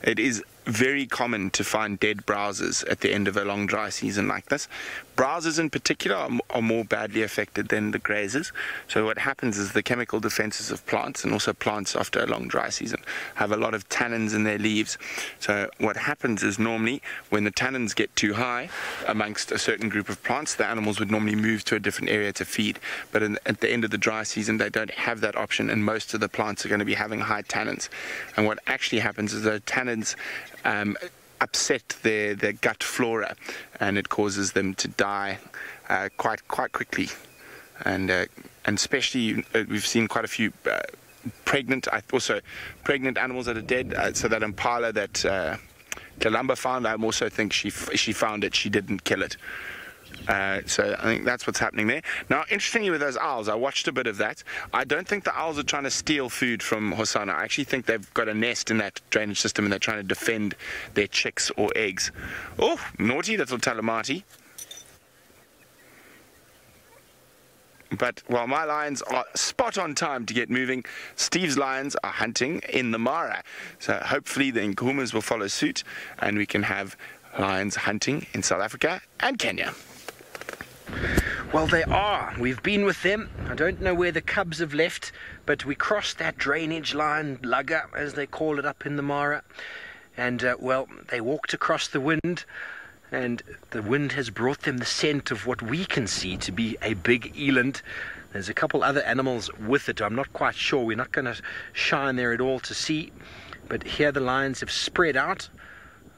It is very common to find dead browsers at the end of a long dry season like this. Browsers in particular are more badly affected than the grazers. So what happens is the chemical defenses of plants, and also plants after a long dry season, have a lot of tannins in their leaves. So what happens is normally when the tannins get too high amongst a certain group of plants, the animals would normally move to a different area to feed. But at the end of the dry season, they don't have that option, and most of the plants are going to be having high tannins. And what actually happens is the tannins upset their gut flora, and it causes them to die quite quickly. And especially we've seen quite a few pregnant animals that are dead. So that impala that Kalamba found, I also think she found it. She didn't kill it. So I think that's what's happening there. Now, interestingly with those owls, I watched a bit of that. I don't think the owls are trying to steal food from Hosanna. I actually think they've got a nest in that drainage system and they're trying to defend their chicks or eggs. Oh, naughty little Talamati. But while my lions are spot on time to get moving, Steve's lions are hunting in the Mara. So hopefully the Nkuhumas will follow suit and we can have lions hunting in South Africa and Kenya. Well, they are. We've been with them. I don't know where the cubs have left, but we crossed that drainage line, lugger, as they call it up in the Mara. And, well, they walked across the wind, and the wind has brought them the scent of what we can see to be a big eland. There's a couple other animals with it. I'm not quite sure. We're not going to shine there at all to see. But here the lions have spread out.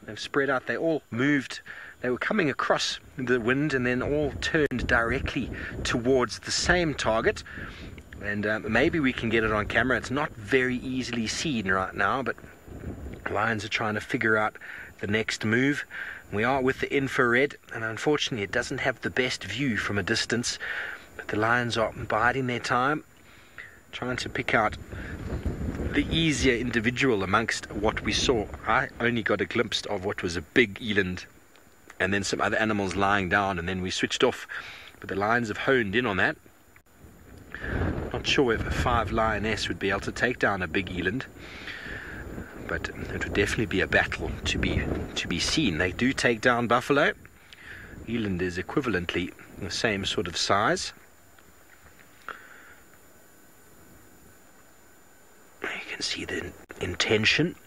They've spread out. They all moved. They were coming across the wind and then all turned directly towards the same target. And maybe we can get it on camera. It's not very easily seen right now, but lions are trying to figure out the next move. We are with the infrared, and unfortunately it doesn't have the best view from a distance. But the lions are biding their time, trying to pick out the easier individual amongst what we saw. I only got a glimpse of what was a big eland and then some other animals lying down, and then we switched off. But the lions have honed in on that. Not sure if a 5 lioness would be able to take down a big eland, but it would definitely be a battle to be seen. They do take down buffalo. Eland is equivalently the same sort of size. You can see the intention,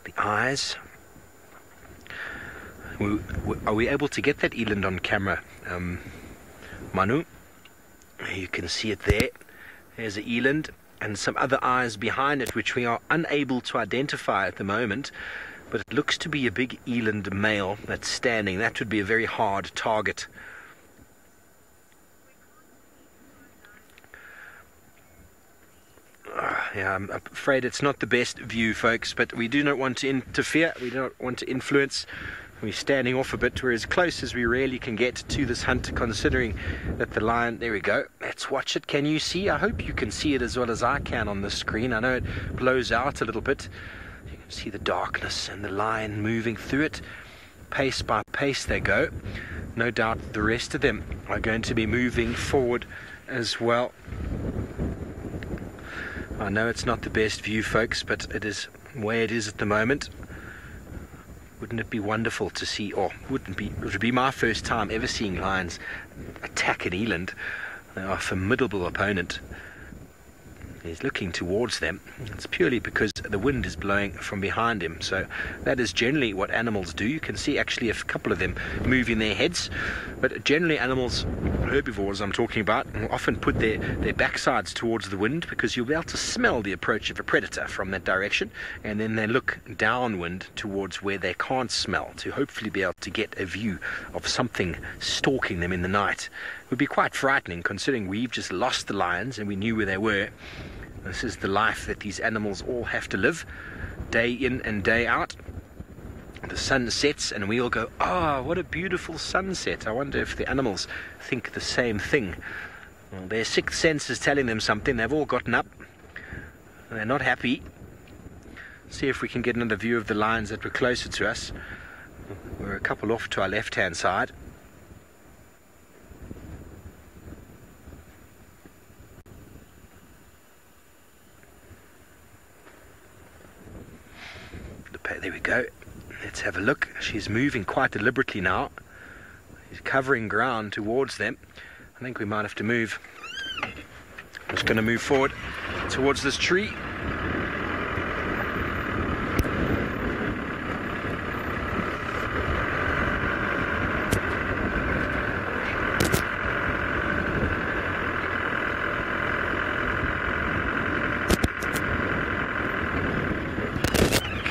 the eyes. Are we able to get that eland on camera, Manu? You can see it there. There's an eland and some other eyes behind it, which we are unable to identify at the moment. But it looks to be a big eland male that's standing. That would be a very hard target. Yeah, I'm afraid it's not the best view, folks, but we do not want to interfere. We don't want to influence. We're standing off a bit. We're as close as we really can get to this hunt, considering that the lion... There we go. Let's watch it. Can you see? I hope you can see it as well as I can on the screen. I know it blows out a little bit. You can see the darkness and the lion moving through it. Pace by pace they go. No doubt the rest of them are going to be moving forward as well. I know it's not the best view, folks, but it is the way it is at the moment. Wouldn't it be wonderful to see, or it would be my first time ever seeing lions attack an eland. They are a formidable opponent. He's looking towards them. It's purely because the wind is blowing from behind him. So that is generally what animals do. You can see actually a couple of them moving their heads. But generally animals, herbivores I'm talking about, often put their backsides towards the wind because you'll be able to smell the approach of a predator from that direction. And then they look downwind towards where they can't smell to hopefully be able to get a view of something stalking them in the night. It would be quite frightening considering we've just lost the lions and we knew where they were. This is the life that these animals all have to live, day in and day out. the sun sets and we all go, "Ah, what a beautiful sunset." I wonder if the animals think the same thing. Well, their sixth sense is telling them something. They've all gotten up. They're not happy. See if we can get another view of the lions that were closer to us. We're a couple off to our left-hand side. There we go. Let's have a look. She's moving quite deliberately now. She's covering ground towards them. I think we might have to move. I'm just going to move forward towards this tree.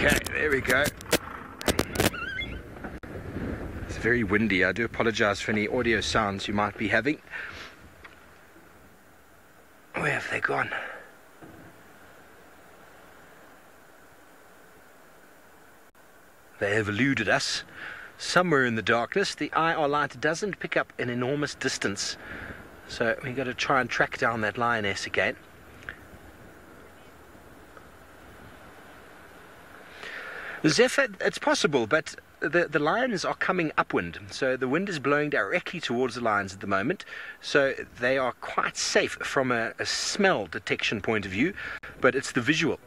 Okay, there we go. It's very windy. I do apologize for any audio sounds you might be having. Where have they gone? They have eluded us. Somewhere in the darkness, the IR light doesn't pick up an enormous distance. So we've got to try and track down that lioness again. Zephyr, it's possible, but the lions are coming upwind, so the wind is blowing directly towards the lions at the moment, so they are quite safe from a smell detection point of view, but it's the visual.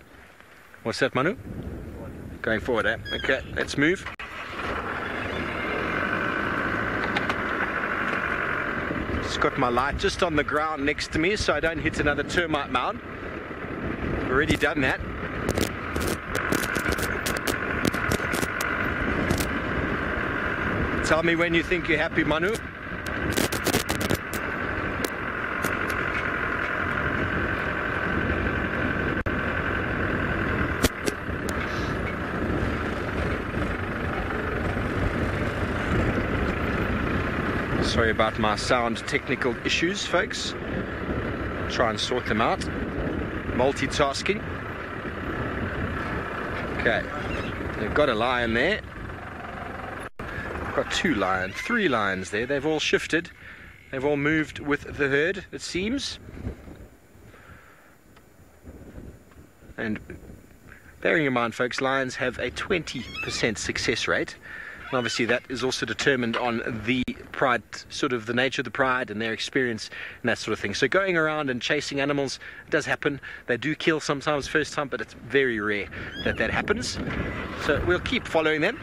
What's that, Manu? Going forward, eh? Okay, let's move. Just got my light just on the ground next to me so I don't hit another termite mound. Already done that. Tell me when you think you're happy, Manu. Sorry about my sound technical issues, folks. Try and sort them out. Multitasking. Okay, they've got a lion there. Got two lions, three lions there. They've all shifted. They've all moved with the herd, it seems. And bearing in mind, folks, lions have a 20% success rate. And obviously that is also determined on the pride, sort of the nature of the pride and their experience and that sort of thing. So going around and chasing animals does happen. They do kill sometimes first time, but it's very rare that that happens. So we'll keep following them.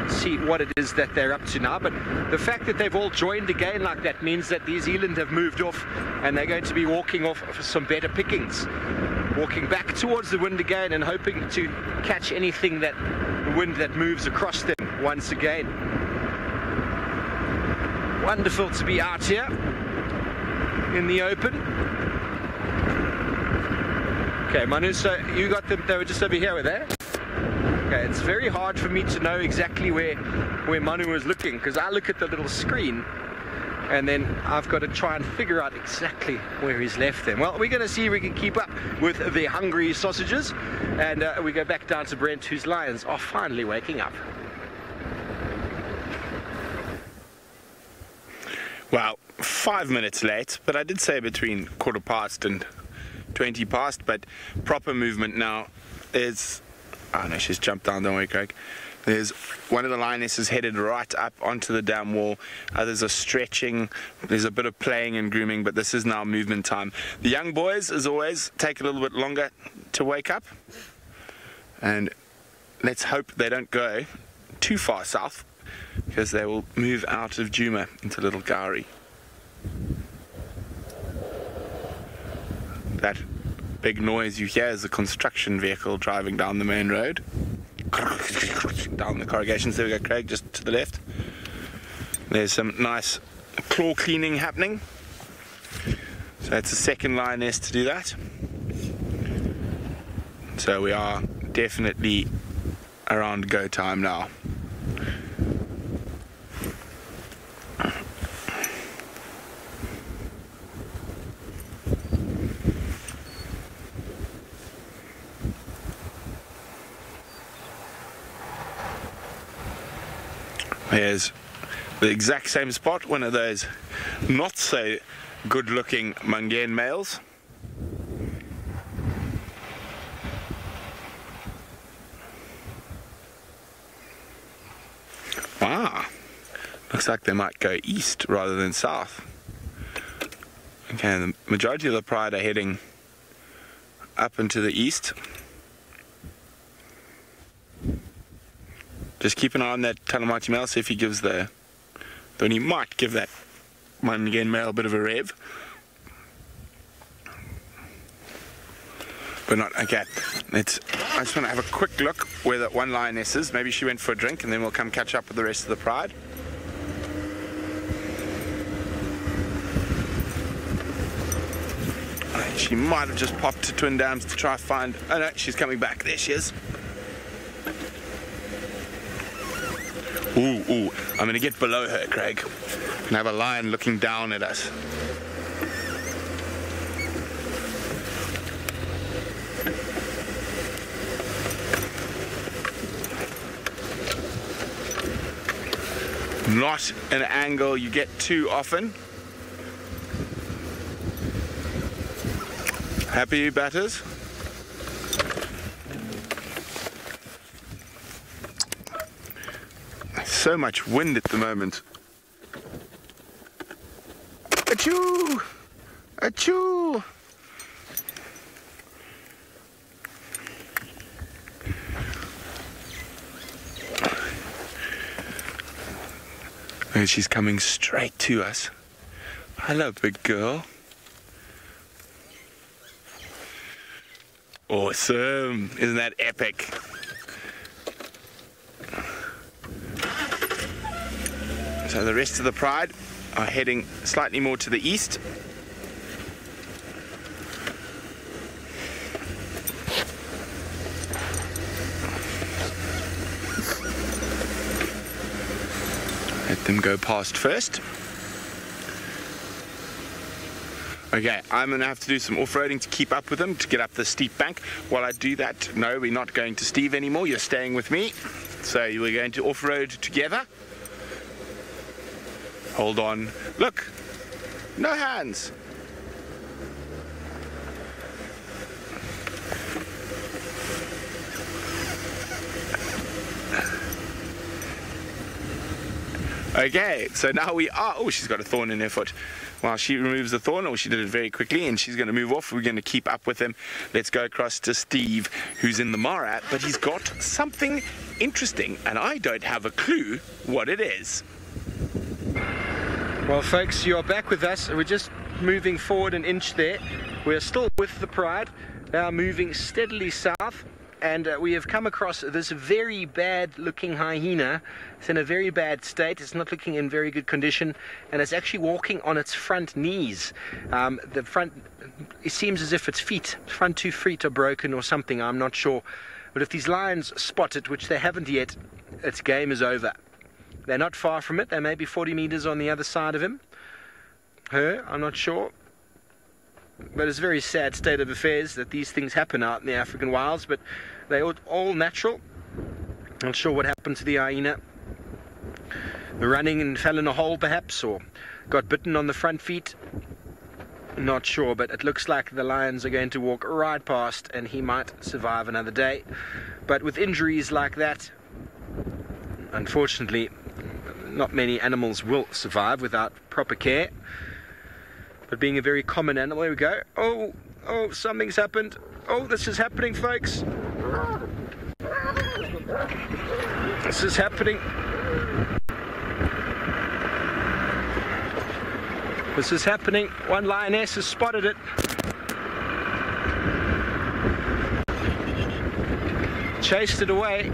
See what it is that they're up to now, but the fact that they've all joined again like that means that these eland have moved off and they're going to be walking off for some better pickings, walking back towards the wind again and hoping to catch anything that the wind that moves across them once again. Wonderful to be out here in the open. Okay, Manu, so you got them, they were just over here, were they? Okay, it's very hard for me to know exactly where Manu was looking, because I look at the little screen and then I've got to try and figure out exactly where he's left them. Well, we're going to see if we can keep up with the hungry sausages, and we go back down to Brent, whose lions are finally waking up. Well, 5 minutes late, but I did say between 15 and 20 past, but proper movement now is... Oh no, she's jumped down, don't worry, Craig. There's one of the lionesses headed right up onto the dam wall. Others are stretching. There's a bit of playing and grooming, but this is now movement time. The young boys, as always, take a little bit longer to wake up. And let's hope they don't go too far south, because they will move out of Djuma into Little Gowrie. That big noise you hear is a construction vehicle driving down the main road. Down the corrugations. There we go, Craig, just to the left. There's some nice claw cleaning happening. So it's the second lioness to do that. So we are definitely around go time now. Here's the exact same spot, one of those not so good looking Mungane males. Wow, looks like they might go east rather than south. Okay, the majority of the pride are heading up into the east. Just keep an eye on that Talamati male, see if he gives then he might give that Mungane male a bit of a rev. But not, okay. I just want to have a quick look where that one lioness is. Maybe she went for a drink and then we'll come catch up with the rest of the pride. She might have just popped to Twin Dams to try find... Oh no, she's coming back. There she is. Ooh, I'm going to get below her, Craig. And have a lion looking down at us. Not an angle you get too often. Happy, batters? So much wind at the moment. Achoo! Achoo! And she's coming straight to us. Hello, big girl. Awesome. Isn't that epic? So the rest of the pride are heading slightly more to the east. Let them go past first. Okay, I'm going to have to do some off-roading to keep up with them, to get up the steep bank. While I do that, no, we're not going to Steve anymore. You're staying with me. So we're going to off-road together. Hold on. Look, no hands. Okay, so now we are... Oh, she's got a thorn in her foot. While she removes the thorn, or she did it very quickly, and she's going to move off. We're going to keep up with him. Let's go across to Steve, who's in the Mara, but he's got something interesting, and I don't have a clue what it is. Well, folks, you're back with us. We're just moving forward an inch there. We're still with the pride, now moving steadily south. And we have come across this very bad looking hyena. It's in a very bad state. It's not looking in very good condition, and it's actually walking on its front knees. The front, it seems as if its front 2 feet are broken or something, I'm not sure. But if these lions spot it, which they haven't yet, its game is over. They're not far from it. They may be 40 meters on the other side of him. Her, I'm not sure. But it's a very sad state of affairs that these things happen out in the African wilds, but they're all natural. Not sure what happened to the hyena. Running and fell in a hole perhaps, or got bitten on the front feet. Not sure, but it looks like the lions are going to walk right past and he might survive another day. But with injuries like that, unfortunately, not many animals will survive without proper care. But being a very common animal, there we go. Oh, something's happened. Oh, this is happening, folks. This is happening. This is happening. One lioness has spotted it. Chased it away.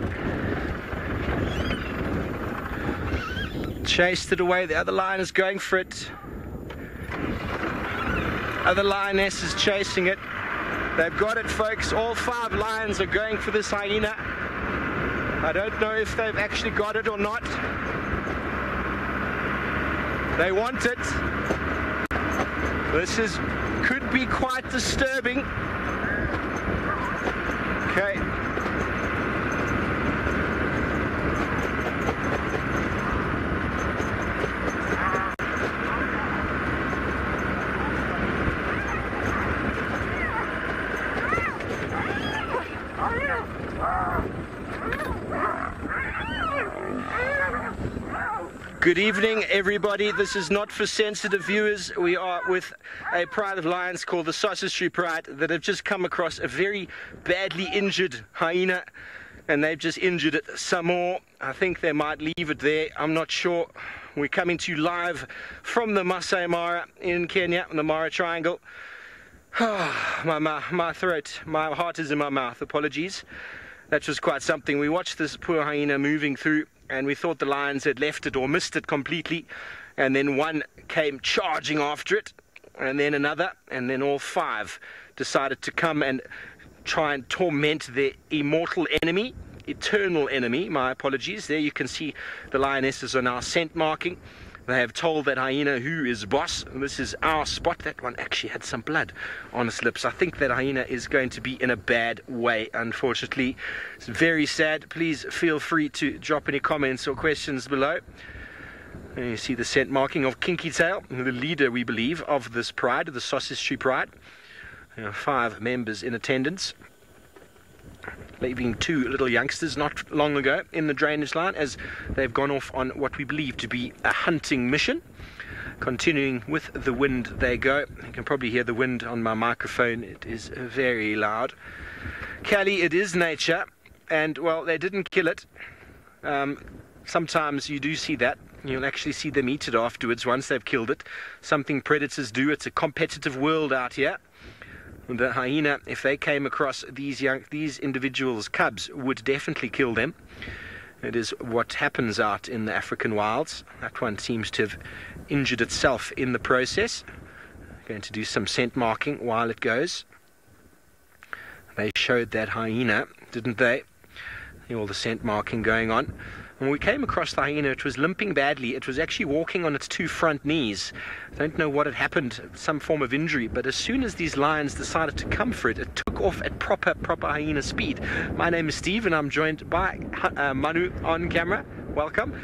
Chased it away. The other lion is going for it. Other lioness is chasing it. They've got it, folks. All 5 lions are going for this hyena. I don't know if they've actually got it or not. They want it. This could be quite disturbing. Okay. Good evening, everybody. This is not for sensitive viewers. We are with a pride of lions called the Sausage Pride that have just come across a very badly injured hyena, and they've just injured it some more. I think they might leave it there. I'm not sure. We're coming to you live from the Masai Mara in Kenya, in the Mara Triangle. My throat, my heart is in my mouth. Apologies. That was quite something. We watched this poor hyena moving through, and we thought the lions had left it or missed it completely, and then one came charging after it, and then another, and then all five decided to come and try and torment their immortal enemy, eternal enemy. My apologies. There you can see the lionesses are now scent marking. They have told that hyena who is boss. This is our spot. That one actually had some blood on its lips. I think that hyena is going to be in a bad way, unfortunately. It's very sad. Please feel free to drop any comments or questions below. And you see the scent marking of Kinky Tail, the leader, we believe, of this pride, the Sausage Tree Pride. There are 5 members in attendance, leaving 2 little youngsters not long ago in the drainage line as they've gone off on what we believe to be a hunting mission. Continuing with the wind they go. You can probably hear the wind on my microphone. It is very loud. Callie, it is nature, and well, they didn't kill it. Sometimes you do see that. You'll actually see them eat it afterwards once they've killed it. Something predators do. It's a competitive world out here. The hyena, if they came across these individuals' cubs, would definitely kill them. It is what happens out in the African wilds. That one seems to have injured itself in the process. Going to do some scent marking while it goes. They showed that hyena, didn't they? All the scent marking going on. When we came across the hyena, it was limping badly. It was actually walking on its 2 front knees. I don't know what had happened, some form of injury, but as soon as these lions decided to come for it, it took off at proper hyena speed. My name is Steve, and I'm joined by Manu on camera. Welcome.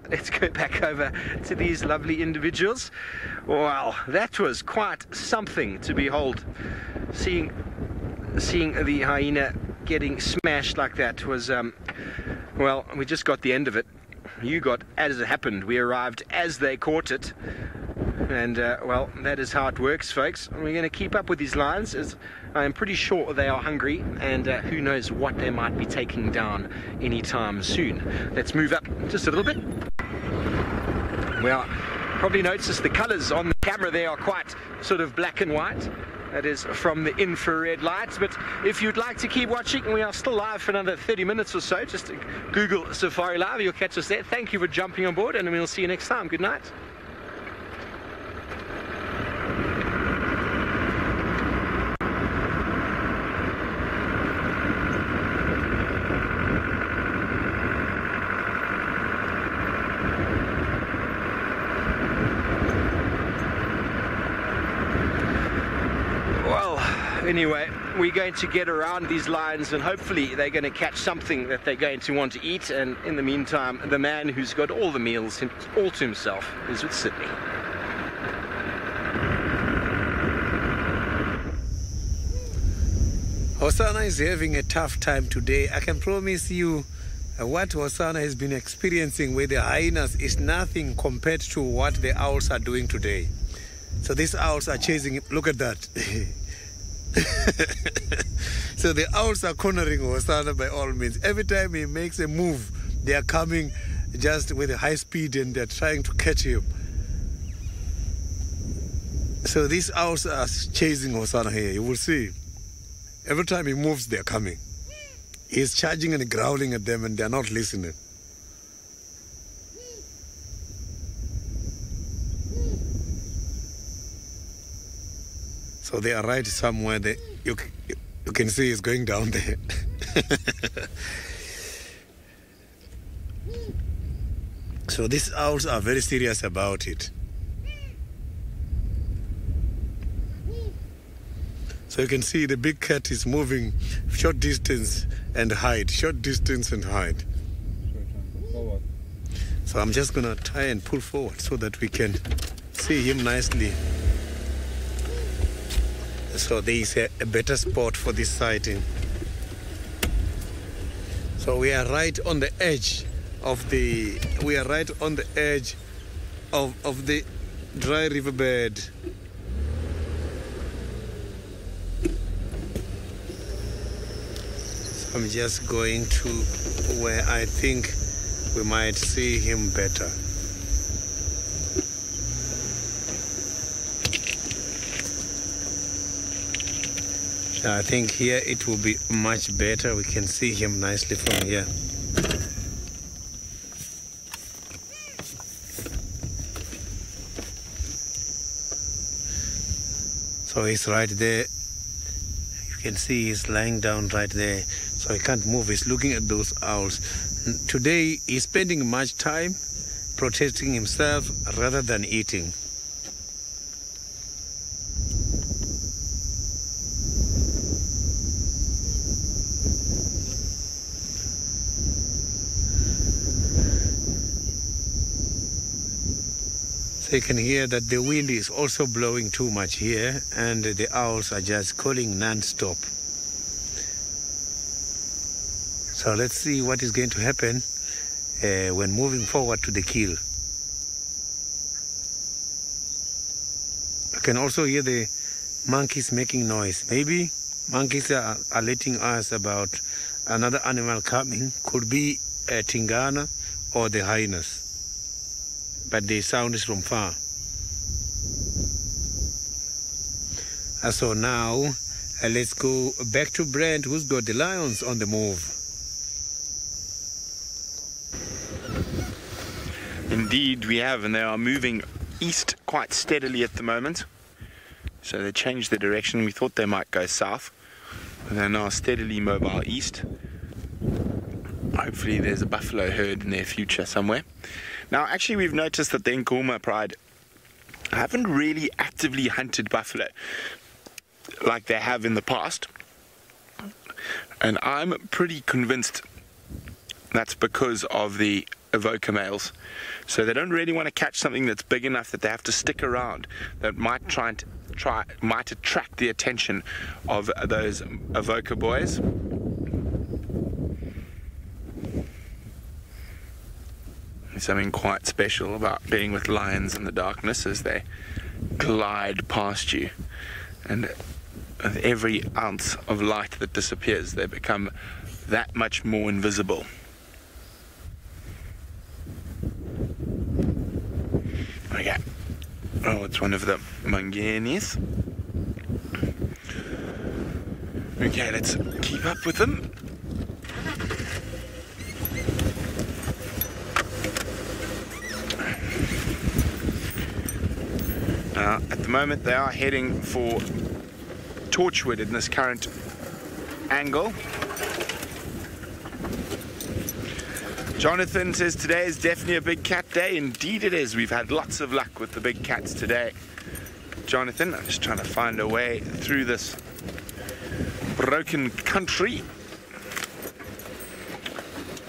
Let's go back over to these lovely individuals. Wow, that was quite something to behold. Seeing the hyena getting smashed like that was well, we just got the end of it. You got as it happened. We arrived as they caught it, and well, that is how it works, folks. We're going to keep up with these lions, as I am pretty sure they are hungry, and who knows what they might be taking down anytime soon. Let's move up just a little bit. Well, probably noticed the colors on the camera there are quite sort of black and white. That is from the infrared lights. But if you'd like to keep watching, we are still live for another 30 minutes or so. Just Google Safari Live, you'll catch us there. Thank you for jumping on board, and we'll see you next time. Good night. Anyway, we're going to get around these lions, and hopefully they're going to catch something that they're going to want to eat. And in the meantime, the man who's got all the meals all to himself is with Sydney. Hosanna is having a tough time today. I can promise you what Hosanna has been experiencing with the hyenas is nothing compared to what the owls are doing today. So these owls are chasing him. Look at that. So the owls are cornering Hosanna by all means. Every time he makes a move, they are coming just with a high speed, and they're trying to catch him. So these owls are chasing Hosanna here. You will see. Every time he moves, they're coming. He's charging and growling at them, and they're not listening. So they are right somewhere there. You can see it's going down there. So these owls are very serious about it. So you can see the big cat is moving short distance and hide, short distance and hide. Forward. So I'm just going to try and pull forward so that we can see him nicely. So there is a better spot for this sighting. So we are right on the edge of the of the dry riverbed. So I'm just going to where I think we might see him better. I think here it will be much better. We can see him nicely from here. So he's right there. You can see he's lying down right there. So he can't move. He's looking at those owls. Today he's spending much time protecting himself rather than eating. You can hear that the wind is also blowing too much here, and the owls are just calling non-stop. So let's see what is going to happen when moving forward to the kill. I can also hear the monkeys making noise. Maybe monkeys are alerting us about another animal coming. Could be a tingana or the hyenas. But the sound is from far. So now let's go back to Brent, who's got the lions on the move. Indeed we have, and they are moving east quite steadily at the moment. So they changed their direction. We thought they might go south, but they're now steadily mobile east. Hopefully there's a buffalo herd in their future somewhere. Now, actually, we've noticed that the Nkuhuma Pride haven't really actively hunted buffalo like they have in the past. And I'm pretty convinced that's because of the evoker males. So they don't really want to catch something that's big enough that they have to stick around, that might might attract the attention of those evoker boys. There's something quite special about being with lions in the darkness as they glide past you, and with every ounce of light that disappears they become that much more invisible. Okay, oh, it's one of the mangenis. Okay, let's keep up with them. At the moment they are heading for Torchwood in this current angle. Jonathan says today is definitely a big cat day. Indeed it is. We've had lots of luck with the big cats today. Jonathan, I'm just trying to find a way through this broken country.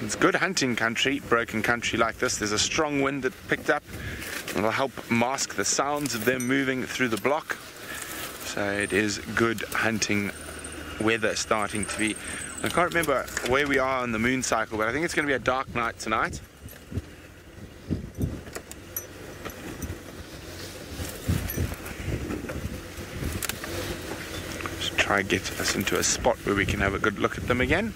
It's good hunting country, broken country like this. There's a strong wind that picked up. It'll help mask the sounds of them moving through the block. So it is good hunting weather starting to be. I can't remember where we are on the moon cycle, but I think it's going to be a dark night tonight. Just try and get us into a spot where we can have a good look at them again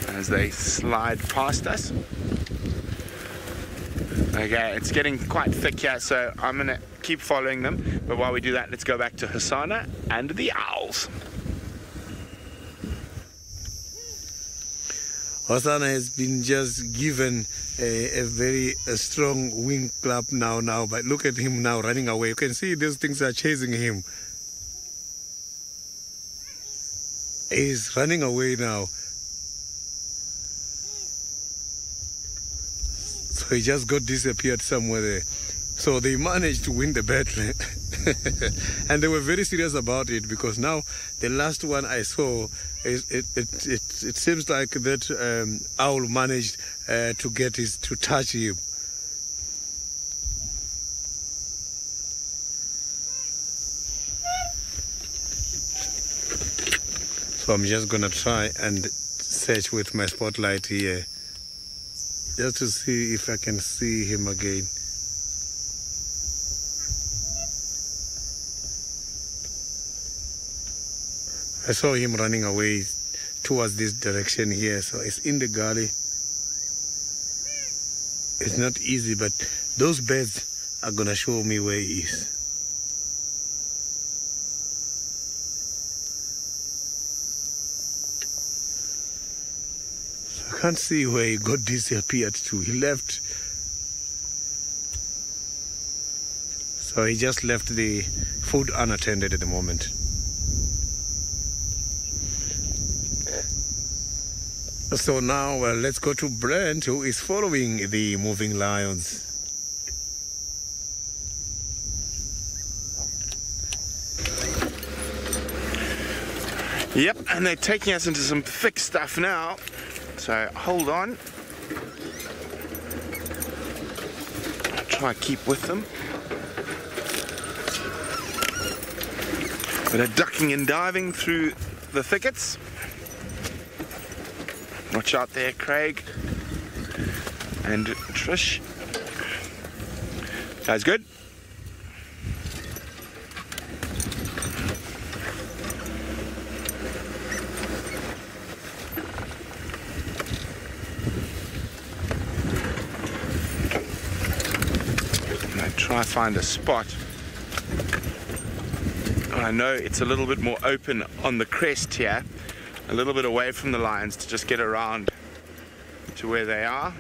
as they slide past us. Okay, it's getting quite thick here, so I'm going to keep following them. But while we do that, let's go back to Hasana and the owls. Hasana has been just given a very strong wing clap now, but look at him now running away. You can see those things are chasing him. He's running away now. So he just got disappeared somewhere there. So they managed to win the battle. And they were very serious about it, because now the last one I saw, it seems like that owl managed to touch him. So I'm just gonna try and search with my spotlight here, just to see if I can see him again. I saw him running away towards this direction here, so it's in the gully. It's not easy, but those birds are gonna show me where he is. I can't see where he got disappeared to. He left. So he just left the food unattended at the moment. So now let's go to Brent, who is following the moving lions. Yep, and they're taking us into some thick stuff now. So hold on. I'll try to keep with them. But they're ducking and diving through the thickets. Watch out there, Craig and Trish. That's good. Try find a spot. I know it's a little bit more open on the crest here, a little bit away from the lions to just get around to where they are.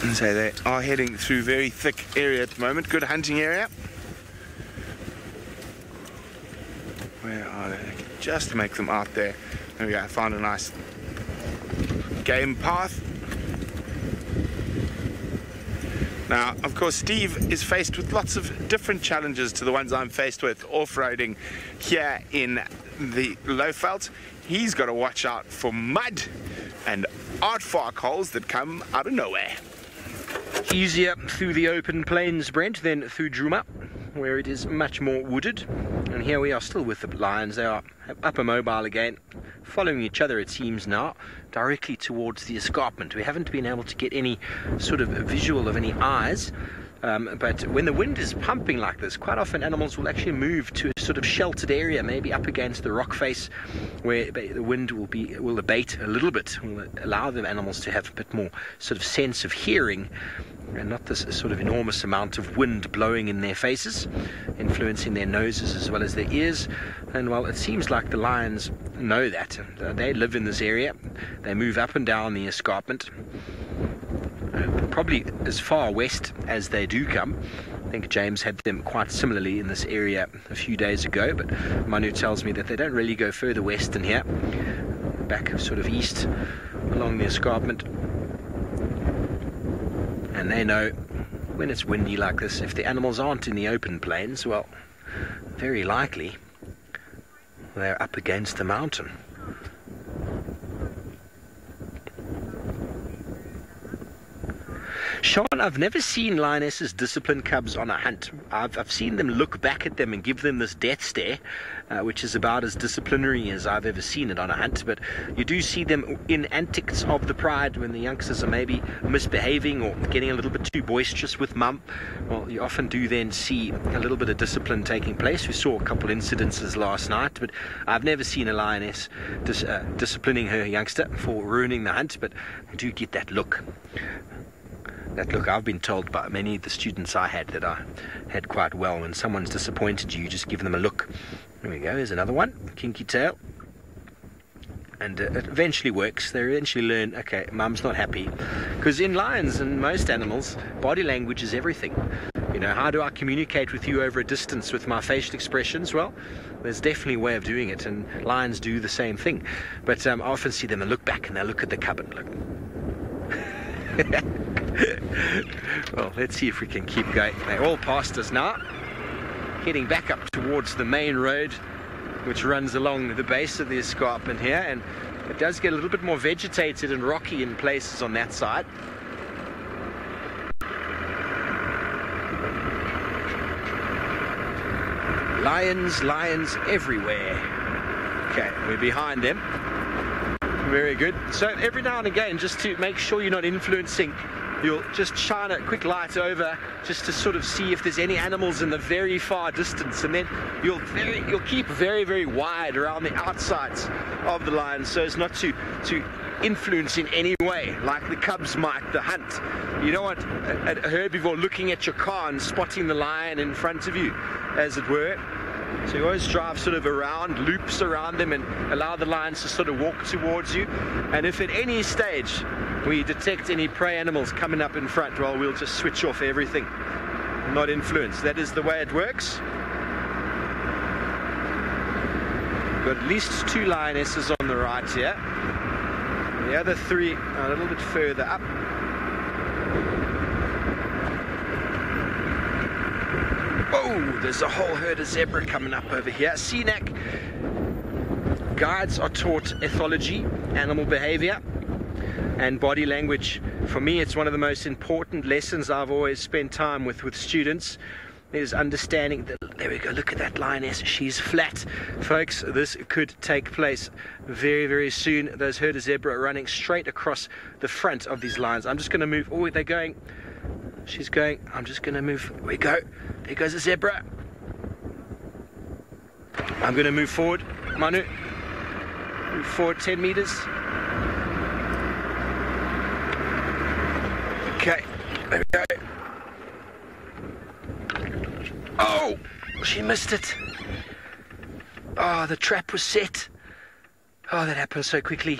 And so they are heading through very thick area at the moment. Good hunting area. Where are they? Just make them out there. There we go, I found a nice game path. Now, of course, Steve is faced with lots of different challenges to the ones I'm faced with off-roading here in the Lowveld. He's got to watch out for mud and aardvark holes that come out of nowhere. Easier through the open plains, Brent, than through Djuma, where it is much more wooded. And here we are still with the lions. They are up a mobile again, following each other, it seems now, directly towards the escarpment. We haven't been able to get any sort of visual of any eyes, but when the wind is pumping like this, quite often animals will actually move to a sort of sheltered area, maybe up against the rock face, where the wind will abate a little bit, will allow the animals to have a bit more sort of sense of hearing, and not this sort of enormous amount of wind blowing in their faces, influencing their noses as well as their ears. And well, it seems like the lions know that. They live in this area. They move up and down the escarpment, probably as far west as they do come. I think James had them quite similarly in this area a few days ago, but Manu tells me that they don't really go further west than here, back sort of east along the escarpment. And they know when it's windy like this, if the animals aren't in the open plains, well, very likely they're up against the mountain. Sean, I've never seen lionesses discipline cubs on a hunt. I've seen them look back at them and give them this death stare, which is about as disciplinary as I've ever seen it on a hunt. But you do see them in antics of the pride when the youngsters are maybe misbehaving or getting a little bit too boisterous with mum. Well, you often do then see a little bit of discipline taking place. We saw a couple incidences last night, but I've never seen a lioness disciplining her youngster for ruining the hunt. But I do get that look. That look, I've been told by many of the students I had that I had quite well. When someone's disappointed you, just give them a look. There we go, here's another one, kinky tail. And it eventually works. They eventually learn, okay, mum's not happy. Because in lions and most animals, body language is everything. You know, how do I communicate with you over a distance with my facial expressions? Well, there's definitely a way of doing it, and lions do the same thing. But I often see them and look back and they look at the cub and look. Well, let's see if we can keep going. They're all past us now, heading back up towards the main road, which runs along the base of the escarpment here, and it does get a little bit more vegetated and rocky in places on that side. Lions, lions everywhere. Okay, we're behind them. Very good. So every now and again, just to make sure you're not influencing you'll just shine a quick light over just to sort of see if there's any animals in the very far distance, and then you'll keep very, very wide around the outsides of the line so as not to influence in any way, like the cubs might the hunt. You don't want a herbivore looking at your car and spotting the lion in front of you, as it were. So you always drive sort of around, loops around them, and allow the lions to sort of walk towards you. And if at any stage we detect any prey animals coming up in front, well, we'll just switch off everything, not influence. That is the way it works. Got at least 2 lionesses on the right here. The other 3 are a little bit further up. Oh, there's a whole herd of zebra coming up over here. CNAC guides are taught ethology, animal behavior, and body language. For me, it's one of the most important lessons I've always spent time with students, is understanding that, there we go, look at that lioness, she's flat. Folks, this could take place very, very soon. Those herd of zebra are running straight across the front of these lions. I'm just going to move. Oh, they're going. She's going. I'm just going to move. Here we go. There goes a zebra. I'm going to move forward. Manu, move forward 10 meters. Okay, there we go. Oh, she missed it. Oh, the trap was set. Oh, that happened so quickly.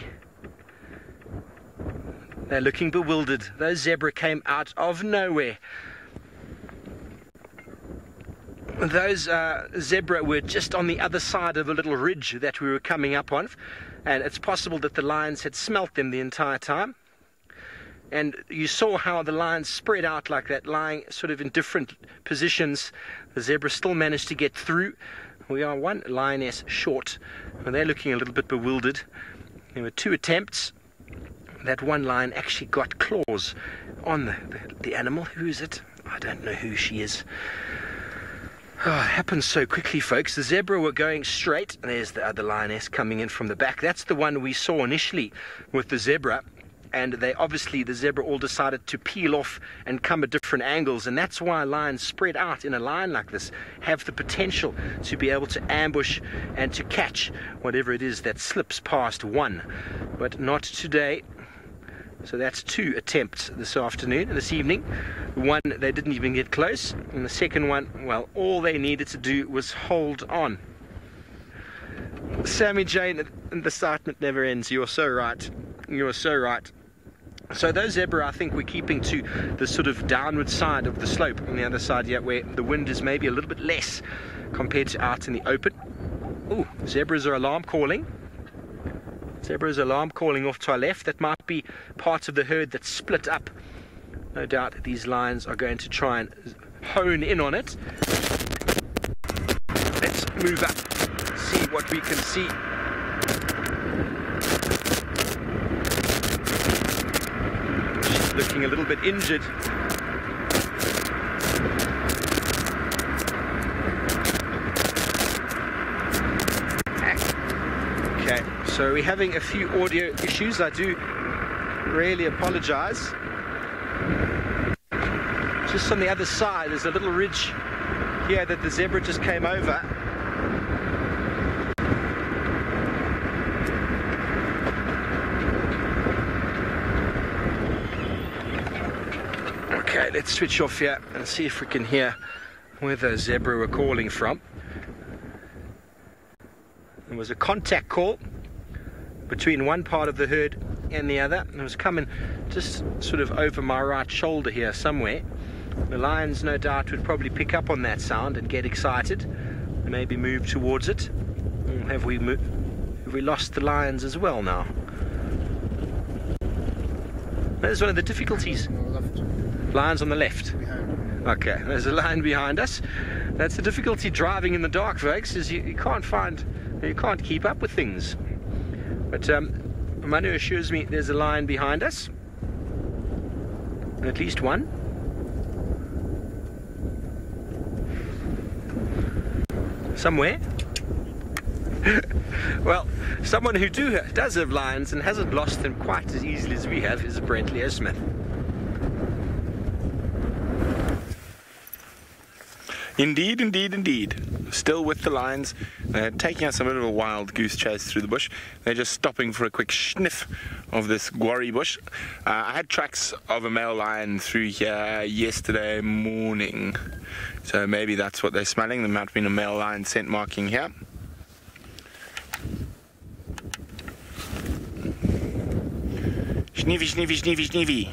They're looking bewildered. Those zebra came out of nowhere. Those zebra were just on the other side of a little ridge that we were coming up on, and it's possible that the lions had smelt them the entire time. And you saw how the lions spread out like that, lying sort of in different positions. The zebra still managed to get through. We are 1 lioness short, and they're looking a little bit bewildered. There were 2 attempts. That 1 lion actually got claws on the animal. Who is it? I don't know who she is. Oh, it happens so quickly, folks. The zebra were going straight. There's the other lioness coming in from the back. That's the one we saw initially with the zebra. And the zebra all decided to peel off and come at different angles, and that's why lions spread out in a line like this have the potential to be able to ambush and to catch whatever it is that slips past one, but not today. So that's 2 attempts this evening. 1, they didn't even get close, and the second one, well, all they needed to do was hold on. Sammy Jane, the excitement never ends. You're so right. You're so right. So those zebra, I think we're keeping to the sort of downward side of the slope on the other side here, where the wind is maybe a little bit less compared to out in the open. Oh, zebras are alarm calling. Zebras alarm calling off to our left. That might be part of the herd that's split up. No doubt these lions are going to try and hone in on it. Let's move up, see what we can see. She's looking a little bit injured. Okay, so we're having a few audio issues. I do really apologize. Just on the other side, there's a little ridge here that the zebra just came over. Okay, let's switch off here and see if we can hear where the zebra were calling from. There was a contact call between one part of the herd and the other. It was coming just sort of over my right shoulder here somewhere. The lions, no doubt, would probably pick up on that sound and get excited and maybe move towards it. Have we lost the lions as well now? There's one of the difficulties. Lions on the left. Okay, there's a lion behind us. That's the difficulty driving in the dark, folks, is you can't keep up with things. But Manu assures me there's a lion behind us. At least one. Somewhere. Well, someone who does have lions and hasn't lost them quite as easily as we have is Brent Leo Smith. Indeed, indeed, indeed. Still with the lions. They're taking us a bit of a wild goose chase through the bush. They're just stopping for a quick sniff of this guarri bush. I had tracks of a male lion through here yesterday morning. So maybe that's what they're smelling. There might have been a male lion scent marking here. Sneevy, sneevy, sneevy, sneevy.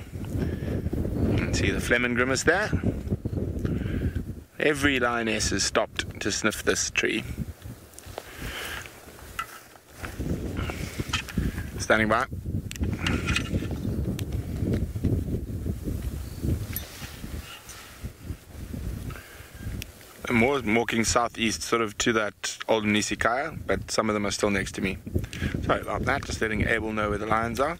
You can see the Fleming grimace there. Every lioness has stopped to sniff this tree. Standing by. I'm walking southeast, sort of to that old Nisikaya, but some of them are still next to me. Sorry about that, just letting Abel know where the lions are.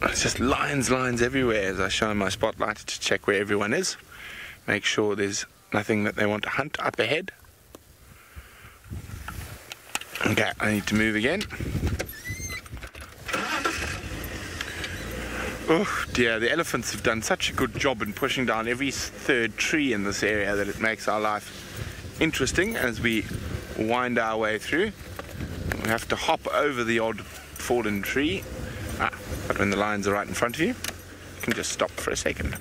It's just lions everywhere as I shine my spotlight to check where everyone is. Make sure there's nothing that they want to hunt up ahead. Okay, I need to move again. Oh dear, the elephants have done such a good job in pushing down every third tree in this area that it makes our life interesting as we wind our way through. We have to hop over the odd fallen tree. But when the lions are right in front of you, you can just stop for a second.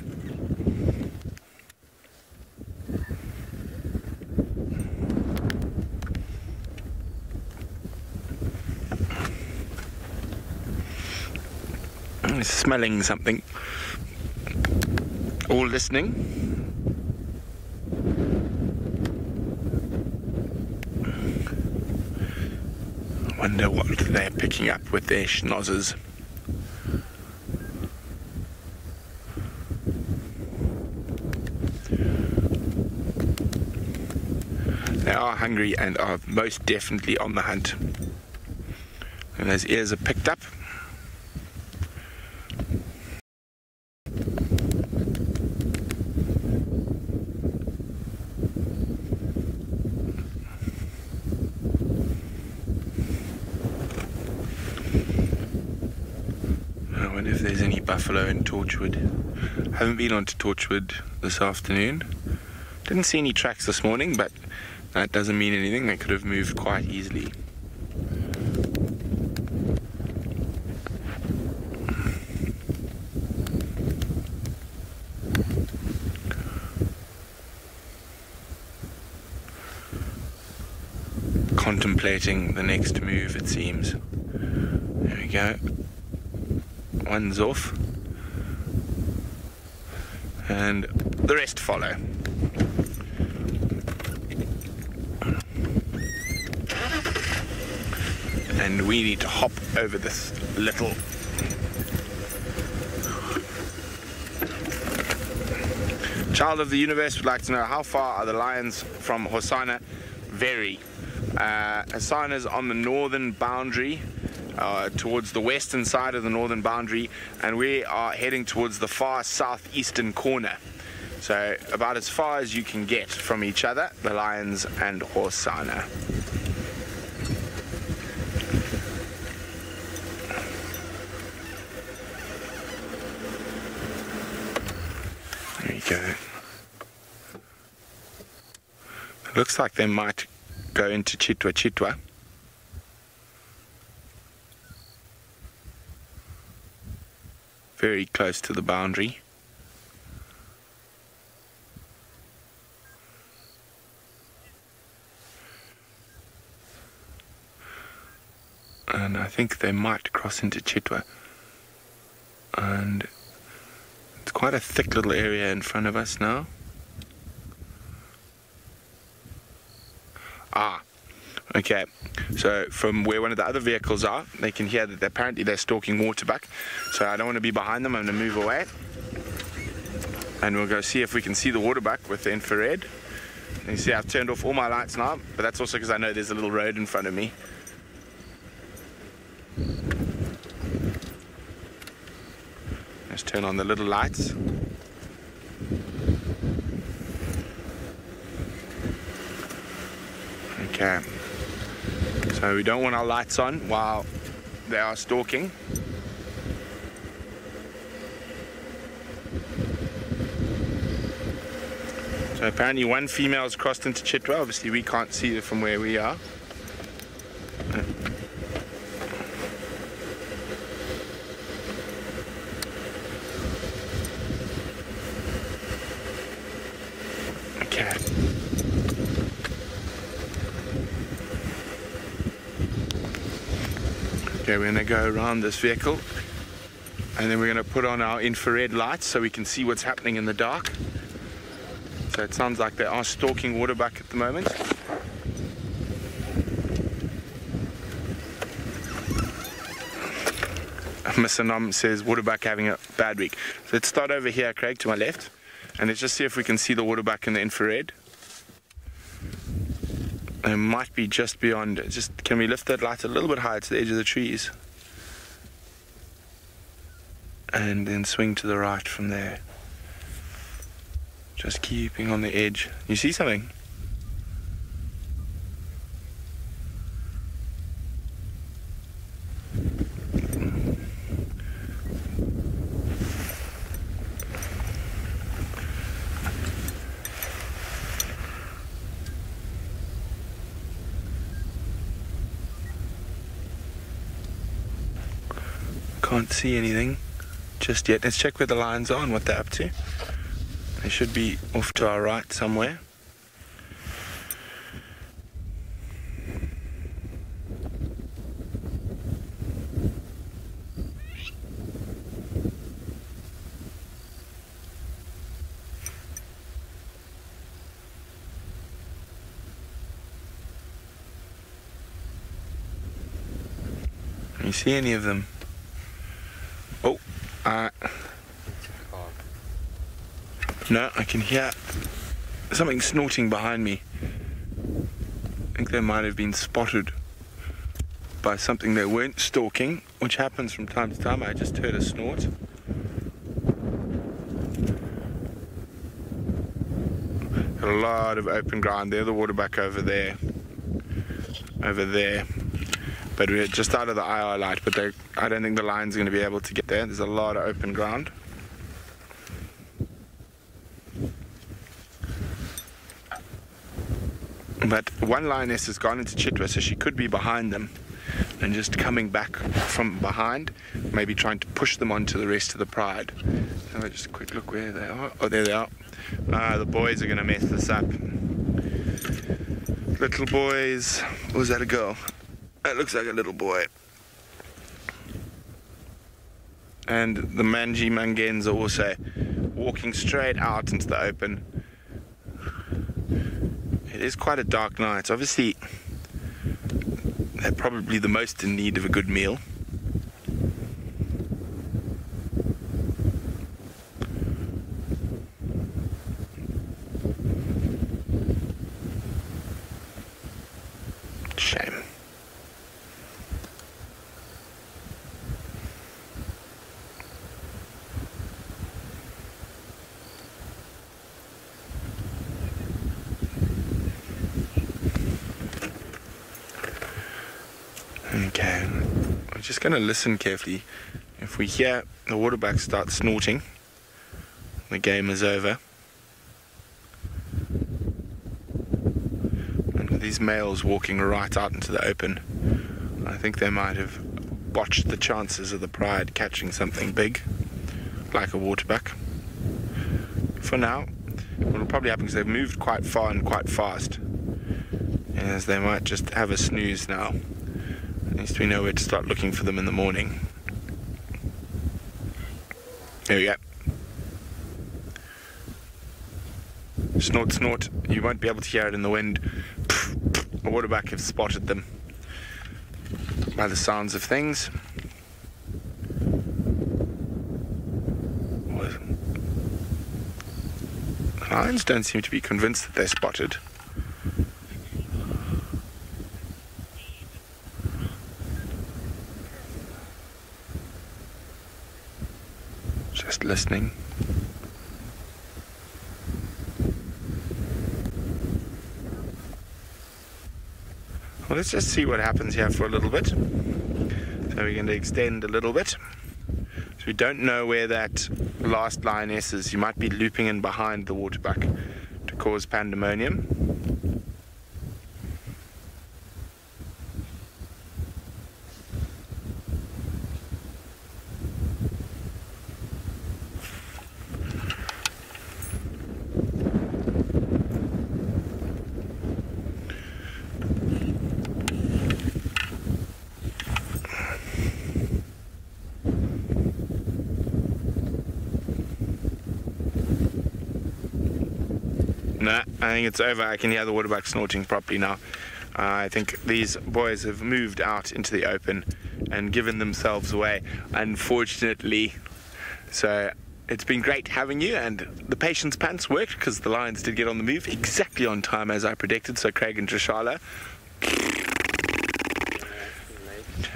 Smelling something. All listening. I wonder what they're picking up with their schnozzers. They are hungry and are most definitely on the hunt. And those ears are picked up. I wonder if there's any buffalo in Torchwood. I haven't been on to Torchwood this afternoon. Didn't see any tracks this morning, but that doesn't mean anything. They could have moved quite easily. Contemplating the next move, it seems. There we go. One's off. And the rest follow. And we need to hop over this little child of the universe would like to know how far are the lions from Hosana? Very. Hosana is on the northern boundary, towards the western side of the northern boundary, and we are heading towards the far southeastern corner. So about as far as you can get from each other, the lions and Hosana. There you go. It looks like they might go into Chitwa Chitwa. Very close to the boundary. And I think they might cross into Chitwa. And it's quite a thick little area in front of us now. Okay, so from where one of the other vehicles are, they can hear that apparently they're stalking waterbuck. So I don't want to be behind them. I'm going to move away. And we'll go see if we can see the waterbuck with the infrared. And you see I've turned off all my lights now, but that's also because I know there's a little road in front of me. Let's turn on the little lights. Okay. So we don't want our lights on while they are stalking. So apparently one female's crossed into Chitwa. Obviously we can't see it from where we are. Okay. Okay, we're going to go around this vehicle and then we're going to put on our infrared lights so we can see what's happening in the dark. So it sounds like they are stalking waterbuck at the moment. Mr. Nom says waterbuck having a bad week. So let's start over here, Craig, to my left, and let's just see if we can see the waterbuck in the infrared. It might be just beyond. Just can we lift that light a little bit higher to the edge of the trees, and then swing to the right from there. Just keeping on the edge. You see something? Can't see anything just yet. Let's check where the lions are and what they're up to. They should be off to our right somewhere. Can you see any of them? Oh, no, I can hear something snorting behind me. I think they might have been spotted by something they weren't stalking, which happens from time to time. I just heard a snort. Got a lot of open ground there, the waterbuck over there. But we're just out of the IR light, but I don't think the lion's going to be able to get there. There's a lot of open ground. But one lioness has gone into Chitwa, so she could be behind them and just coming back from behind, maybe trying to push them onto the rest of the pride. So just a quick look where they are. Oh, there they are. The boys are going to mess this up. Little boys. Was that a girl? That looks like a little boy. And the manji mangens are also walking straight out into the open. It is quite a dark night. Obviously, they're probably the most in need of a good meal. Shame. Okay, I'm just going to listen carefully. If we hear the waterbuck start snorting, the game is over. And with these males walking right out into the open, I think they might have botched the chances of the pride catching something big, like a waterbuck. For now, what will probably happen is they've moved quite far and quite fast, as they might just have a snooze now. At least we know where to start looking for them in the morning. There we go. Snort, snort. You won't be able to hear it in the wind. A waterbuck have spotted them by the sounds of things. The lions don't seem to be convinced that they're spotted. Just listening. Well, let's just see what happens here for a little bit. So we're going to extend a little bit. So we don't know where that last lioness is. You might be looping in behind the waterbuck to cause pandemonium. No, I think it's over. I can hear the waterbuck snorting properly now. I think these boys have moved out into the open and given themselves away, unfortunately. So it's been great having you, and the patience pants worked because the lions did get on the move exactly on time as I predicted. So Craig and Trishala.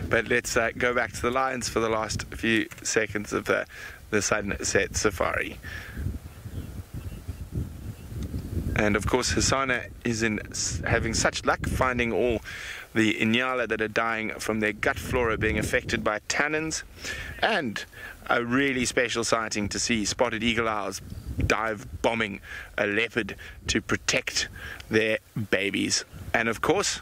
But let's go back to the lions for the last few seconds of the sunset safari. And of course, Hasana is having such luck finding all the Inyala that are dying from their gut flora being affected by tannins, and a really special sighting to see spotted eagle owls dive bombing a leopard to protect their babies. And of course,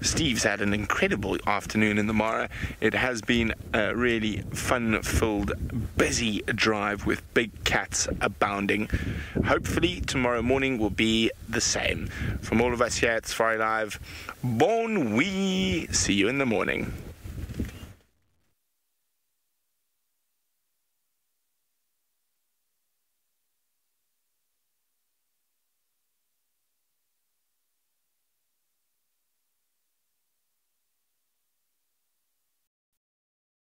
Steve's had an incredible afternoon in the Mara. It has been a really fun-filled, busy drive with big cats abounding. Hopefully tomorrow morning will be the same. From all of us here at SafariLive, bon nuit. See you in the morning.